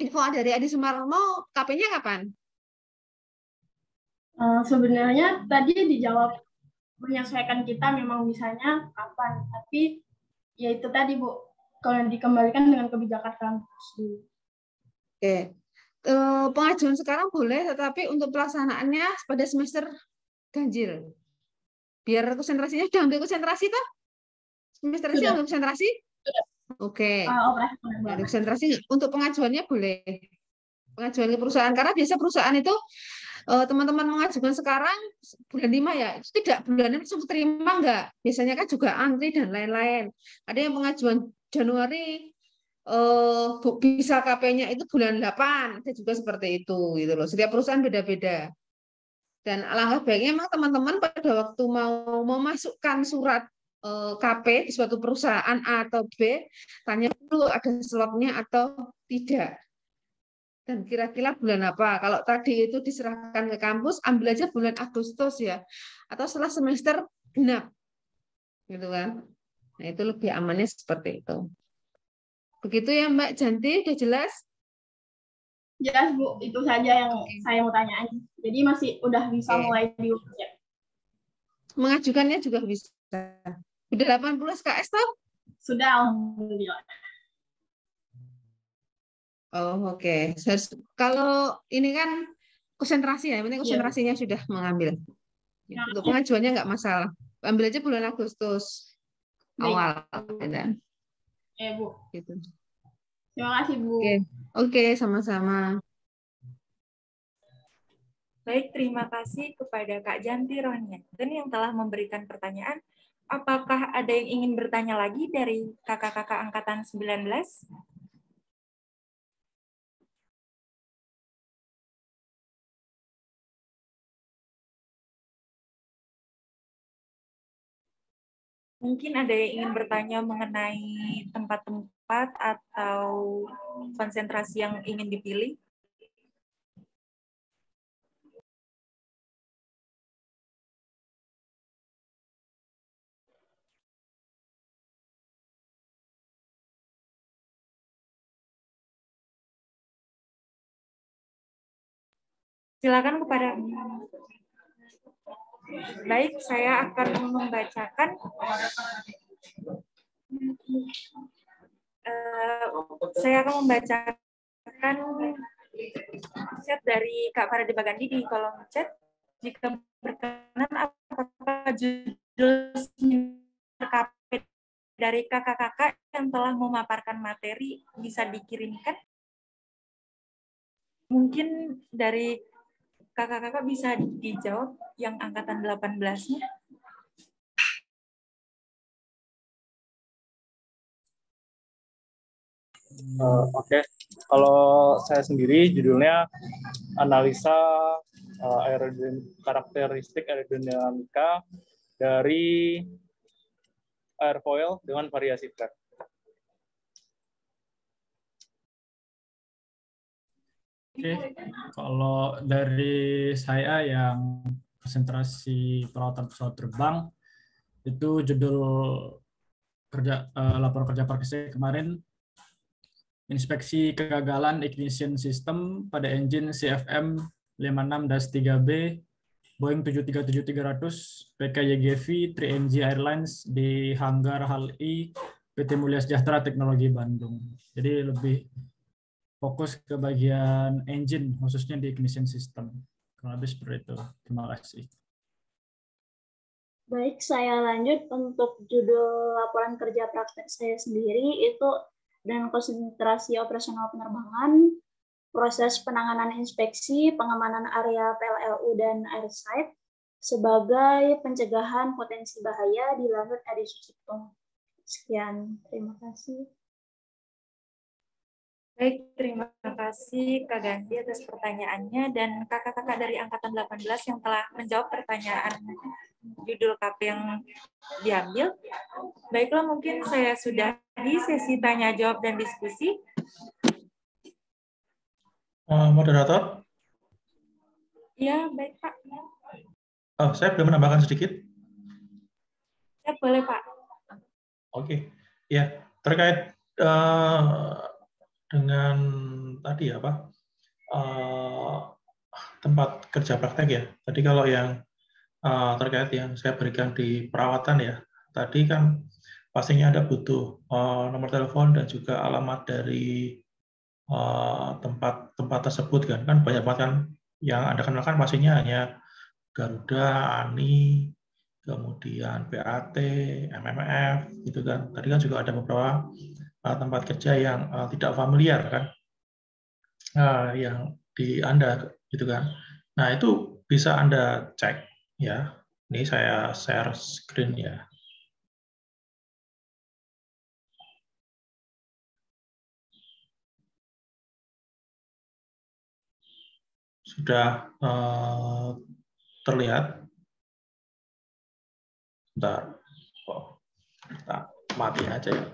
Info dari Adi Sumarmo, KP-nya kapan? Sebenarnya tadi dijawab menyesuaikan kita memang bisanya kapan, tapi ya itu tadi Bu, kalau dikembalikan dengan kebijakan kampus. Oke. Pengajuan sekarang boleh, tetapi untuk pelaksanaannya pada semester ganjil. Biar konsentrasinya sudah ambil konsentrasi toh? Semester ini ambil konsentrasi? Oke. Konsentrasi untuk pengajuannya boleh. Pengajuan ke perusahaan, karena biasa perusahaan itu teman-teman mengajukan sekarang bulan 5 ya, itu tidak bulan ini langsung terima enggak. Biasanya kan juga antri dan lain-lain. Ada yang pengajuan Januari bisa KP-nya itu bulan 8, ada juga seperti itu gitu loh. Setiap perusahaan beda-beda. Dan alangkah baiknya memang teman-teman pada waktu mau memasukkan surat KP di suatu perusahaan A atau B, tanya dulu ada slotnya atau tidak. Dan kira-kira bulan apa? Kalau tadi itu diserahkan ke kampus, ambil aja bulan Agustus ya, atau setelah semester genap, gitu kan? Nah itu lebih amannya seperti itu. Begitu ya Mbak Janti, udah jelas? Jelas Bu, itu saja yang saya mau tanyain. Jadi masih udah bisa mulai di ya. Mengajukannya juga bisa. Udah 80 SKS toh? Sudah, alhamdulillah. Oh, oke. Kalau ini kan konsentrasi ya, ini konsentrasinya sudah mengambil. Untuk pengajuannya nggak masalah. Ambil aja bulan Agustus awal. Ya, Bu. Gitu. Terima kasih, Bu. Oke, sama-sama. Baik, terima kasih kepada Kak Janti Rohniatun yang telah memberikan pertanyaan. Apakah ada yang ingin bertanya lagi dari kakak-kakak angkatan 19? Mungkin ada yang ingin bertanya mengenai tempat-tempat atau konsentrasi yang ingin dipilih. Silakan kepada. Baik, saya akan membacakan chat dari Kak Faradi Bagandi di kolom chat. Jika berkenan, apakah judul KP dari kakak-kakak yang telah memaparkan materi bisa dikirimkan? Mungkin dari kakak-kakak bisa dijawab yang angkatan 18-nya. Oke. Kalau saya sendiri judulnya analisa karakteristik aerodinamika dari airfoil dengan variasi flat. Oke, kalau dari saya yang konsentrasi perawatan pesawat terbang, itu judul laporan kerja praktisi kemarin, inspeksi kegagalan ignition system pada engine CFM 56-3B Boeing 737-300 PKYGV 3NG Airlines di Hanggar HAL-I PT Mulia Sejahtera Teknologi Bandung. Jadi lebih fokus ke bagian engine, khususnya di ignition system. Kurang lebih seperti itu. Terima kasih. Baik, saya lanjut untuk judul laporan kerja praktek saya sendiri itu dan konsentrasi operasional penerbangan, proses penanganan inspeksi, pengamanan area PLLU dan airside sebagai pencegahan potensi bahaya di Lanut Adi Sucipto. Sekian, terima kasih. Baik, terima kasih Kak Gandhi atas pertanyaannya dan kakak-kakak dari angkatan 18 yang telah menjawab pertanyaan judul KP yang diambil. Baiklah, mungkin saya sudah di sesi tanya jawab dan diskusi. Moderator? Ya, baik Pak. Saya boleh menambahkan sedikit? Ya, boleh Pak. Oke, ya terkait dengan tadi apa tempat kerja praktek ya. Tadi kalau yang terkait yang saya berikan di perawatan ya, tadi kan pastinya ada butuh nomor telepon dan juga alamat dari tempat tersebut kan banyak banget kan yang Anda kenalkan pastinya hanya Garuda, ANI, kemudian PAT, MMF gitu kan. Tadi kan juga ada beberapa tempat kerja yang tidak familiar kan, yang di Anda gitu kan. Nah itu bisa Anda cek ya. Ini saya share screen ya. Sudah terlihat. Bentar. Oh, kita matiin aja ya.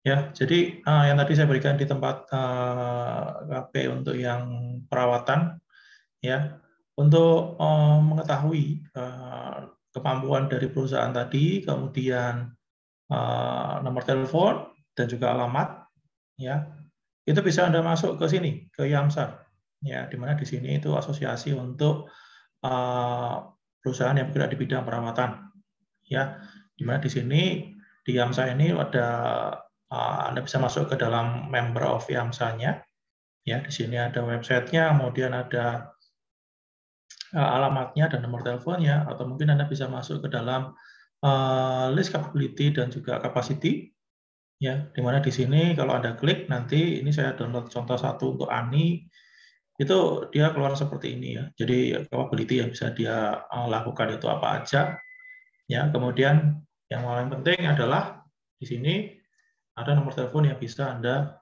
Ya, jadi yang tadi saya berikan di tempat KP untuk yang perawatan, ya, untuk mengetahui kemampuan dari perusahaan tadi, kemudian nomor telepon dan juga alamat, ya, itu bisa Anda masuk ke sini, ke YAMSA, ya, di mana di sini itu asosiasi untuk perusahaan yang bergerak di bidang perawatan, ya, di mana di sini di YAMSA ini ada Anda bisa masuk ke dalam member of YAMSA-nya. Ya, di sini ada websitenya, kemudian ada alamatnya dan nomor teleponnya, atau mungkin Anda bisa masuk ke dalam list capability dan juga capacity. Ya, di mana di sini kalau Anda klik nanti ini saya download contoh satu untuk ANI, itu dia keluar seperti ini ya. Jadi capability yang bisa dia lakukan itu apa aja. Ya, kemudian yang paling penting adalah di sini ada nomor telepon yang bisa Anda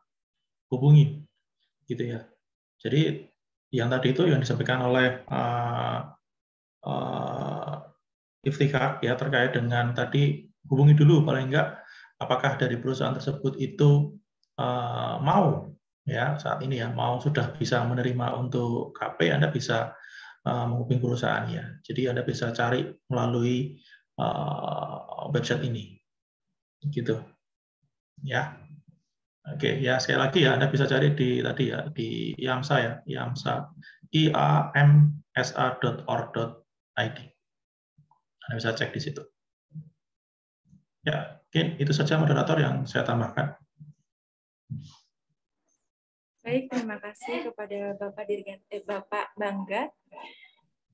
hubungi, gitu ya. Jadi yang tadi itu yang disampaikan oleh Iftikar ya terkait dengan tadi, hubungi dulu paling enggak apakah dari perusahaan tersebut itu mau ya saat ini ya mau sudah bisa menerima untuk KP, Anda bisa menghubungi perusahaannya. Jadi Anda bisa cari melalui website ini, gitu ya. Oke ya, sekali lagi ya Anda bisa cari di tadi ya di IAMSA ya, IAMSA iamsa.org.id. Anda bisa cek di situ. Ya, mungkin itu saja moderator yang saya tambahkan. Baik, terima kasih kepada Bapak Bangga.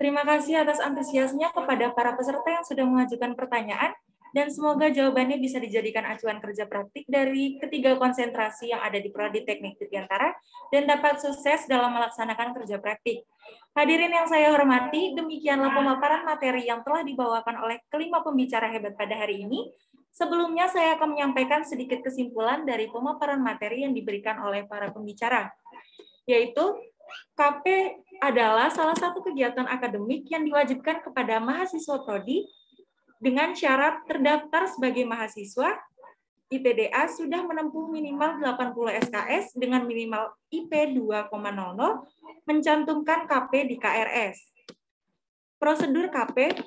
Terima kasih atas antusiasnya kepada para peserta yang sudah mengajukan pertanyaan, dan semoga jawabannya bisa dijadikan acuan kerja praktik dari ketiga konsentrasi yang ada di Prodi Teknik Dirgantara dan dapat sukses dalam melaksanakan kerja praktik. Hadirin yang saya hormati, demikianlah pemaparan materi yang telah dibawakan oleh kelima pembicara hebat pada hari ini. Sebelumnya saya akan menyampaikan sedikit kesimpulan dari pemaparan materi yang diberikan oleh para pembicara, yaitu KP adalah salah satu kegiatan akademik yang diwajibkan kepada mahasiswa prodi dengan syarat terdaftar sebagai mahasiswa, ITDA sudah menempuh minimal 80 SKS dengan minimal IP 2,00, mencantumkan KP di KRS. Prosedur KP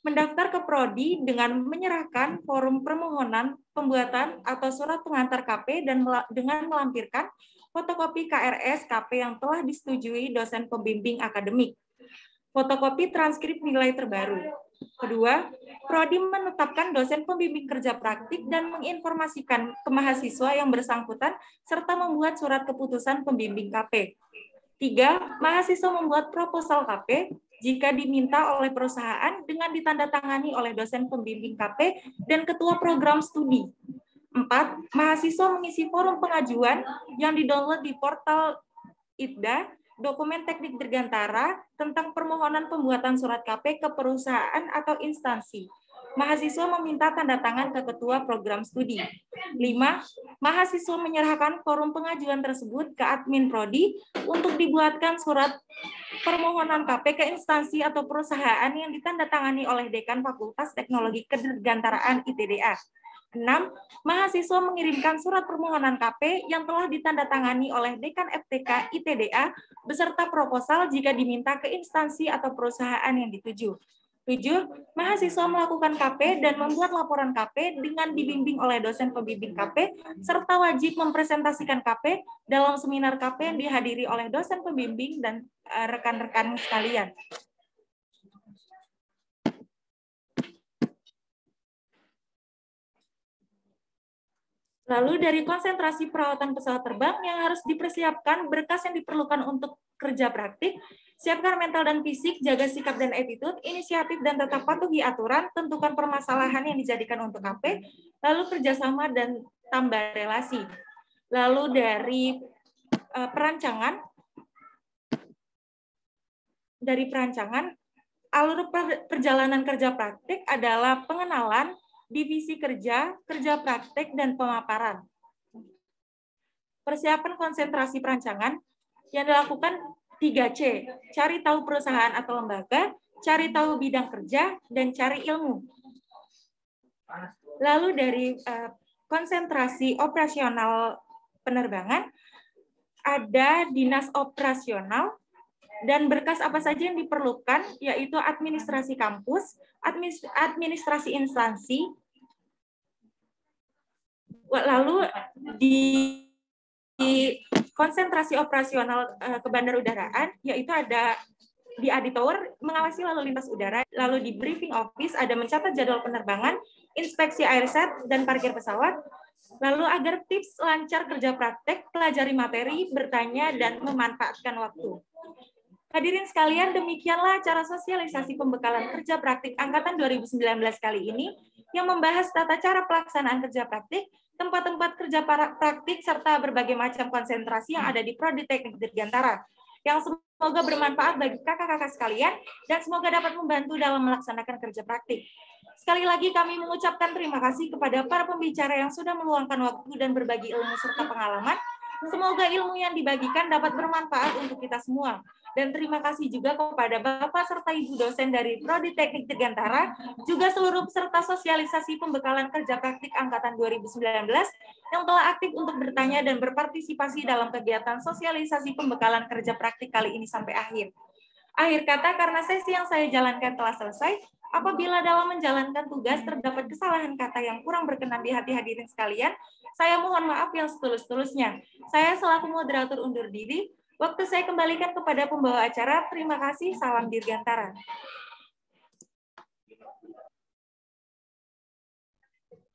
mendaftar ke prodi dengan menyerahkan form permohonan pembuatan atau surat pengantar KP dan dengan melampirkan fotokopi KRS KP yang telah disetujui dosen pembimbing akademik, fotokopi transkrip nilai terbaru. Kedua, prodi menetapkan dosen pembimbing kerja praktik dan menginformasikan ke mahasiswa yang bersangkutan serta membuat surat keputusan pembimbing KP. Tiga, mahasiswa membuat proposal KP jika diminta oleh perusahaan dengan ditandatangani oleh dosen pembimbing KP dan ketua program studi. 4. Mahasiswa mengisi forum pengajuan yang didownload di portal ITDA, dokumen teknik Dirgantara, tentang permohonan pembuatan surat KP ke perusahaan atau instansi. Mahasiswa meminta tanda tangan ke ketua program studi. 5. Mahasiswa menyerahkan forum pengajuan tersebut ke admin prodi untuk dibuatkan surat permohonan KP ke instansi atau perusahaan yang ditandatangani oleh Dekan Fakultas Teknologi Kedirgantaraan ITDA. 6. Mahasiswa mengirimkan surat permohonan KP yang telah ditandatangani oleh Dekan FTK ITDA beserta proposal jika diminta ke instansi atau perusahaan yang dituju. 7. Mahasiswa melakukan KP dan membuat laporan KP dengan dibimbing oleh dosen pembimbing KP serta wajib mempresentasikan KP dalam seminar KP yang dihadiri oleh dosen pembimbing dan rekan-rekan sekalian. Lalu dari konsentrasi perawatan pesawat terbang yang harus dipersiapkan, berkas yang diperlukan untuk kerja praktik, siapkan mental dan fisik, jaga sikap dan attitude, inisiatif dan tetap patuhi aturan, tentukan permasalahan yang dijadikan untuk KP, lalu kerjasama dan tambah relasi. Lalu dari perancangan, alur perjalanan kerja praktik adalah pengenalan, divisi kerja, kerja praktek, dan pemaparan. Persiapan konsentrasi perancangan yang dilakukan 3C, cari tahu perusahaan atau lembaga, cari tahu bidang kerja, dan cari ilmu. Lalu dari konsentrasi operasional penerbangan, ada dinas operasional, dan berkas apa saja yang diperlukan, yaitu administrasi kampus, administrasi instansi, lalu di konsentrasi operasional kebandarudaraan, yaitu ada di auditor, mengawasi lalu lintas udara, lalu di briefing office, ada mencatat jadwal penerbangan, inspeksi airset, dan parkir pesawat, lalu agar tips lancar kerja praktek, pelajari materi, bertanya, dan memanfaatkan waktu. Hadirin sekalian, demikianlah acara sosialisasi pembekalan kerja praktik Angkatan 2019 kali ini yang membahas tata cara pelaksanaan kerja praktik, tempat-tempat kerja praktik, serta berbagai macam konsentrasi yang ada di Prodi Teknik Dirgantara, yang semoga bermanfaat bagi kakak-kakak sekalian dan semoga dapat membantu dalam melaksanakan kerja praktik. Sekali lagi kami mengucapkan terima kasih kepada para pembicara yang sudah meluangkan waktu dan berbagi ilmu serta pengalaman. Semoga ilmu yang dibagikan dapat bermanfaat untuk kita semua. Dan terima kasih juga kepada Bapak serta Ibu dosen dari Prodi Teknik Dirgantara, juga seluruh peserta sosialisasi pembekalan kerja praktik Angkatan 2019 yang telah aktif untuk bertanya dan berpartisipasi dalam kegiatan sosialisasi pembekalan kerja praktik kali ini sampai akhir. Akhir kata, karena sesi yang saya jalankan telah selesai, apabila dalam menjalankan tugas terdapat kesalahan kata yang kurang berkenan di hati hadirin sekalian, saya mohon maaf yang setulus-tulusnya. Saya selaku moderator undur diri. Waktu saya kembalikan kepada pembawa acara. Terima kasih. Salam Dirgantara.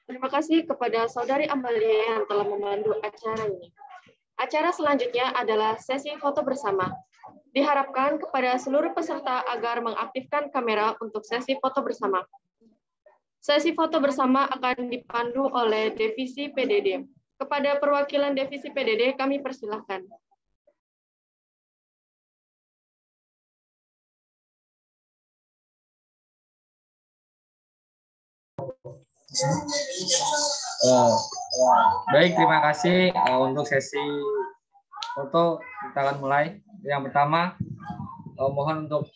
Terima kasih kepada Saudari Amalia yang telah memandu acara ini. Acara selanjutnya adalah sesi foto bersama. Diharapkan kepada seluruh peserta agar mengaktifkan kamera untuk sesi foto bersama. Sesi foto bersama akan dipandu oleh Divisi PDD. Kepada perwakilan Divisi PDD kami persilahkan. Baik, terima kasih. Untuk sesi foto kita akan mulai. Yang pertama, mohon untuk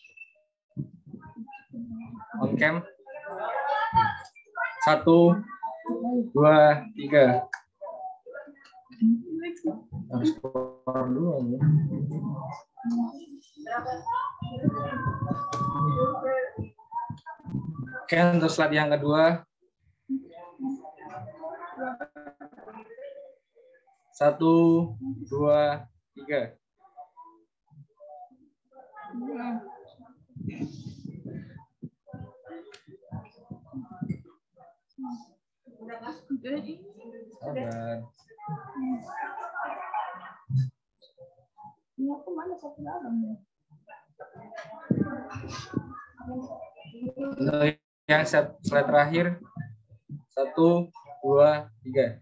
on cam. 1, 2, 3. Harus keluar dulu. Oke, untuk slide yang kedua. 1, 2, 3. Sabar. Untuk yang slide terakhir. 1, 2, 3.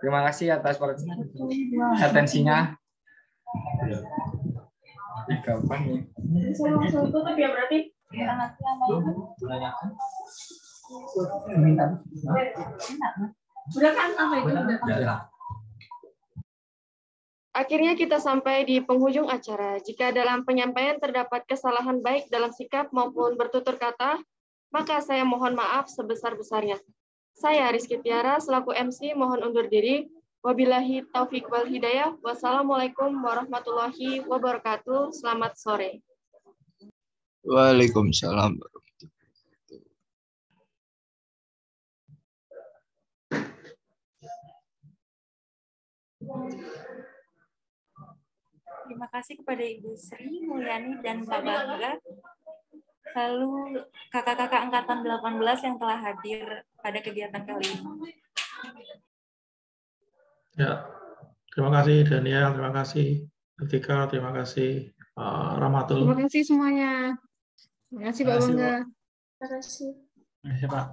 Terima kasih atas atensinya. Kapan ya? Langsung tutup ya berarti. Udah kan apa itu? Akhirnya kita sampai di penghujung acara. Jika dalam penyampaian terdapat kesalahan baik dalam sikap maupun bertutur kata, maka saya mohon maaf sebesar-besarnya. Saya Rizky Tiara selaku MC mohon undur diri. Wabillahi taufik wal hidayah. Wassalamualaikum warahmatullahi wabarakatuh. Selamat sore. Waalaikumsalam. Terima kasih kepada Ibu Sri Mulyani dan Pak Bangga, lalu kakak-kakak angkatan 18 yang telah hadir pada kegiatan kali ini. Ya, terima kasih Daniel, terima kasih Etika, terima kasih Rahmatul. Terima kasih semuanya. Terima kasih Pak Bangga. Terima kasih. Terima kasih Pak.